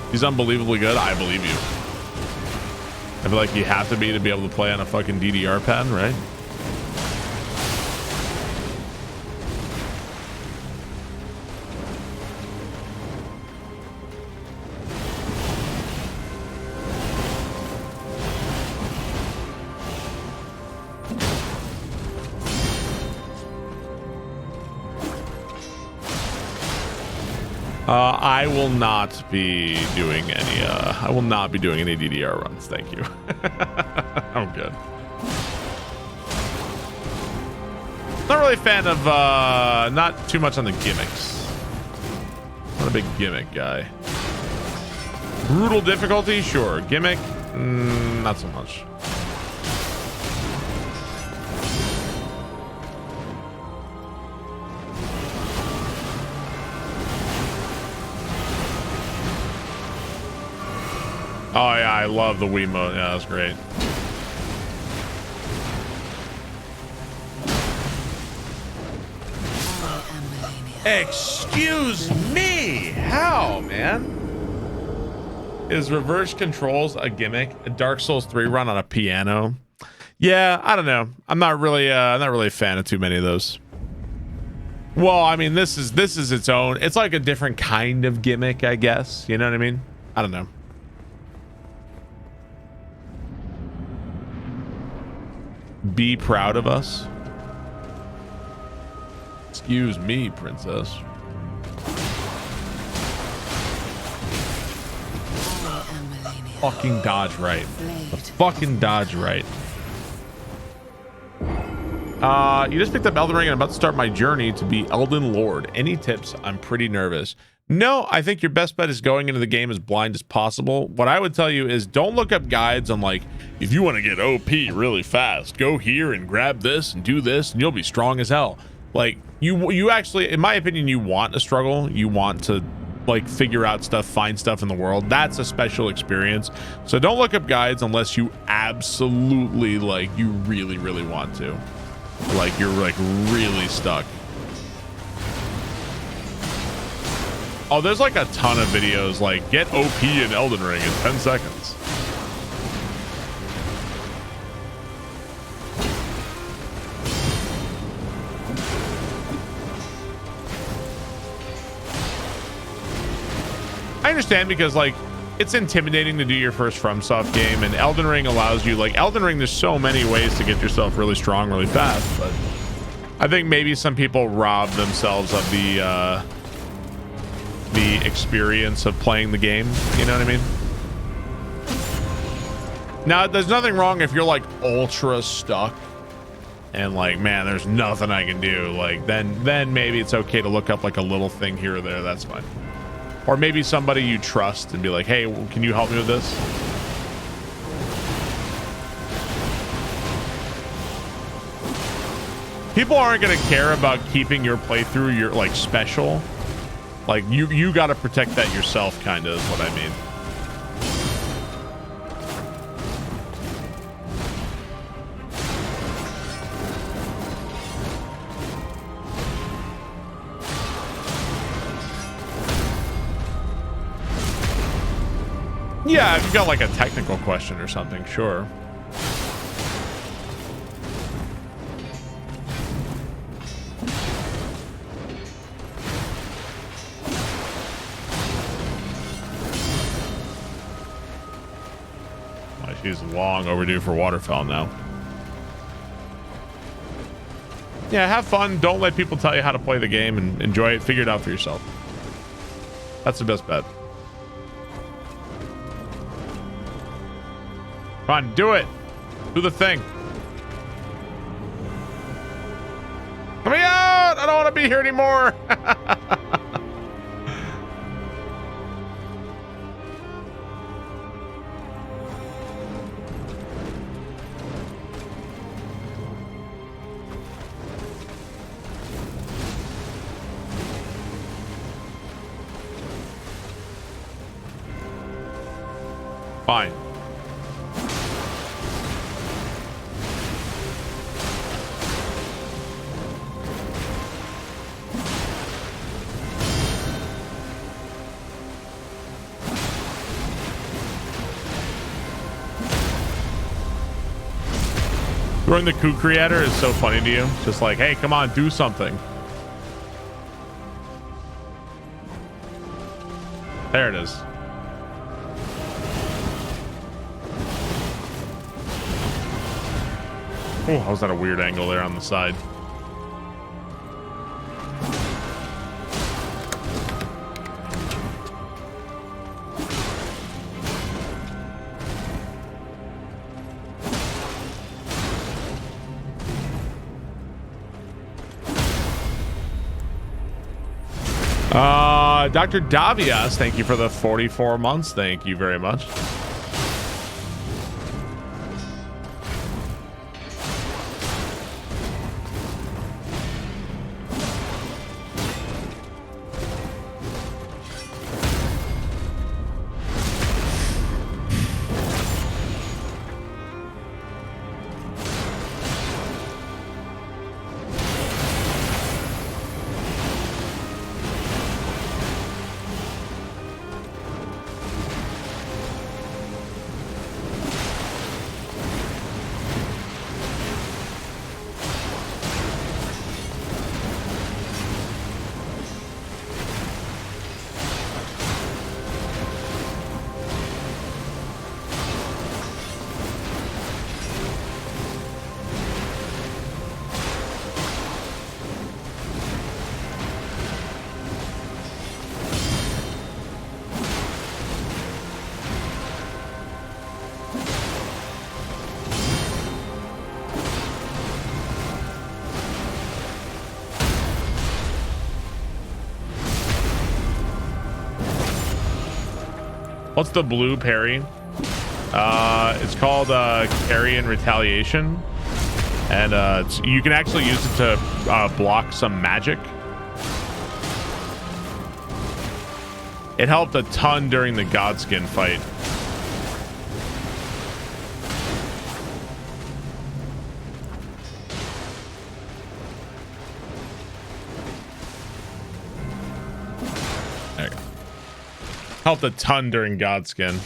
He's unbelievably good. I believe you. I feel like you have to be able to play on a fucking DDR pad, right? I will not be doing any DDR runs. Thank you. I'm good. Not really a fan of not too much on the gimmicks. Not a big gimmick guy. Brutal difficulty, sure. Gimmick, not so much. Oh yeah, I love the Wiimote. Yeah, that's great. Excuse me. How, man? Is reverse controls a gimmick? A Dark Souls 3 run on a piano? Yeah, I don't know. I'm not really a fan of too many of those. Well, I mean, this is its own. It's like a different kind of gimmick, I guess. You know what I mean? I don't know. Be proud of us. Excuse me, princess. fucking dodge right. The fucking dodge right. You just picked up Elden Ring and I'm about to start my journey to be Elden Lord. Any tips? I'm pretty nervous. No, I think your best bet is going into the game as blind as possible. What I would tell you is don't look up guides on like, if you want to get OP really fast, go here and grab this and do this and you'll be strong as hell. Like you actually, in my opinion, you want to struggle. You want to like figure out stuff, find stuff in the world. That's a special experience. So don't look up guides unless you absolutely like, you really, really want to. Like you're like really stuck. Oh, there's like a ton of videos like get OP in Elden Ring in 10 seconds. I understand because like it's intimidating to do your first FromSoft game, and Elden Ring allows you, like Elden Ring, there's so many ways to get yourself really strong really fast, but I think maybe some people rob themselves of the experience of playing the game, you know what I mean? Now there's nothing wrong if you're like ultra stuck and like, man, there's nothing I can do, like then maybe it's okay to look up like a little thing here or there. That's fine. Or maybe somebody you trust and be like, hey, can you help me with this? People aren't going to care about keeping your playthrough your like special. Like you got to protect that yourself, kind of is what I mean. Yeah, if you got like a technical question or something, sure. Oh, she's long overdue for waterfowl now. Yeah, have fun. Don't let people tell you how to play the game, and enjoy it. Figure it out for yourself. That's the best bet. Come on, do it. Do the thing. Let me out. I don't want to be here anymore. Fine. Throwing the coup creator is so funny to you. Just like, hey, come on, do something. There it is. Oh, I was at a weird angle there on the side. Dr. Davias, thank you for the 44 months. Thank you very much. What's the blue parry? It's called Carrion Retaliation, and you can actually use it to block some magic. It helped a ton during the Godskin fight. There you go. Helped a ton during Godskin.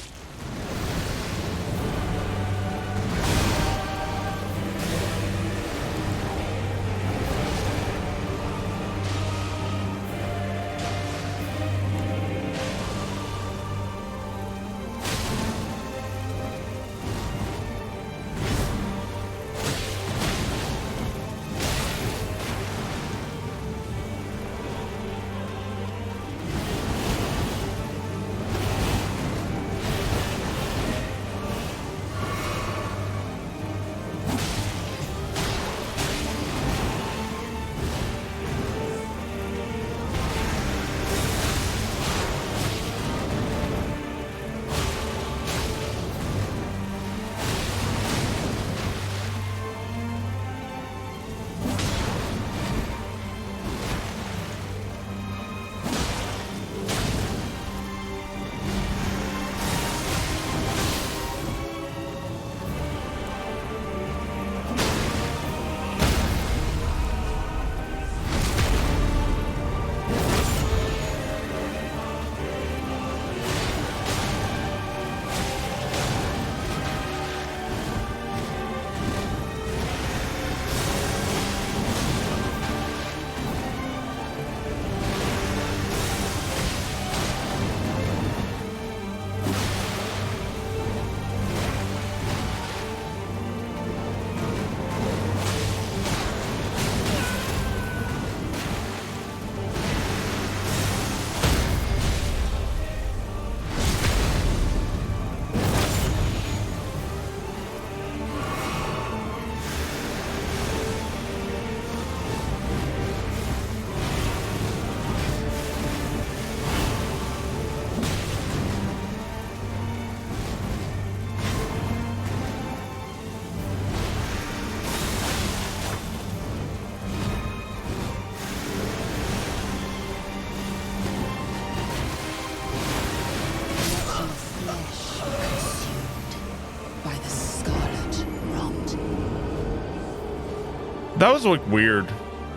That was like weird.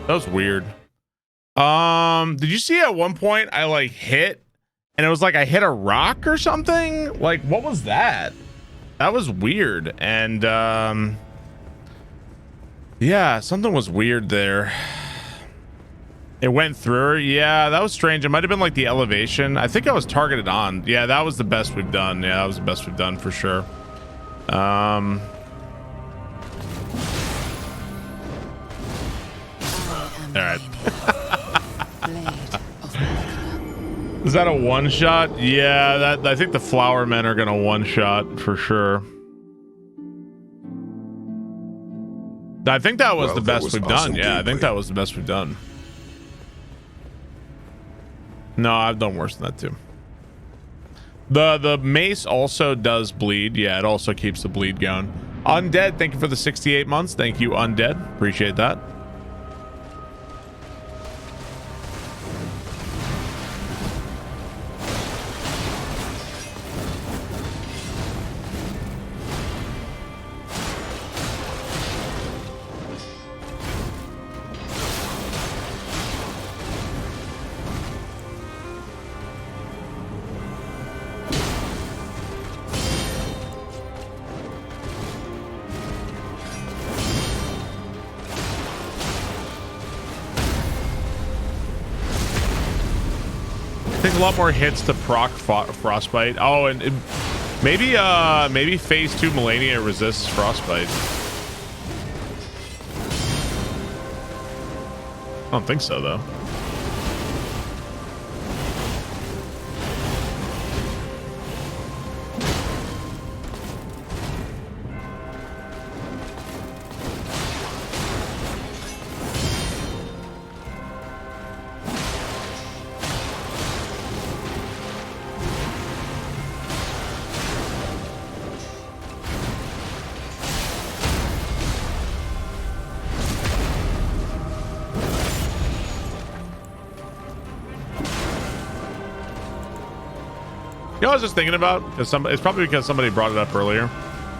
That was weird. Did you see at one point I like hit and it was like I hit a rock or something? Like, what was that? That was weird. And yeah, something was weird there. It went through her. Yeah, that was strange. It might have been like the elevation. I think I was targeted on. Yeah, that was the best we've done. Yeah, that was the best we've done for sure. All right. Is that a one shot? Yeah, that I think the flower men are gonna one shot for sure. I think that was the best we've done. Yeah, I think that was the best we've done. No, I've done worse than that too. The mace also does bleed. Yeah, it also keeps the bleed going. Undead, thank you for the 68 months. Thank you, Undead. Appreciate that. A lot more hits to proc frostbite. Oh, and maybe phase 2 Malenia resists frostbite. I don't think so though. know, I was just thinking about, because it's probably because somebody brought it up earlier.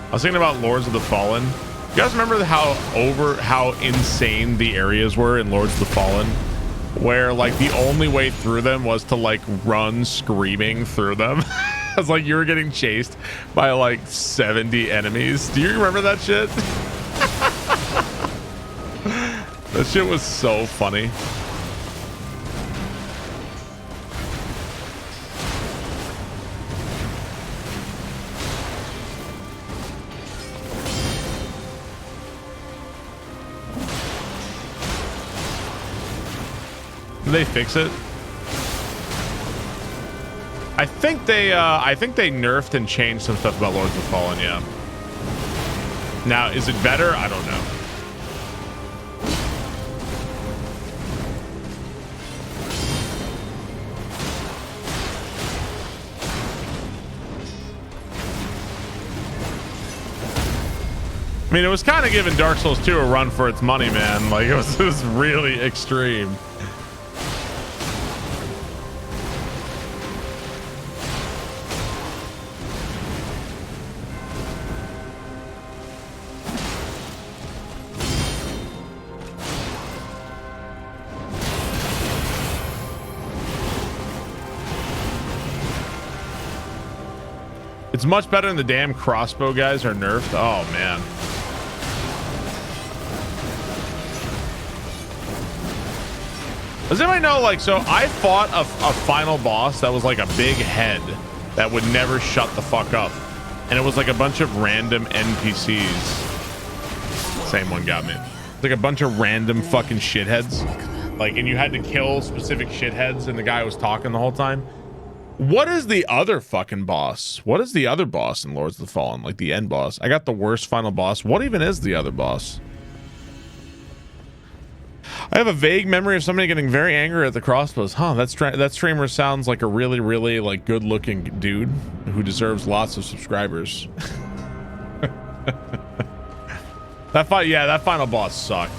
I was thinking about Lords of the Fallen. You guys remember how insane the areas were in Lords of the Fallen, where like the only way through them was to like run screaming through them. It's like you were getting chased by like 70 enemies. Do you remember that shit? That shit was so funny. Did they fix it? I think they nerfed and changed some stuff about Lords of the Fallen, yeah. Now, is it better? I don't know. I mean, it was kind of giving Dark Souls 2 a run for its money, man. Like, it was really extreme. It's much better than the damn crossbow guys are nerfed. Oh, man. Does anybody know, like, so I fought a final boss that was like a big head that would never shut the fuck up. And it was like a bunch of random NPCs. Same one got me. It's like a bunch of random fucking shitheads. Like, and you had to kill specific shitheads and the guy was talking the whole time. What is the other fucking boss? What is the other boss in Lords of the Fallen? Like the end boss. I got the worst final boss. What even is the other boss? I have a vague memory of somebody getting very angry at the crossbows. Huh, that streamer sounds like a really, really like good looking dude who deserves lots of subscribers. That final boss sucked.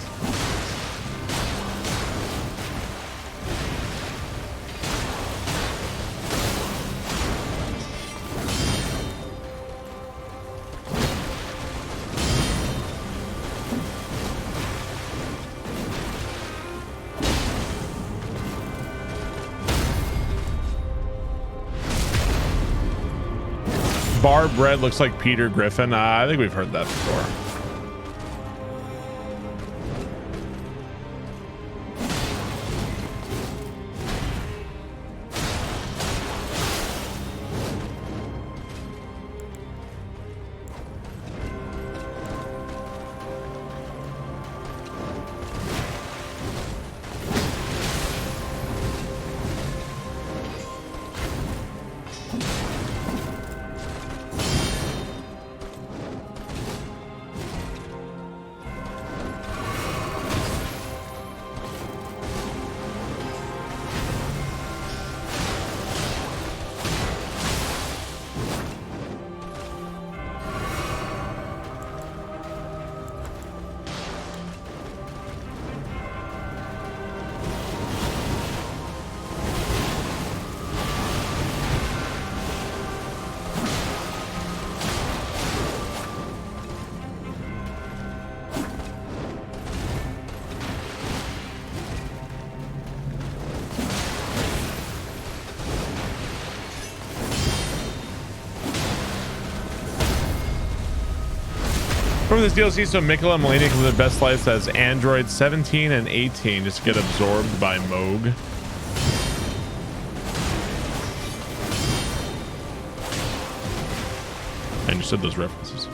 Barb Red looks like Peter Griffin. I think we've heard that before. From this DLC, so Mikola and Malenia can live their best lives as Android 17 and 18 just get absorbed by Moog. I understood those references.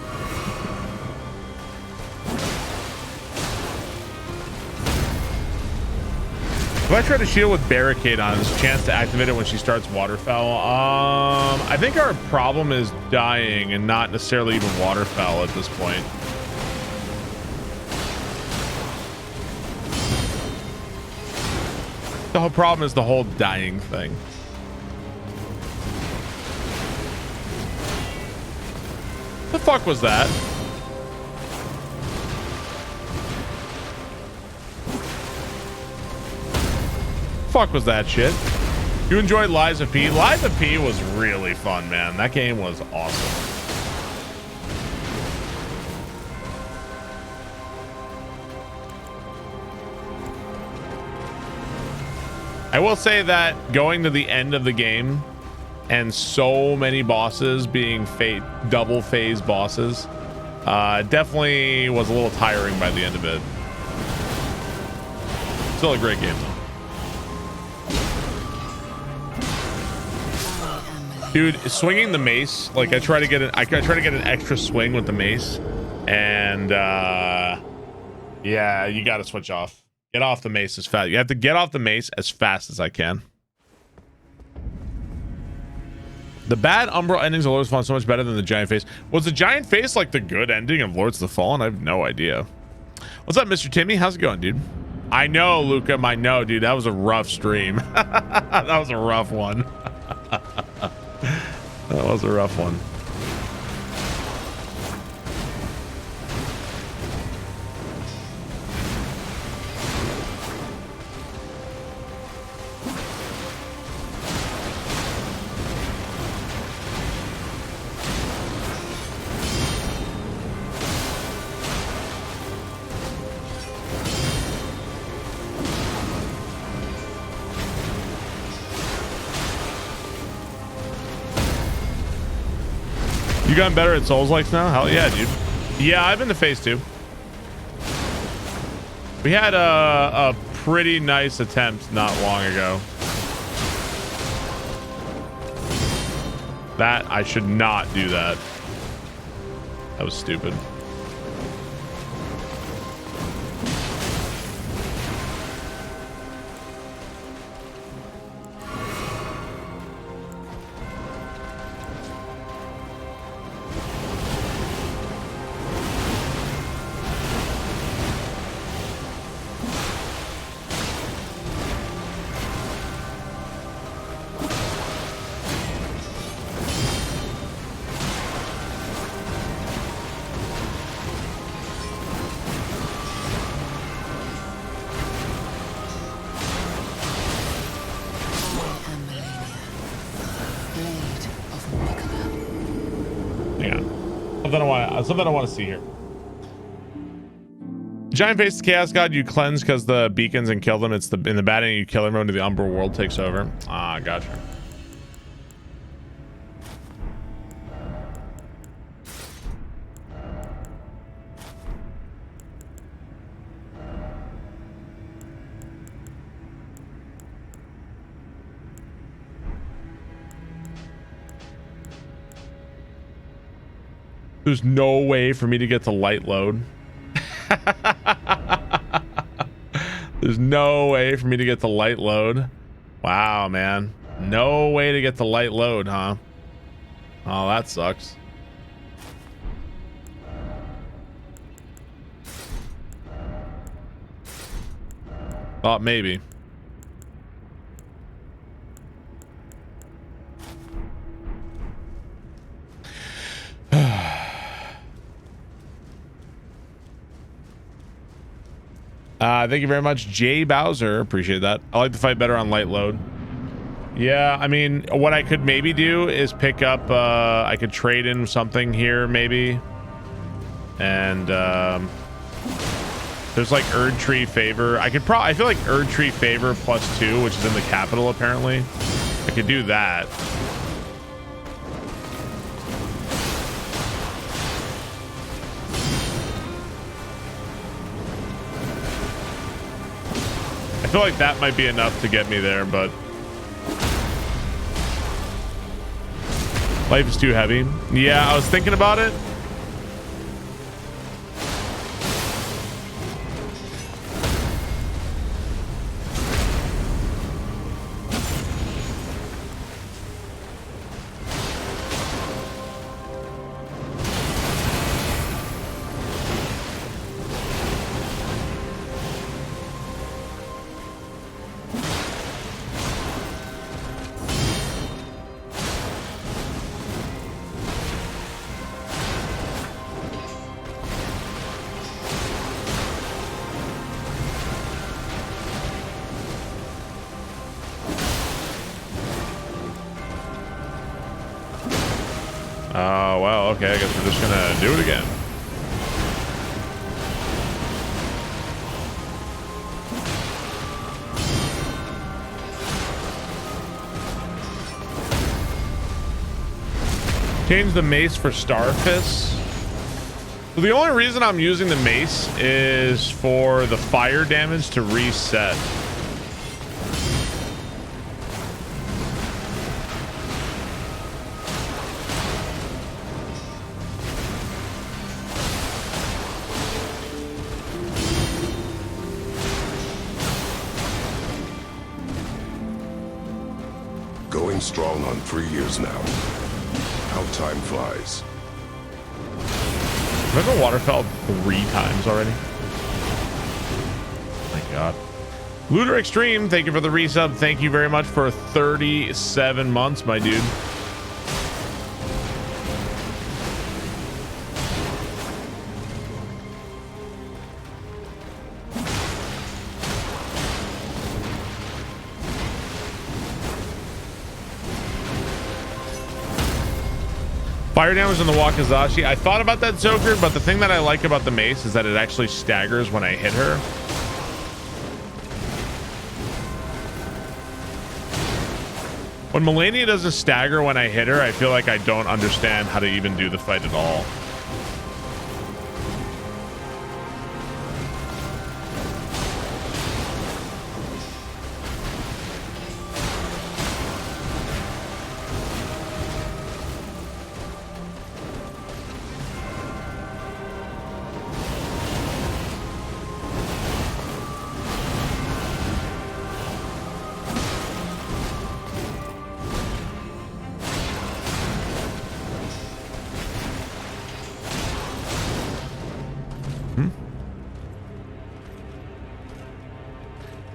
If I try to shield with barricade on, there's a chance to activate it when she starts waterfowl. I think our problem is dying and not necessarily even waterfowl at this point. The whole problem is the whole dying thing. The fuck was that? Fuck was that shit? You enjoyed Lies of P? Lies of P was really fun, man. That game was awesome. I will say that going to the end of the game and so many bosses being double phase bosses definitely was a little tiring by the end of it. Still a great game though. Dude, swinging the mace, like I try to get an extra swing with the mace, and yeah, you got to switch off. Get off the mace as fast. You have to get off the mace as fast as I can. The bad Umbral endings of Lords of the Fallen so much better than the giant face. Was the giant face like the good ending of Lords of the Fallen? I have no idea. What's up, Mr. Timmy? How's it going, dude? I know, Luca. I know, dude. That was a rough stream. That was a rough one. That was a rough one. You gotten better at Souls-likes now? Hell yeah, dude. Yeah, I've been to phase 2. We had a pretty nice attempt not long ago. That, I should not do that. That was stupid. Something I want to see here. Giant face chaos god you cleanse because the beacons and kill them. It's in the bad end you kill everyone to the Umbral world takes over. Ah, gotcha. There's no way for me to get to light load. There's no way for me to get to light load. Wow, man. No way to get to light load, huh? Oh, that sucks. Thought maybe. Thank you very much, Jay Bowser. Appreciate that. I like to fight better on light load. Yeah, I mean, what I could maybe do is pick up, I could trade in something here, maybe. And, there's like Erd Tree Favor. I feel like Erd Tree Favor +2, which is in the capital, apparently. I could do that. I feel like that might be enough to get me there, but life is too heavy. Yeah, I was thinking about it. okay, I guess we're just gonna do it again. Change the mace for Starfist. So the only reason I'm using the mace is for the fire damage to reset. Going strong on 3 years now. How time flies. I've been Waterfell 3 times already. My God. Looter Extreme, thank you for the resub. Thank you very much for 37 months, my dude. Fire damage on the Wakizashi. I thought about that, Zoker, but the thing that I like about the mace is that it actually staggers when I hit her. When Malenia doesn't stagger when I hit her, I feel like I don't understand how to even do the fight at all.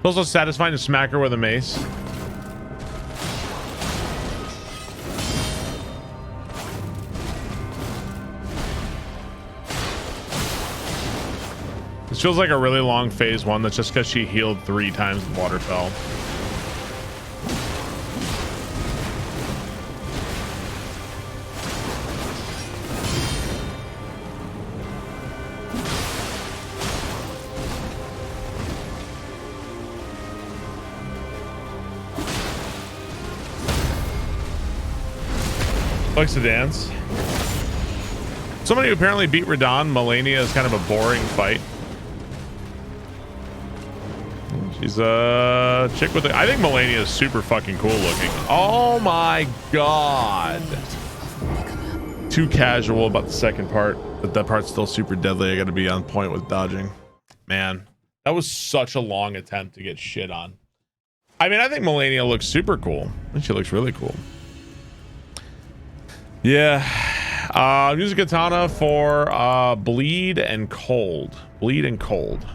Also satisfying to smack her with a mace. This feels like a really long phase 1. That's just because she healed 3 times in Waterfell. Likes to dance. Somebody who apparently beat Radon. Malenia is kind of a boring fight. She's a chick with I think Malenia is super fucking cool looking. Oh my God. Too casual about the second part, but that part's still super deadly. I got to be on point with dodging. Man, that was such a long attempt to get shit on. I mean, I think Malenia looks super cool. I think she looks really cool. Yeah. I'm using Katana for bleed and cold. Bleed and cold.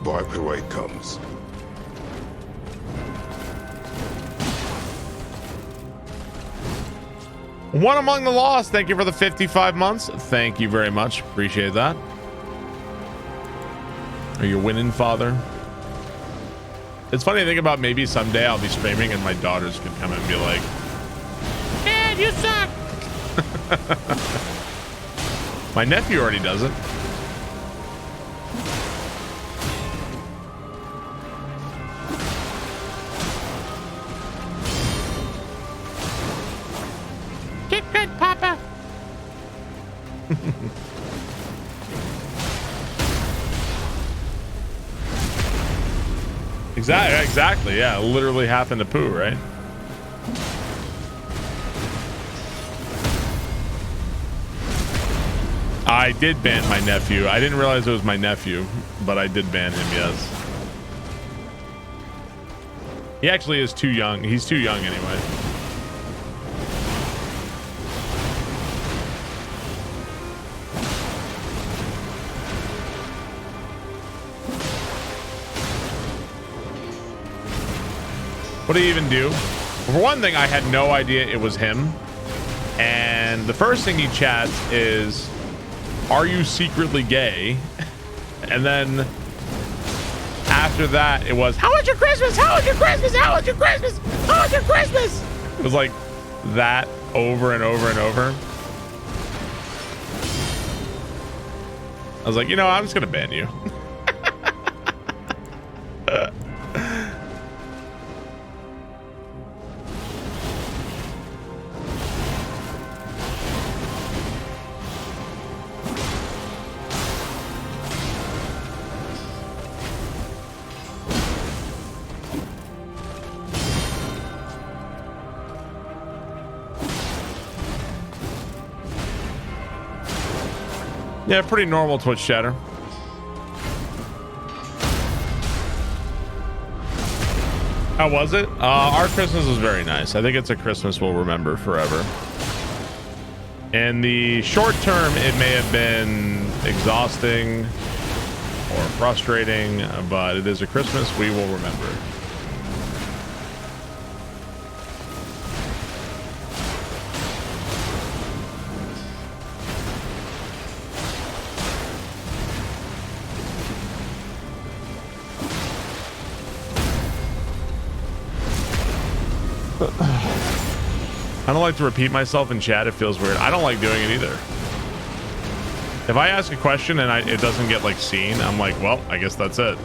Barb, away comes. One Among the Lost, thank you for the 55 months. Thank you very much. Appreciate that. Are you winning, father? It's funny to think about maybe someday I'll be streaming and my daughters could come and be like, Dad, you suck. My nephew already does it. Get good, Papa. Exactly. Yeah, literally half in the poo, right? I did ban my nephew. I didn't realize it was my nephew, but I did ban him, yes. He actually is too young. He's too young anyway. What did he even do? For one thing, I had no idea it was him. And the first thing he chats is, "Are you secretly gay?" And then after that, it was, "How was your Christmas? How was your Christmas? How was your Christmas? How was your Christmas?" It was like that over and over and over. I was like, you know, I'm just gonna ban you. Yeah, pretty normal Twitch chatter. How was it? Our Christmas was very nice. I think it's a Christmas we'll remember forever. In the short term, it may have been exhausting or frustrating, but it is a Christmas we will remember. I don't like to repeat myself in chat. It feels weird. I don't like doing it either. If I ask a question and it doesn't get like seen, I'm like, well, I guess that's it.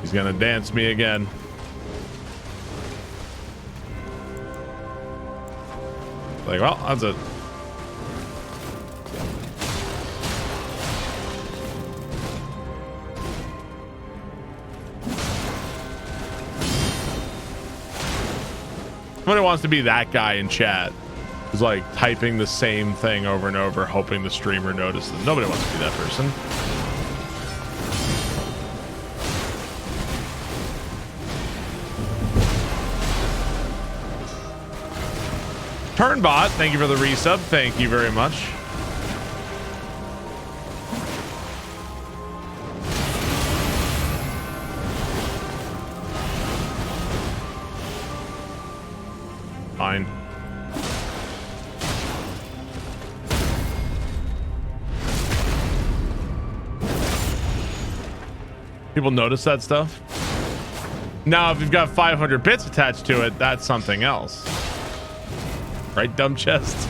He's gonna dance me again. Like, well, that's it. Somebody wants to be that guy in chat who's like typing the same thing over and over, hoping the streamer notices. Nobody wants to be that person. Turnbot, thank you for the resub. Thank you very much. Fine. People notice that stuff? Now, if you've got 500 bits attached to it, that's something else. Right, dumb chest?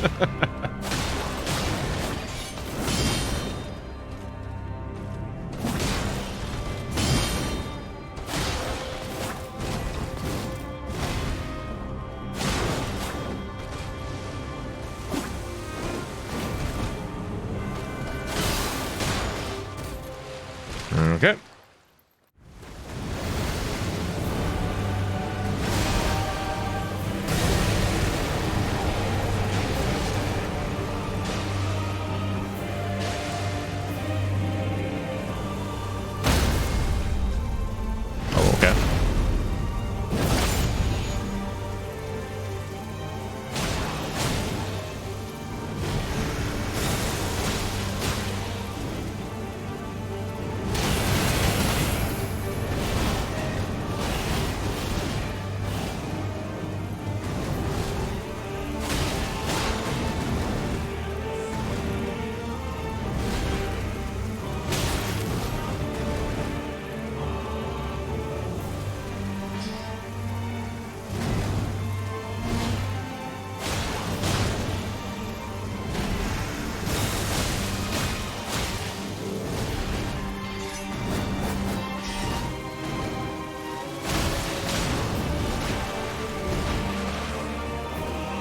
Okay.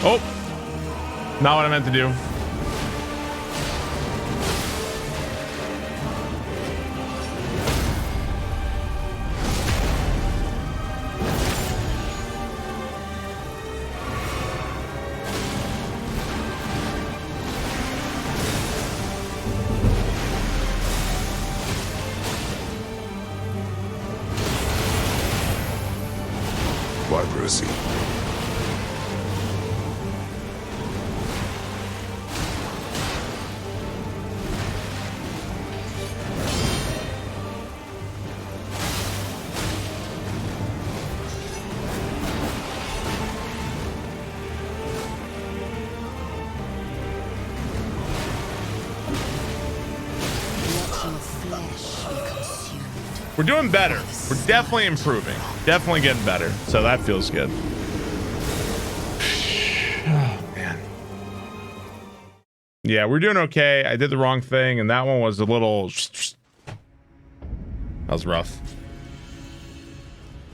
Oh, not what I meant to do. Barbarism. We're doing better. We're definitely improving. Definitely getting better. So that feels good. Oh, man. Yeah, we're doing okay. I did the wrong thing, and that one was a little... That was rough.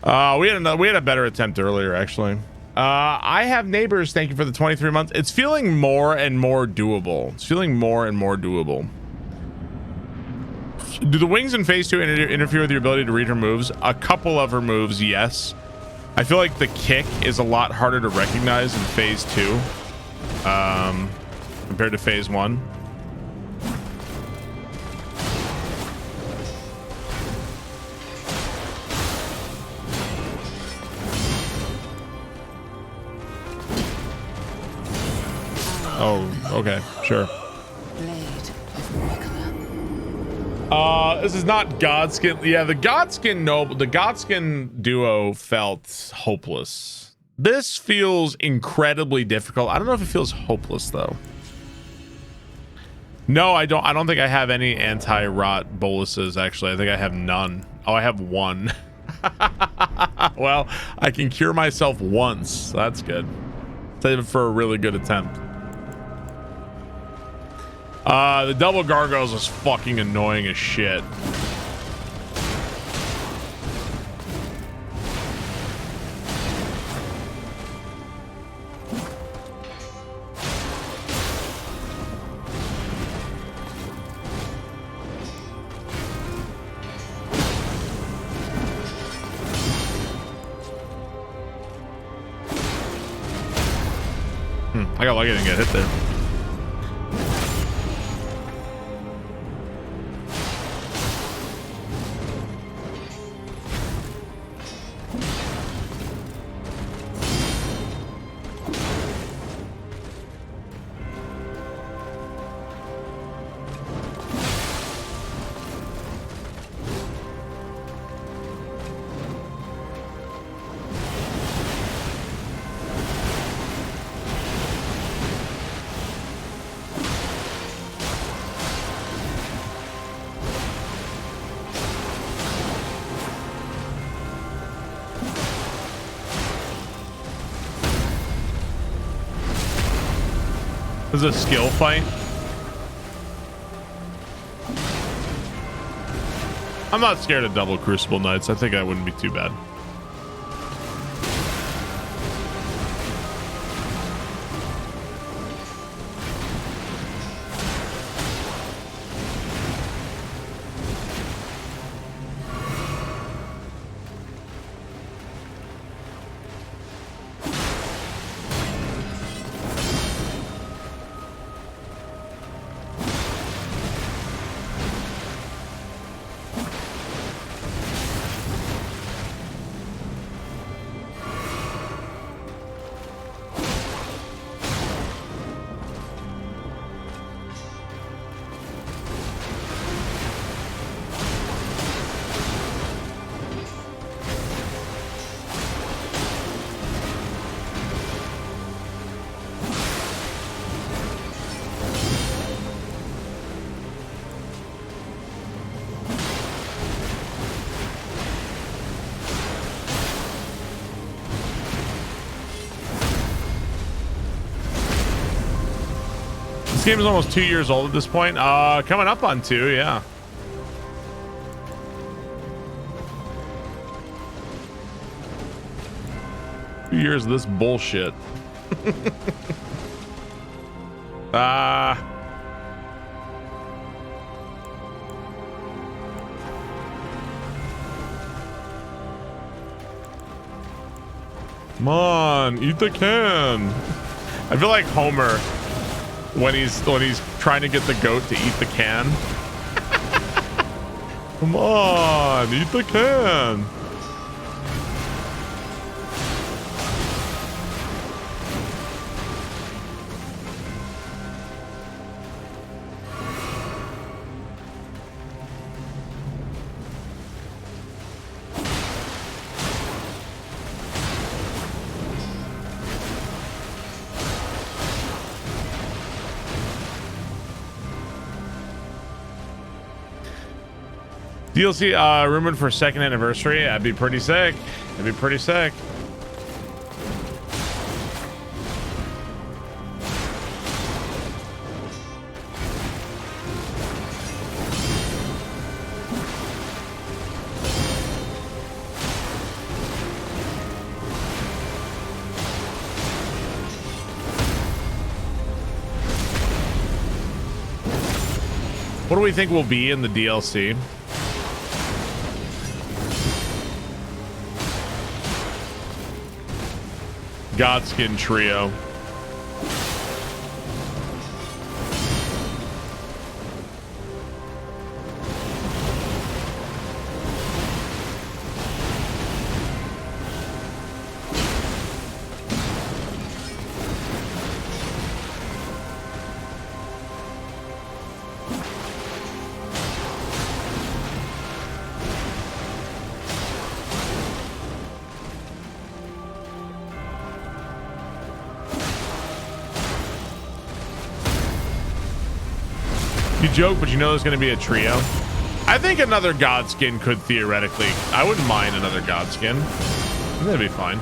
We had a better attempt earlier, actually. I have neighbors. Thank you for the 23 months. It's feeling more and more doable. It's feeling more and more doable. Do the wings in phase 2 interfere with your ability to read her moves? A couple of her moves, yes. I feel like the kick is a lot harder to recognize in phase 2 compared to phase 1. Oh, okay, sure. This is not Godskin. Yeah, the Godskin duo felt hopeless. This feels incredibly difficult. I don't know if it feels hopeless though. No, I don't think I have any anti-rot boluses actually. I think I have none. Oh, I have one. Well, I can cure myself once. That's good. Save it for a really good attempt. The double gargoyles is fucking annoying as shit. I got lucky I didn't get hit there. This is a skill fight. I'm not scared of double Crucible Knights. I think I wouldn't be too bad. This game is almost 2 years old at this point. Coming up on 2, yeah. Years of this bullshit. Come on, eat the can. I feel like Homer when he's trying to get the goat to eat the can. Come on, eat the can. DLC rumored for 2nd anniversary. That'd be pretty sick. That'd be pretty sick. What do we think will be in the DLC? Godskin trio. You joke, but you know there's going to be a trio. I think another Godskin could theoretically. I wouldn't mind another Godskin. That'd be fine.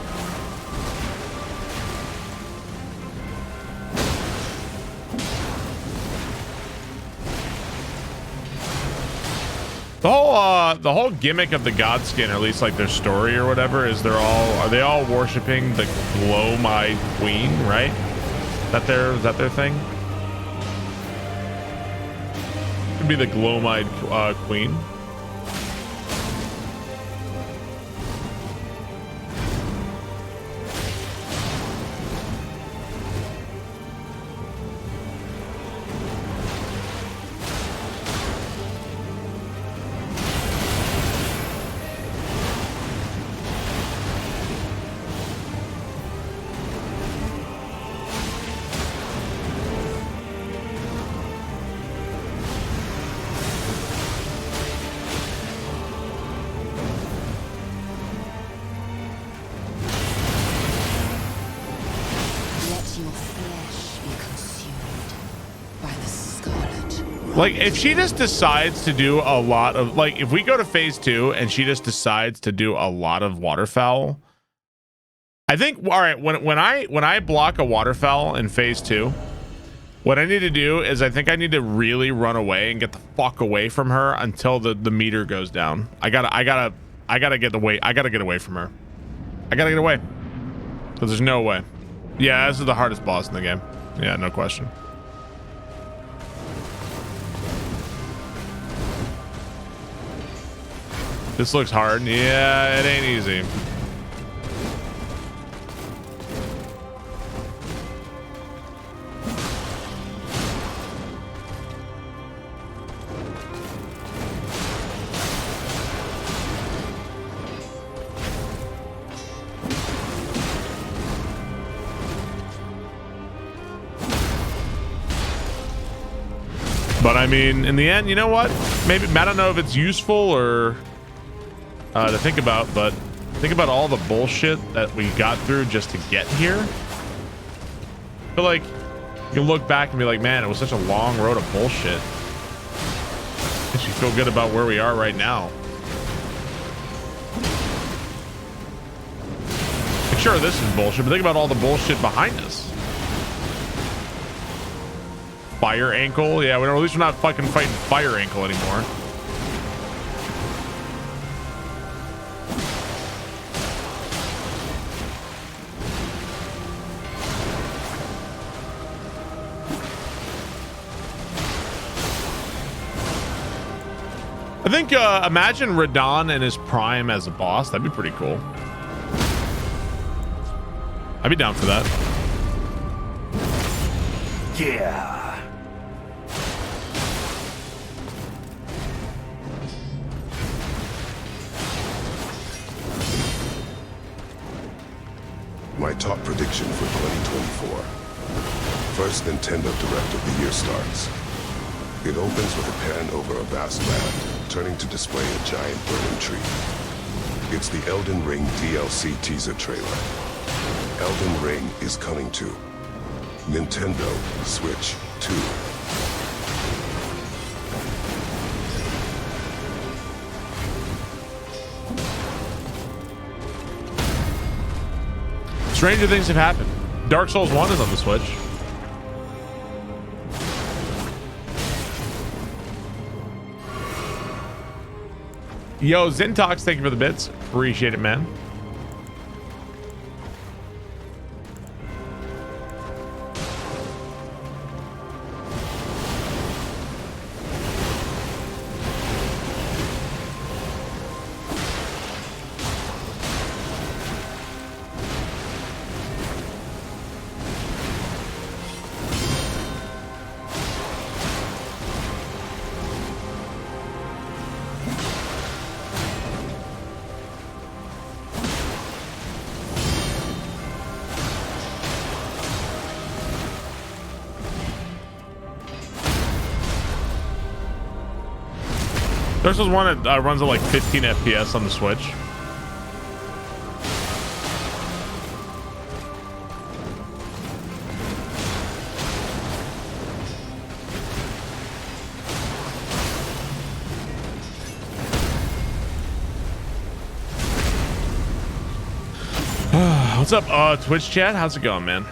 The whole gimmick of the Godskin, or at least like their story or whatever, is are they all worshiping the glow-eyed queen, right? Is that their thing? Could be the glow-eyed queen. Like, if she just decides to do a lot of, like, if we go to phase 2 and she just decides to do a lot of waterfowl, I think, all right, when I block a waterfowl in phase 2, what I need to do is I think I need to really run away and get the fuck away from her until the meter goes down. I gotta get away from her. I gotta get away. Because there's no way. Yeah, this is the hardest boss in the game. Yeah, no question. This looks hard. Yeah, it ain't easy. But I mean, in the end, you know what? Maybe, I don't know if it's useful or to think about, but think about all the bullshit that we got through just to get here. I feel like you can look back and be like, man, it was such a long road of bullshit. Makes you feel good about where we are right now. Like, sure, this is bullshit, but think about all the bullshit behind us. Fire ankle, yeah, at least we're not fucking fighting fire ankle anymore. I think imagine Radon in his prime as a boss. That'd be pretty cool. I'd be down for that. Yeah. My top prediction for 2024. First Nintendo Direct of the year starts. It opens with a pan over a vast land, turning to display a giant burning tree. It's the Elden Ring DLC teaser trailer. Elden Ring is coming to Nintendo Switch 2. Stranger things have happened. Dark Souls 1 is on the Switch. Yo, Zintox, thank you for the bits. Appreciate it, man. Dark Souls 1 runs at like 15 FPS on the Switch. What's up, Twitch chat? How's it going, man?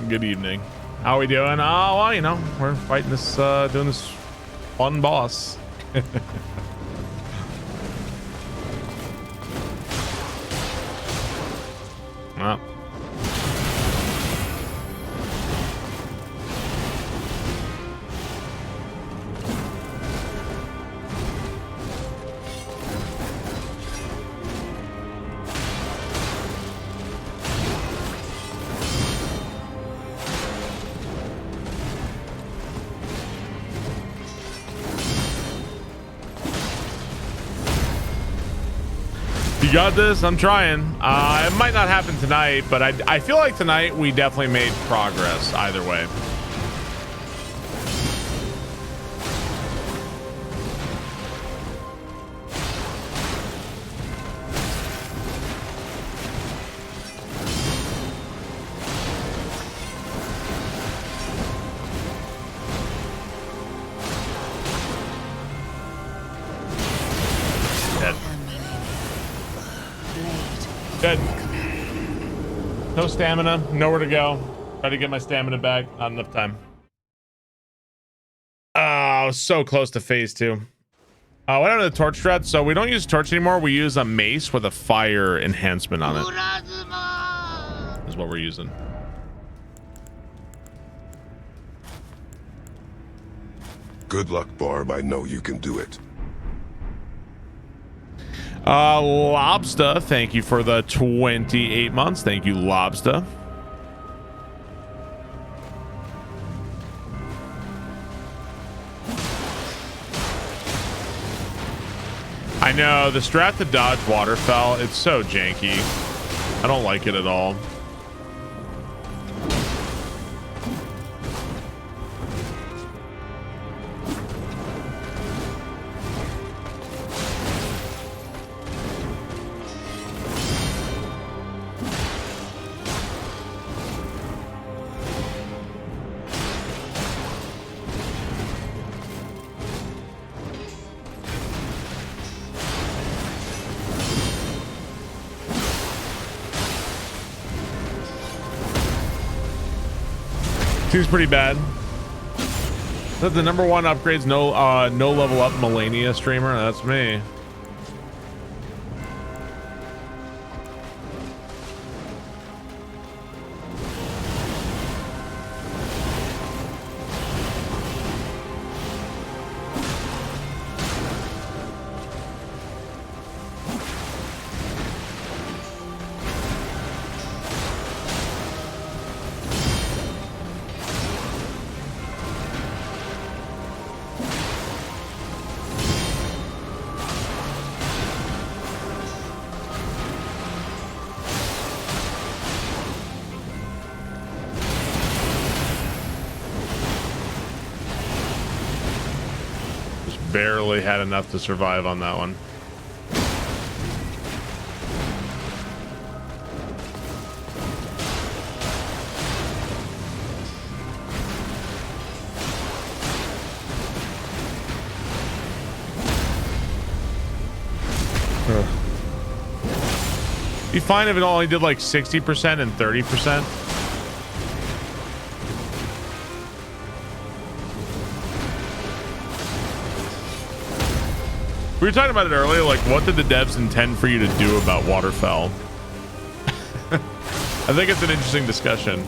Good evening. How are we doing? Oh, well, you know, we're fighting this, doing this fun boss. Well. You got this. I'm trying. It might not happen tonight, but I feel like tonight we definitely made progress either way. Dead. No stamina, nowhere to go. Try to get my stamina back. Not enough time. Oh, so close to phase 2. What happened to the torch strat? So we don't use torch anymore. We use a mace with a fire enhancement on it. Is what we're using. Good luck, Barb. I know you can do it. Lobster, thank you for the 28 months. Thank you, Lobster. I know, the strat to dodge waterfowl, it's so janky. I don't like it at all. Seems pretty bad. Is that the number one upgrades no level up Malenia streamer? That's me. barely had enough to survive on that one. Be fine if it only did like 60% and 30%. We were talking about it earlier, like what did the devs intend for you to do about Waterfell? I think it's an interesting discussion.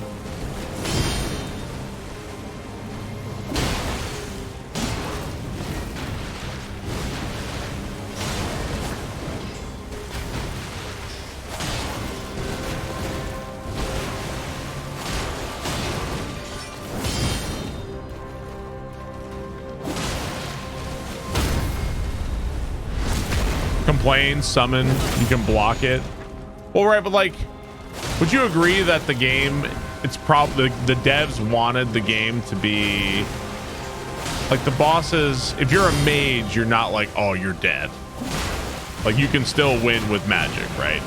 Complain, summon, you can block it. Well, right, but like, would you agree that the game, it's probably the devs wanted the game to be like the bosses? If you're a mage, you're not like, oh, you're dead. Like you can still win with magic, right?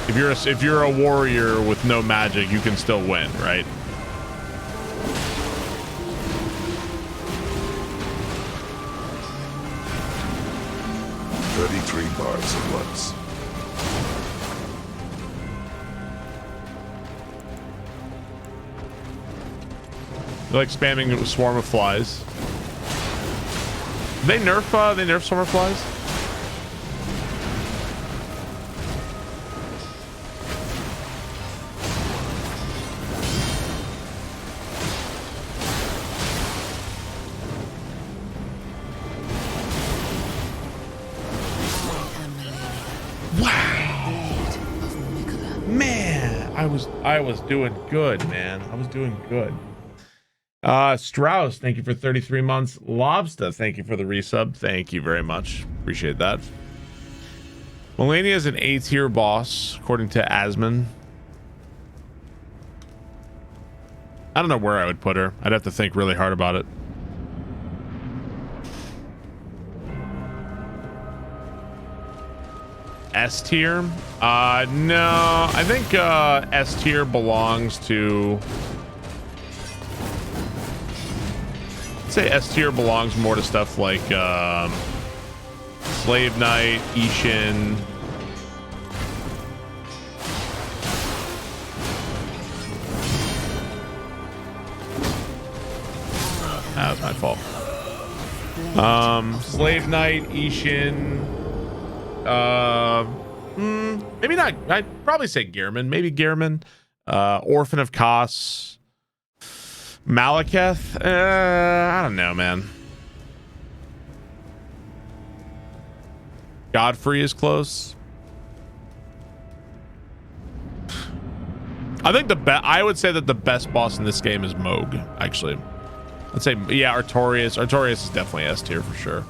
If you're a warrior with no magic, you can still win, right? Barbs at once. They're like spamming a swarm of flies. They nerf swarm of flies? I was doing good, man. I was doing good. Strauss, thank you for 33 months. Lobster, thank you for the resub. Thank you very much. Appreciate that. Malenia is an A-tier boss, according to Asman. I don't know where I would put her. I'd have to think really hard about it. S tier? No, I think S tier belongs to, I'd say S tier belongs more to stuff like Slave Knight, Ishin. That was my fault. Slave Knight, Ishin. Maybe not. I'd probably say Gehrman. Maybe Gehrman. Orphan of Kos. Malekith. I don't know, man. Godfrey is close. I think I would say that the best boss in this game is Moog, actually. I'd say, yeah, Artorias. Artorias is definitely S tier for sure.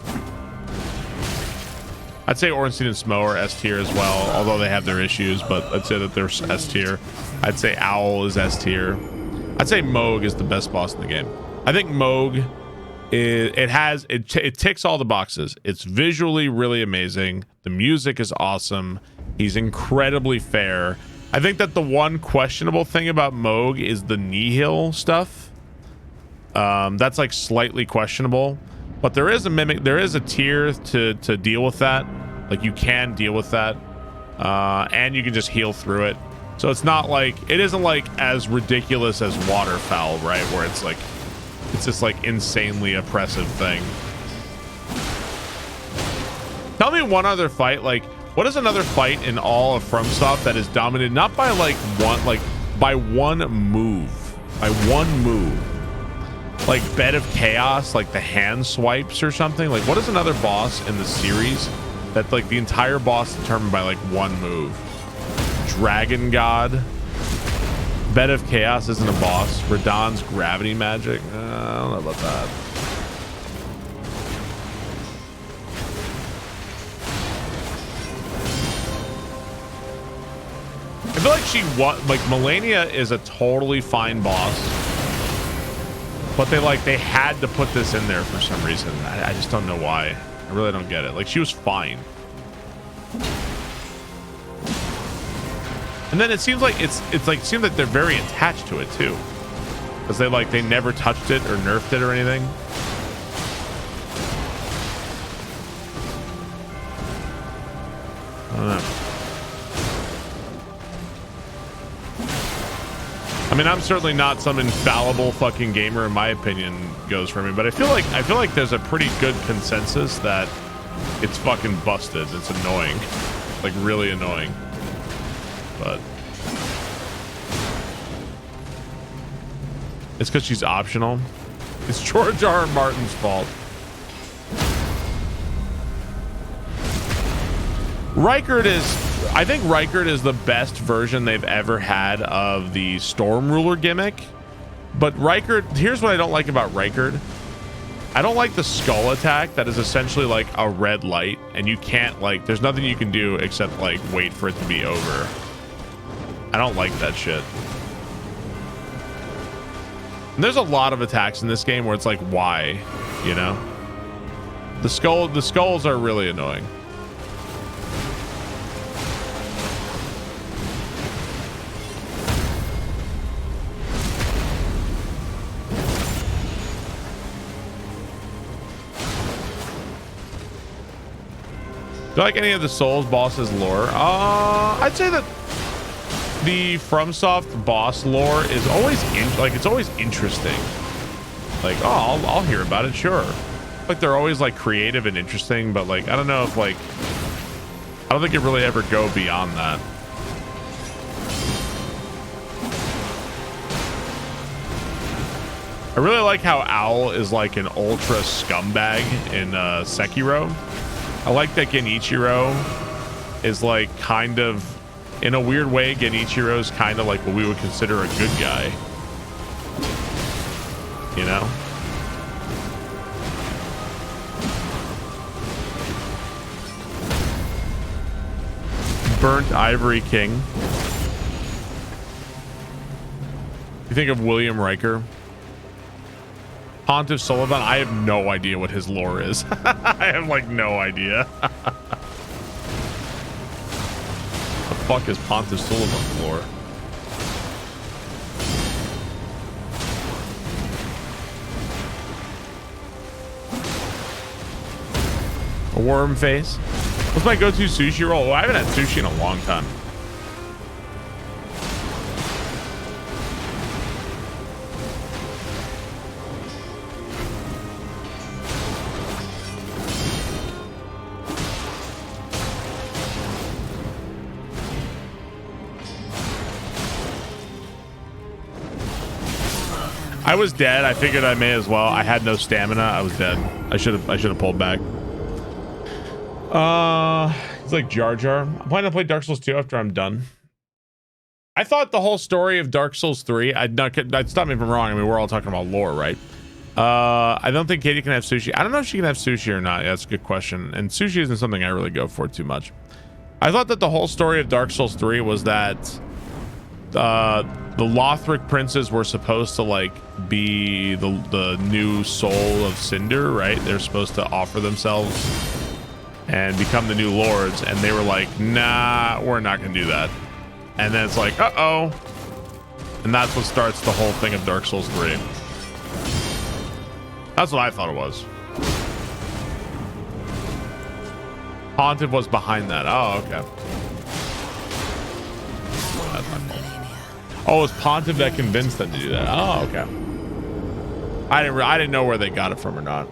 I'd say Ornstein and Smo are S tier as well, although they have their issues, but I'd say that they're S tier. I'd say Owl is S tier. I'd say Moog is the best boss in the game. I think Moog, it ticks all the boxes. It's visually really amazing. The music is awesome. He's incredibly fair. I think that the one questionable thing about Moog is the Nihil stuff. That's like slightly questionable. But there is a mimic, there is a tier to deal with that. Like you can deal with that. And you can just heal through it. So it's not like, it isn't like as ridiculous as Waterfowl, right? Where it's like, it's this like insanely oppressive thing. Tell me one other fight, like what is another fight in all of FromSoft that is dominated not by like by one move. Like Bed of Chaos, like the hand swipes or something. Like what is another boss in the series that like the entire boss determined by like one move? Dragon God. Bed of Chaos isn't a boss. Radahn's gravity magic. I don't know about that. I feel like Malenia is a totally fine boss. But they had to put this in there for some reason. I just don't know why. I really don't get it. Like, she was fine. And then it seems like it seems like they're very attached to it too, because they never touched it or nerfed it or anything. I don't know. I mean, I'm certainly not some infallible fucking gamer, in my opinion goes for me, but I feel like there's a pretty good consensus that it's fucking busted. It's annoying, like really annoying. But it's because she's optional. It's George R. R. Martin's fault. I think Rykard is the best version they've ever had of the Storm Ruler gimmick. But Rykard, here's what I don't like about Rykard. I don't like the skull attack that is essentially like a red light, and you can't there's nothing you can do except wait for it to be over. I don't like that shit. And there's a lot of attacks in this game where it's like, why? You know? The skulls are really annoying. Do you like any of the Souls bosses lore? I'd say that the FromSoft boss lore is always it's always interesting. Like, oh, I'll hear about it, sure. Like, they're always creative and interesting, but I don't know if I don't think it really ever go beyond that. I really like how Owl is an ultra scumbag in Sekiro. I like that Genichiro is kind of, in a weird way, Genichiro is kind of what we would consider a good guy. You know? Burnt Ivory King. You think of William Riker? Pontiff Sullivan? I have no idea what his lore is. I have no idea. The fuck is Pontiff Sullivan's lore? A worm face. What's my go-to sushi roll? Oh, I haven't had sushi in a long time. I was dead. I figured I may as well. I had no stamina. I was dead. I should have pulled back. It's like Jar Jar. I'm planning to play Dark Souls 2 after I'm done. I thought the whole story of Dark Souls 3, I'd stop me if I'm wrong. I mean, we're all talking about lore, right? I don't think Katie can have sushi. I don't know if she can have sushi or not. Yeah, that's a good question. And sushi isn't something I really go for too much. I thought that the whole story of Dark Souls 3 was that the Lothric princes were supposed to be the new soul of Cinder, right? They're supposed to offer themselves and become the new lords, and they were like, nah, we're not gonna do that. And then it's like, uh-oh. And that's what starts the whole thing of Dark Souls 3. That's what I thought it was. Pontiff was behind that. Oh, okay. That's my fault. Oh, it was Pontiff that convinced them to do that. Oh, okay. I didn't know where they got it from or not.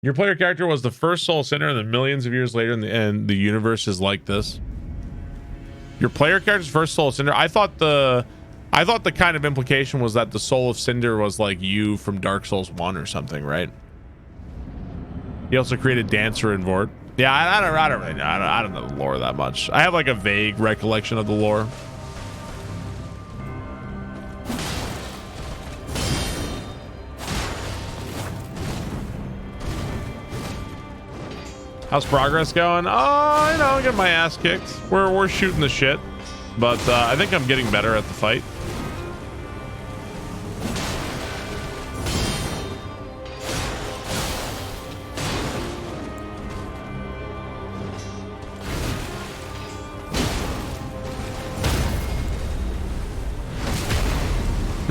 Your player character was the first soul sinner, and then millions of years later, and the universe is like this. Your player character's first soul cinder. I thought the kind of implication was that the soul of Cinder was like you from Dark Souls 1 or something, right? He also created Dancer and Vort. Yeah, I don't really know. I don't know the lore that much. I have a vague recollection of the lore. How's progress going? Oh, I'm getting my ass kicked. We're shooting the shit, but I think I'm getting better at the fight.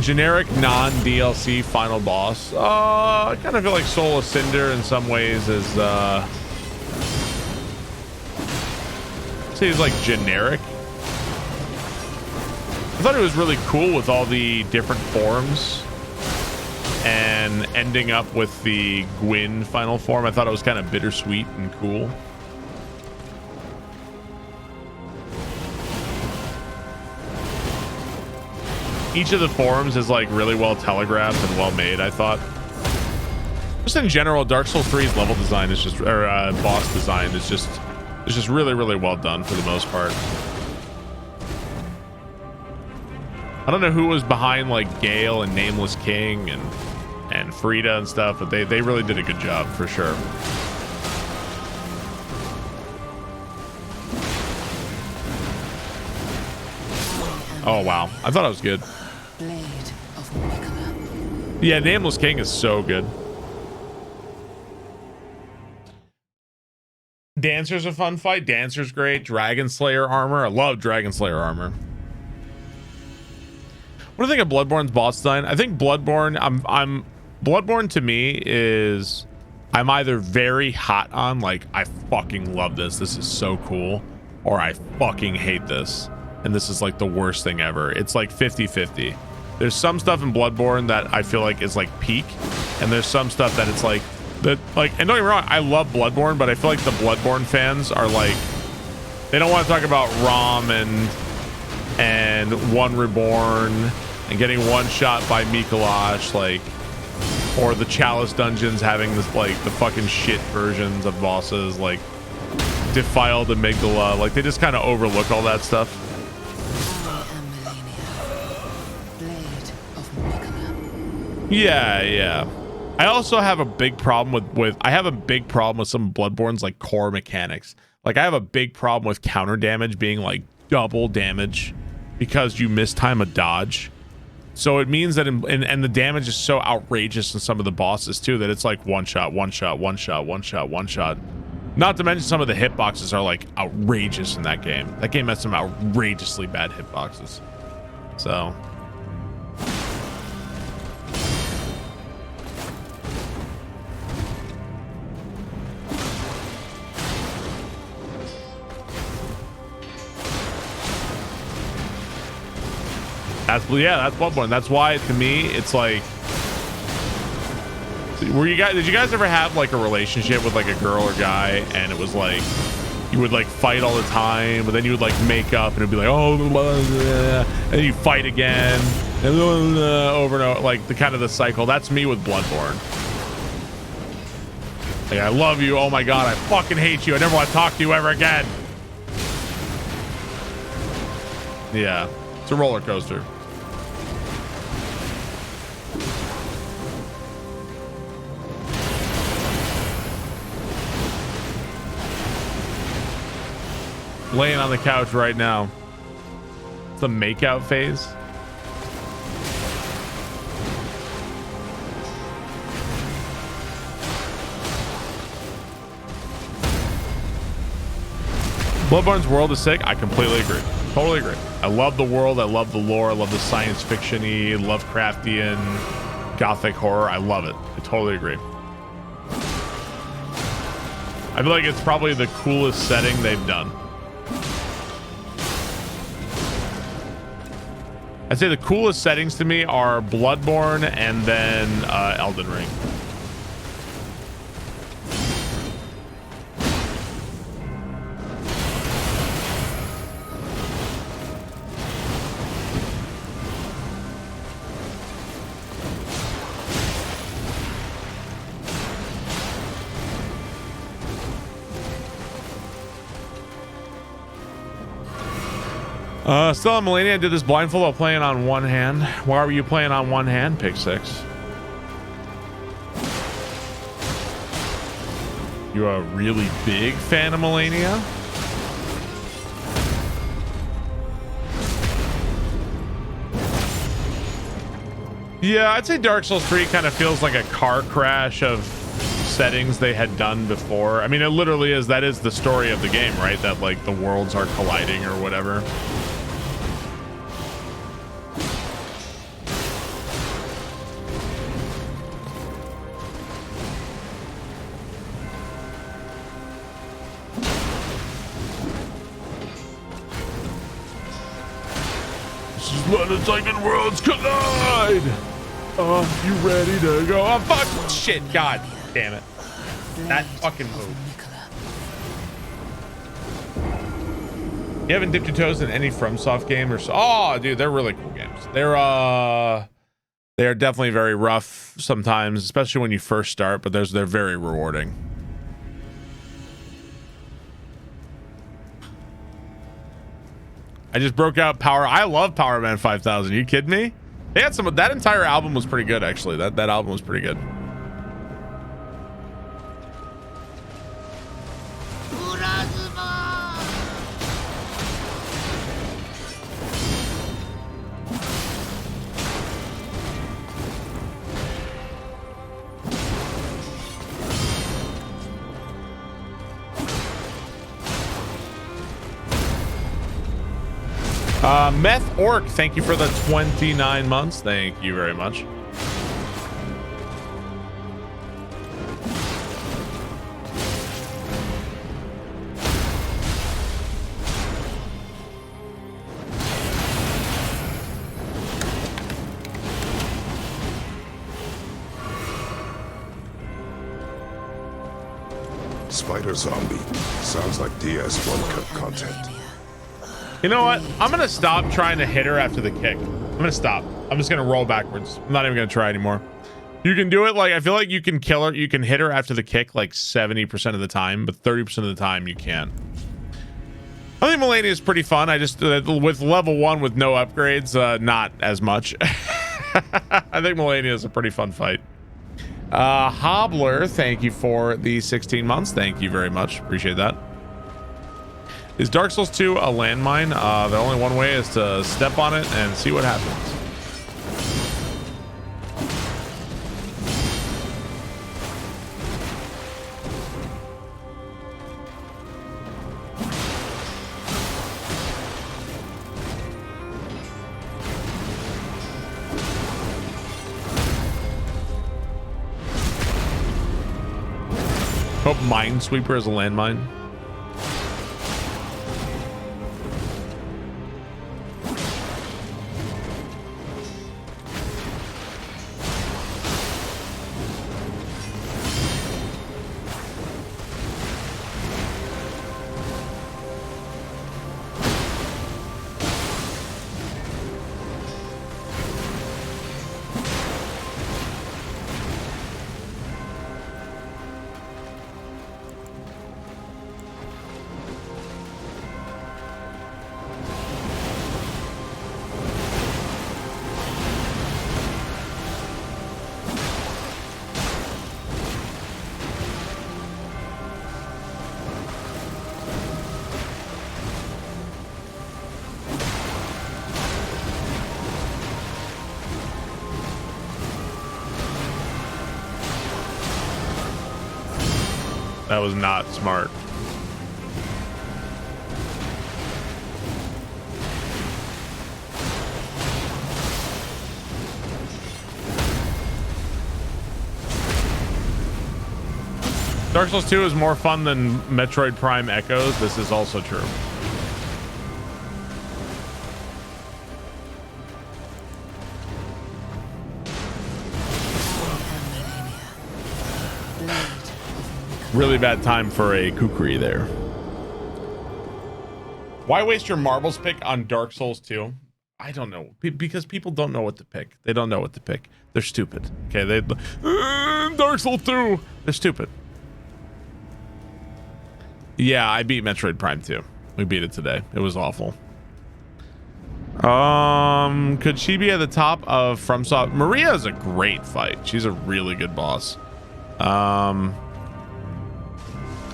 Generic non-DLC final boss. I kind of feel like Soul of Cinder in some ways is say he's like generic. I thought it was really cool with all the different forms and ending up with the Gwyn final form. I thought it was kind of bittersweet and cool. Each of the forms is like really well telegraphed and well made, I thought. Just in general, Dark Souls 3's level design is just, or boss design is just really, really well done for the most part. I don't know who was behind like Gale and Nameless King and Frida and stuff, but they really did a good job for sure. Oh wow, I thought it was good. Yeah, Nameless King is so good. Dancer's a fun fight. Dancer's great. Dragon Slayer armor. I love Dragon Slayer armor. What do you think of Bloodborne's boss design? I think Bloodborne, Bloodborne to me is, I'm either very hot on, like, I fucking love this. This is so cool. Or I fucking hate this. And this is like the worst thing ever. It's like 50-50. There's some stuff in Bloodborne that I feel like is like peak, and there's some stuff that it's like that, like, and don't get me wrong, I love Bloodborne, but I feel like the Bloodborne fans are like, they don't want to talk about ROM and One Reborn and getting one shot by Mikolash, like, or the Chalice dungeons having this like the fucking shit versions of bosses like Defiled Amygdala. Like, they just kind of overlook all that stuff. Yeah. I also have a big problem with I have a big problem with some Bloodborne's like core mechanics. Like, I have a big problem with counter damage being like double damage because you mistime a dodge. So it means that and the damage is so outrageous in some of the bosses too that it's like one shot. Not to mention some of the hitboxes are like outrageous in that game. That game has some outrageously bad hitboxes. So that's Bloodborne. That's why to me it's like, did you guys ever have like a relationship with like a girl or guy and it was like you would like fight all the time, but then you would like make up and it'd be like, oh, blah, blah, blah, and then you fight again and over and over, like the kind of the cycle. That's me with Bloodborne. Like, I love you, oh my god, I fucking hate you, I never want to talk to you ever again. Yeah, it's a roller coaster. Laying on the couch right now. It's the makeout phase. Bloodborne's world is sick. I completely agree. Totally agree. I love the world. I love the lore. I love the science fiction-y, Lovecraftian, gothic horror. I love it. I totally agree. I feel like it's probably the coolest setting they've done. I'd say the coolest settings to me are Bloodborne and then Elden Ring. Still on Malenia did this blindfold while playing on one hand. Why were you playing on one hand, Pick 6? You a really big fan of Malenia? Yeah, I'd say Dark Souls 3 kind of feels like a car crash of settings they had done before. I mean, it literally is. That is the story of the game, right? That like the worlds are colliding or whatever. Just let the Titan worlds collide. You ready to go? Oh, fuck. Shit. God damn it. That fucking move. You haven't dipped your toes in any FromSoft game or so? Oh, dude, they're really cool games. They're definitely very rough sometimes, especially when you first start, but they're very rewarding. I just broke out Power. I love Power Man 5000. You kidding me? They had some. That entire album was pretty good, actually. That album was pretty good. Meth Orc, thank you for the 29 months. Thank you very much. Spider Zombie. Sounds like DS1 cut content. You know what? I'm gonna stop trying to hit her after the kick. I'm gonna stop. I'm just gonna roll backwards. I'm not even gonna try anymore. You can do it. Like, I feel like you can kill her. You can hit her after the kick like 70% of the time, but 30% of the time you can't. I think Malenia is pretty fun. I just with level 1 with no upgrades, not as much. I think Malenia is a pretty fun fight. Hobbler, thank you for the 16 months. Thank you very much. Appreciate that. Is Dark Souls 2 a landmine? The only one way is to step on it and see what happens. Hope Minesweeper is a landmine. That was not smart. Dark Souls 2 is more fun than Metroid Prime Echoes. This is also true. Really bad time for a kukri there. Why waste your marbles pick on Dark Souls 2? I don't know. Because people don't know what to pick. They don't know what to pick. They're stupid. Okay, Dark Souls 2. They're stupid. Yeah, I beat Metroid Prime 2. We beat it today. It was awful. Could she be at the top of FromSoft? Maria is a great fight. She's a really good boss.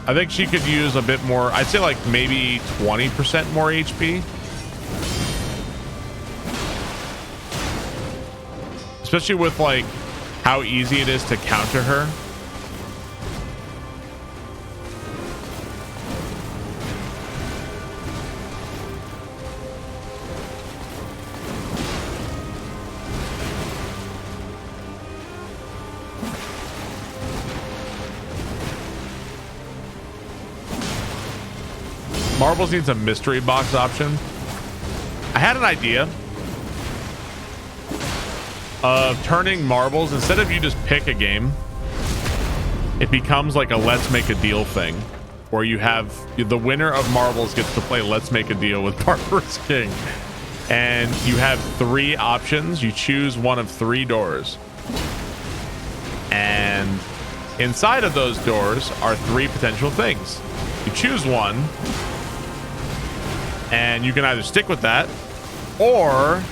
I think she could use a bit more. I'd say like maybe 20% more HP. Especially with like how easy it is to counter her. Marbles needs a mystery box option. I had an idea. of turning marbles, instead of you just pick a game, it becomes like a let's make a deal thing, where you have the winner of marbles gets to play let's make a deal with Barber's King, and you have 3 options. You choose one of 3 doors, and inside of those doors are 3 potential things. You choose one, and you can either stick with that, or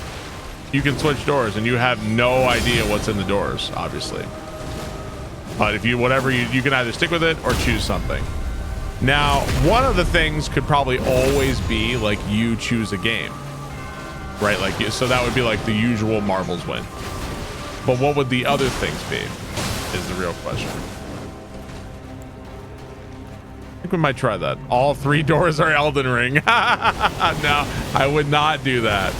you can switch doors, and you have no idea what's in the doors, obviously. But if you, whatever you can either stick with it or choose something. Now, one of the things could probably always be like you choose a game, right? Like, so that would be like the usual marbles win. But what would the other things be is the real question. I think we might try that. All 3 doors are Elden Ring. No, I would not do that.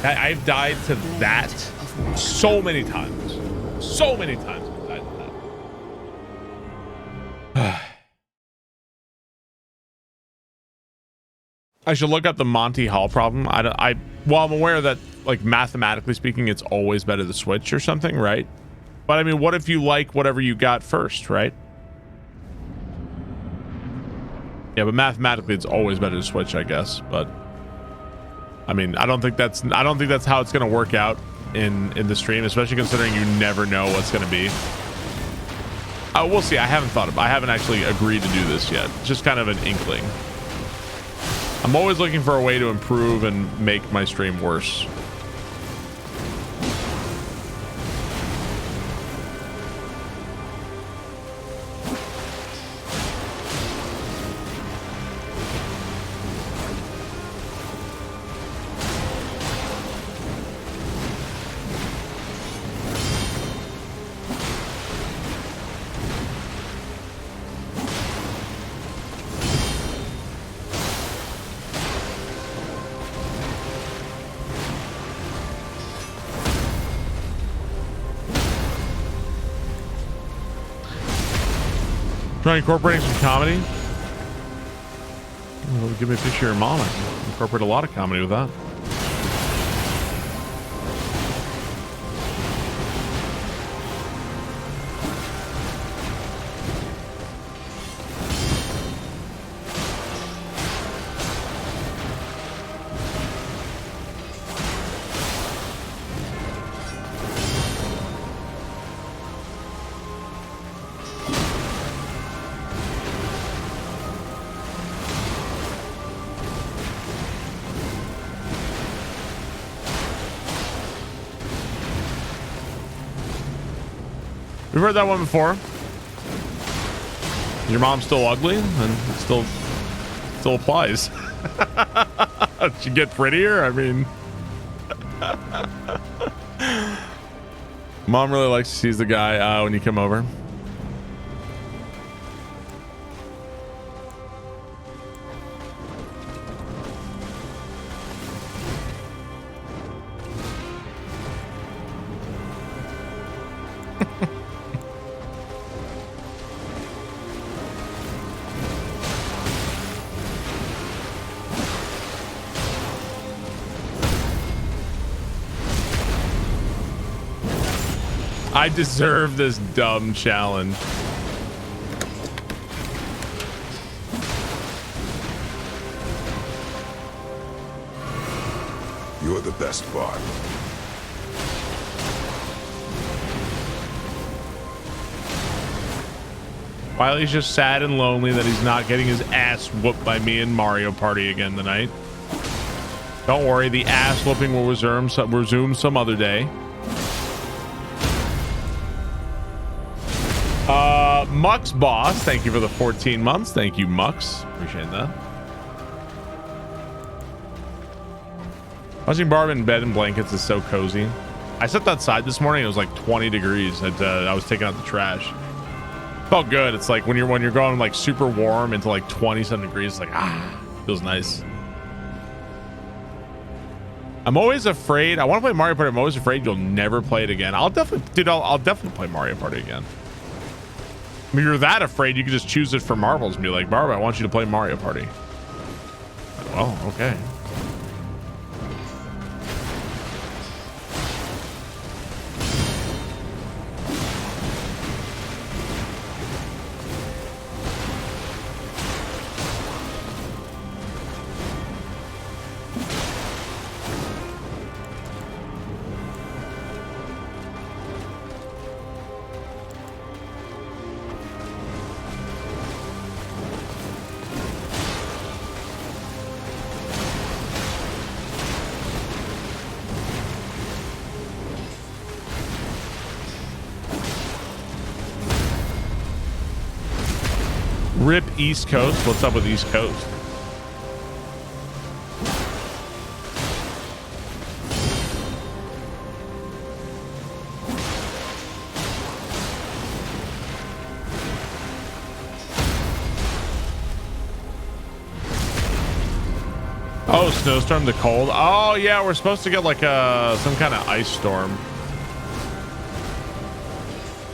I've died to that so many times. So many times I've died to that. I should look up the Monty Hall problem. Well, I'm aware that, like, mathematically speaking, it's always better to switch or something, right? But I mean, what if you like whatever you got first, right? Yeah, but mathematically it's always better to switch, I guess. But I mean, I don't think that's how it's going to work out in the stream, especially considering you never know what's going to be. We'll see. I haven't actually agreed to do this yet. It's just kind of an inkling. I'm always looking for a way to improve and make my stream worse. Try incorporating some comedy. Well, give me a picture of your mom. I can incorporate a lot of comedy with that. We've heard that one before. Your mom's still ugly, and it still applies. Did she get prettier? I mean, mom really likes to see the guy when you come over. I deserve this dumb challenge. You're the best, Barb. Wiley's just sad and lonely that he's not getting his ass whooped by me in Mario Party again tonight. Don't worry, the ass whooping will resume some other day. Mux Boss, thank you for the 14 months. Thank you, Mux. Appreciate that. Watching Barb in bed and blankets is so cozy. I stepped outside this morning. It was like 20 degrees. I was taking out the trash. Felt good. It's like when you're going like super warm into like 20-some degrees, it's like feels nice. I'm always afraid. I want to play Mario Party. I'm always afraid you'll never play it again. I'll definitely play Mario Party again. I mean, you're that afraid, you can just choose it for marbles and be like, Barb, I want you to play Mario Party. Well, okay. Rip East Coast. What's up with East Coast? Oh, snowstorm, the cold. Oh yeah, we're supposed to get like some kind of ice storm.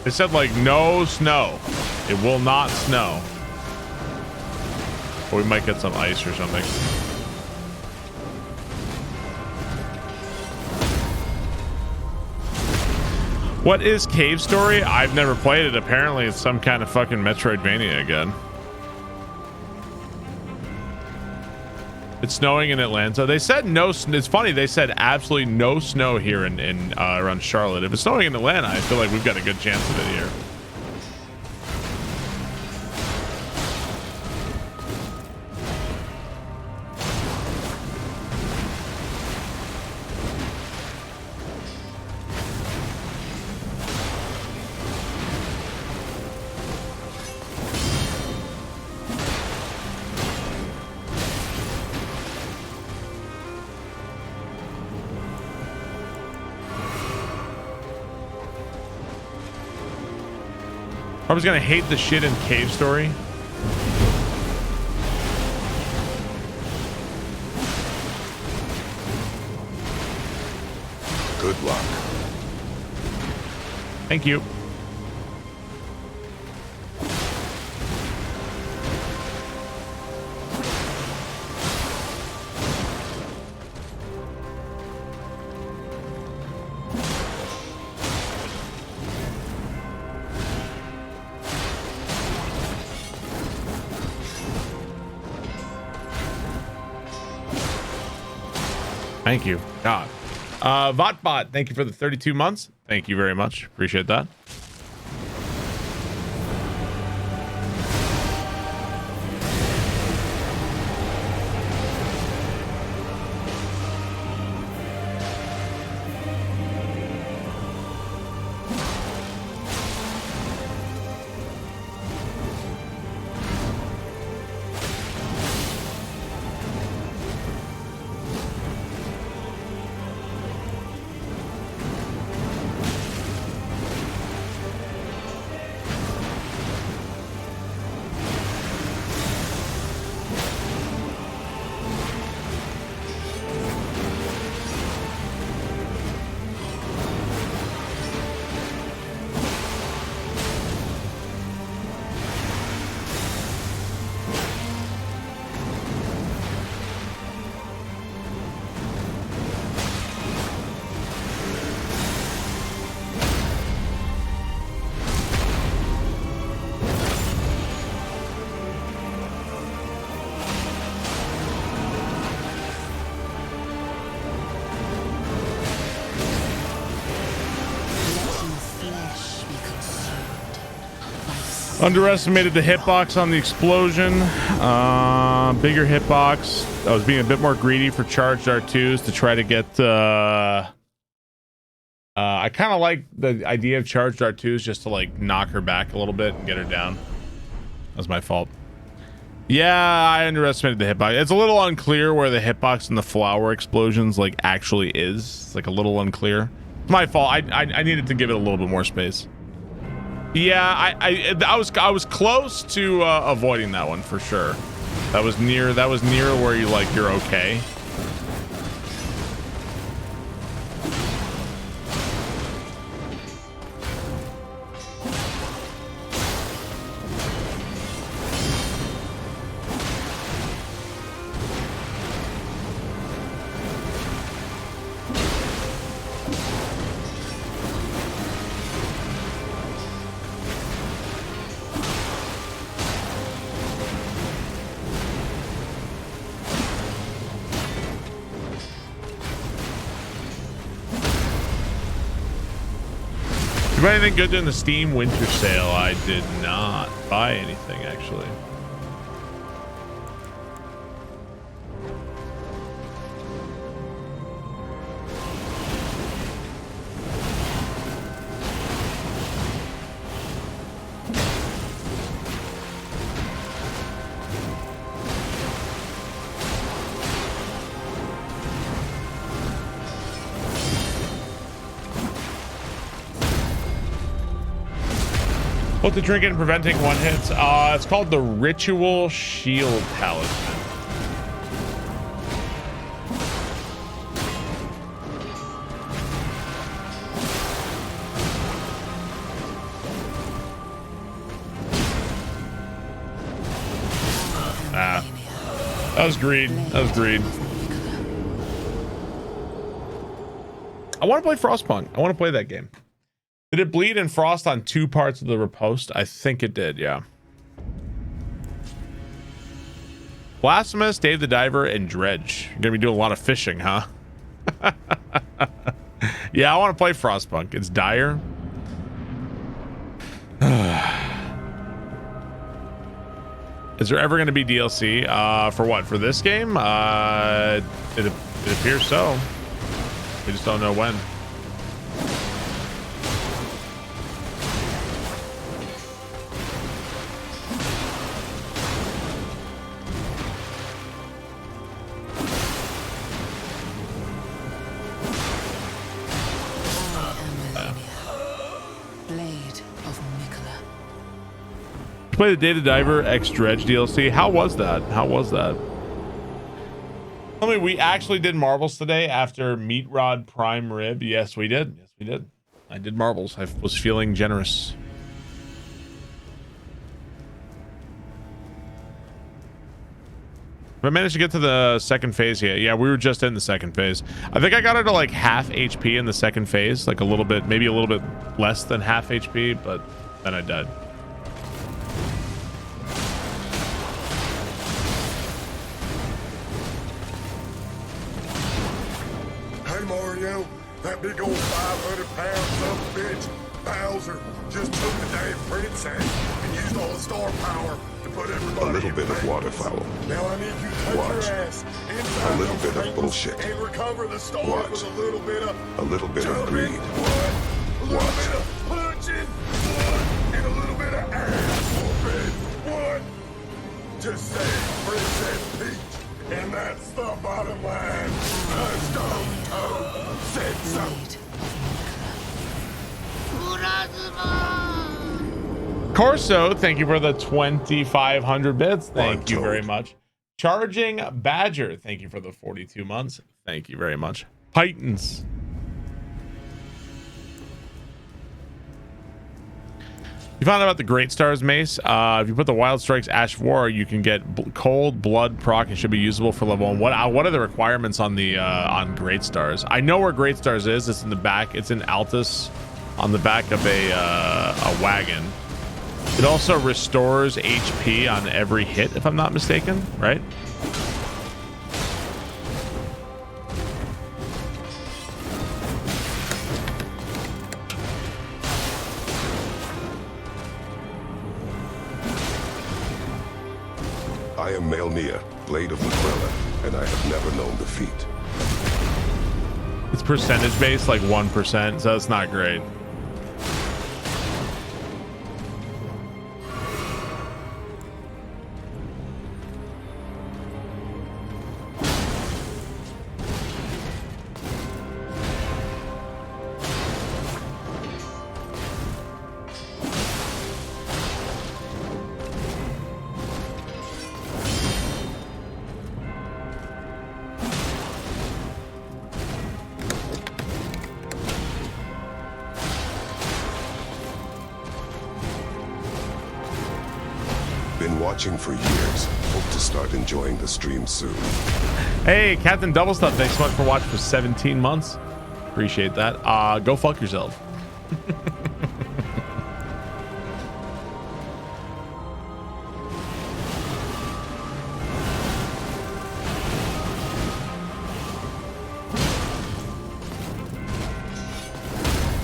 It said like no snow. It will not snow. Or we might get some ice or something. What is Cave Story? I've never played it. Apparently it's some kind of fucking Metroidvania again. It's snowing in Atlanta. They said no. It's funny. They said absolutely no snow here in around Charlotte. If it's snowing in Atlanta, I feel like we've got a good chance of it here. I was gonna hate the shit in Cave Story. Good luck. Thank you. Thank you. God. Votbot, thank you for the 32 months. Thank you very much. Appreciate that. Underestimated the hitbox on the explosion. Bigger hitbox. I was being a bit more greedy for charged R2s to try to get I kind of like the idea of charged R2s just to like knock her back a little bit and get her down. That's my fault. Yeah, I underestimated the hitbox. It's a little unclear where the hitbox and the flower explosions like actually is. It's like a little unclear. It's my fault. I needed to give it a little bit more space. Yeah, I was close to avoiding that one for sure. That was near where you're okay. You buy anything good during the Steam winter sale? I did not buy anything actually. What to drink and preventing one hits? It's called the Ritual Shield Talisman. That was greed. That was greed. I want to play Frostpunk. I want to play that game. Did it bleed and frost on 2 parts of the riposte? I think it did, yeah. Blasphemous, Dave the Diver, and Dredge. You're gonna be doing a lot of fishing, huh? Yeah, I want to play Frostpunk. It's dire. Is there ever going to be DLC? For what? For this game? It appears so. We just don't know when. Play the Data Diver X Dredge DLC. How was that? How was that? Tell me, we actually did marbles today after Meat Rod Prime Rib. Yes, we did. Yes, we did. I did marbles. I was feeling generous. I managed to get to the second phase yet. Yeah, we were just in the second phase. I think I got her to like half HP in the second phase, like a little bit, maybe a little bit less than half HP, but then I died. That big old 500-pound son of a bitch, Bowser, just took the damn princess and used all the star power to put everybody. A little bit of waterfowl. Now I need you to touch your ass inside a little bit of bullshit and recover the stars with a little bit of greed. A little bit of punching, and a little bit of ass whooping. What? To save Princess Peach. And that's the bottom line. The Stone Toad said so. Corso, thank you for the 2,500 bits. Thank you very much. Charging Badger, thank you for the 42 months. Thank you very much. Titans. You found out about the Great Stars Mace. If you put the Wild Strikes Ash of War, you can get Cold Blood proc and should be usable for level 1. What are the requirements on the on Great Stars? I know where Great Stars is. It's in the back. It's in Altus, on the back of a wagon. It also restores HP on every hit, if I'm not mistaken, right? I am Malenia, Blade of Umbrella, and I have never known defeat. It's percentage based, like 1%, so it's not great. Been watching for years. Hope to start enjoying the stream soon. Hey, Captain Double Stuff, thanks so much for watching for 17 months. Appreciate that. Go fuck yourself.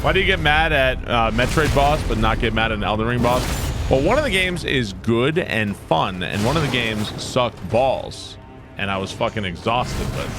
Why do you get mad at Metroid boss but not get mad at an Elden Ring boss? Well, one of the games is good and fun, and one of the games sucked balls, and I was fucking exhausted, but...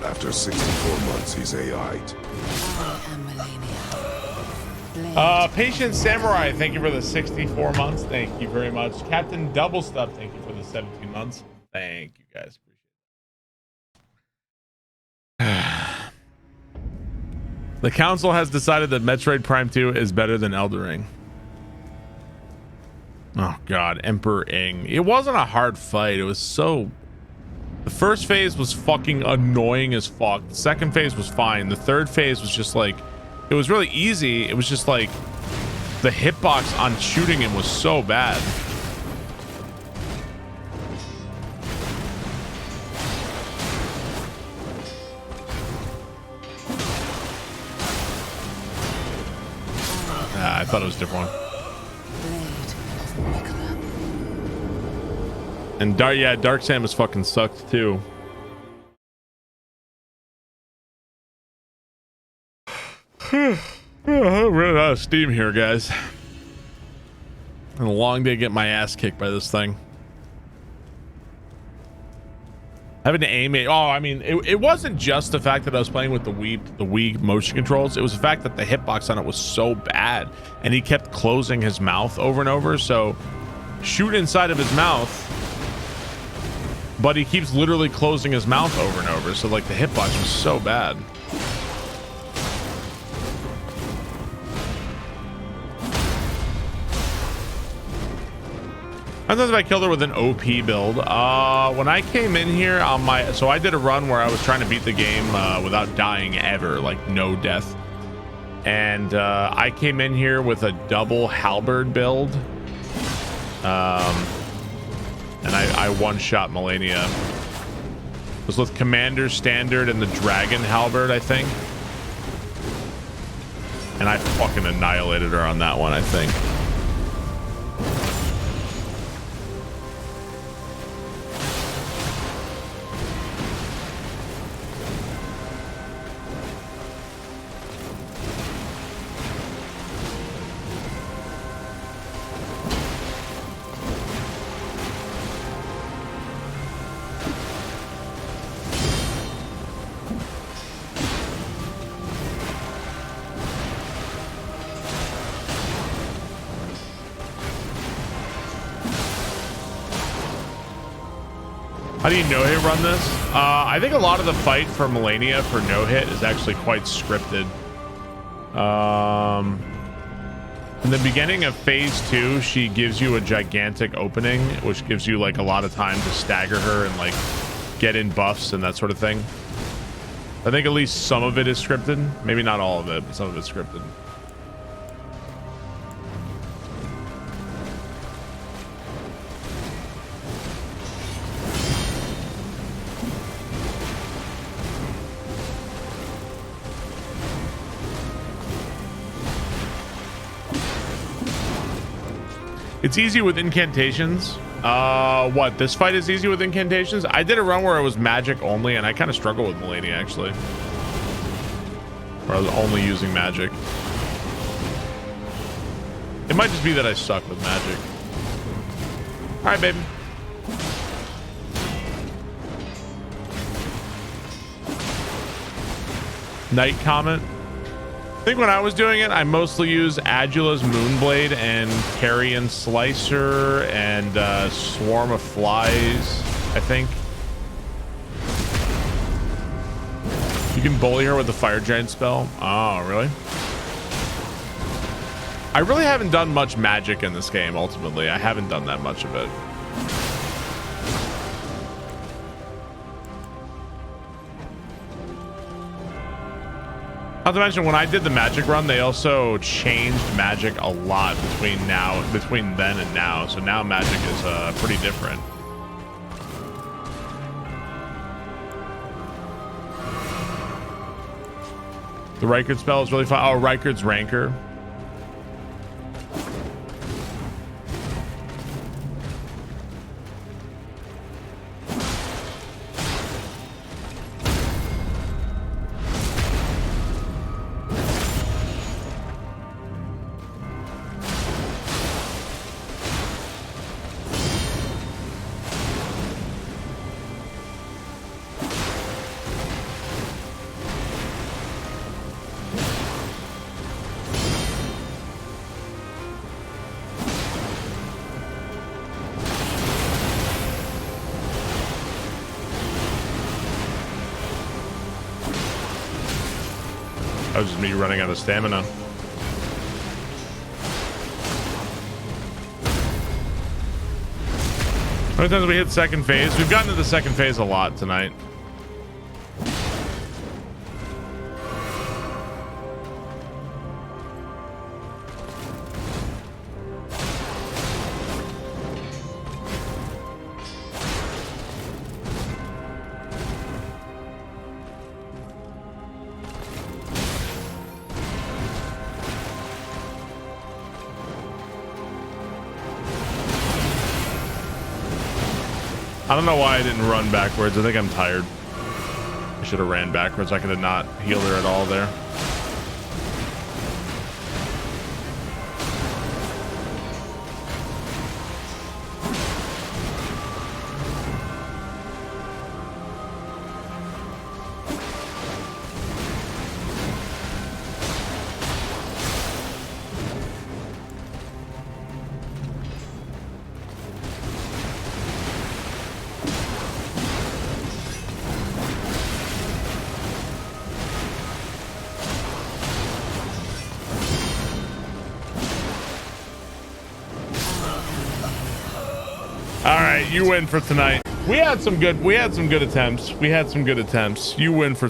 After 64 months, he's AI'd. I am Malenia. Patient Samurai, thank you for the 64 months. Thank you very much. Captain Double Stuff, thank you for the 17 months. Thank you guys. The council has decided that Metroid Prime 2 is better than Elden Ring. Oh god, Emperor Ing. It wasn't a hard fight. It was so... The first phase was fucking annoying as fuck. The second phase was fine. The third phase was just like... It was really easy. It was just like... The hitbox on shooting him was so bad. I thought it was a different one. And Dark Samus fucking sucked too. I'm running out of steam here, guys. And a long day getting my ass kicked by this thing. Having to aim it. Oh, I mean, it wasn't just the fact that I was playing with the Wii motion controls. It was the fact that the hitbox on it was so bad, and he kept closing his mouth over and over. So shoot inside of his mouth, but he keeps literally closing his mouth over and over. So like the hitbox was so bad. Sometimes if I killed her with an OP build. When I came in here on my... So I did a run where I was trying to beat the game without dying ever. Like, no death. And I came in here with a double halberd build. And I one-shot Malenia. It was with Commander Standard and the Dragon Halberd, I think. And I fucking annihilated her on that one, I think. How do you no-hit run this? I think a lot of the fight for Malenia for no-hit is actually quite scripted. In the beginning of phase 2, she gives you a gigantic opening, which gives you like a lot of time to stagger her and like get in buffs and that sort of thing. I think at least some of it is scripted. Maybe not all of it, but some of it's scripted. It's easy with incantations. What? This fight is easy with incantations? I did a run where it was magic only, and I kind of struggle with Malenia, actually. Where I was only using magic. It might just be that I suck with magic. All right, baby. Night Comet. I think when I was doing it, I mostly used Adula's Moonblade and Carrion Slicer and Swarm of Flies, I think. You can bully her with the fire giant spell. Oh, really? I really haven't done much magic in this game, ultimately. I haven't done that much of it. Not to mention, when I did the magic run, they also changed magic a lot between then and now. So now magic is pretty different. The Rykard spell is really fun. Oh, Rykard's Rancor. That was just me running out of stamina. How many times we hit second phase? We've gotten to the second phase a lot tonight. I don't know why I didn't run backwards. I think I'm tired. I should have ran backwards. I could have not healed her at all there. You win for tonight. We had some good attempts. You win for tonight.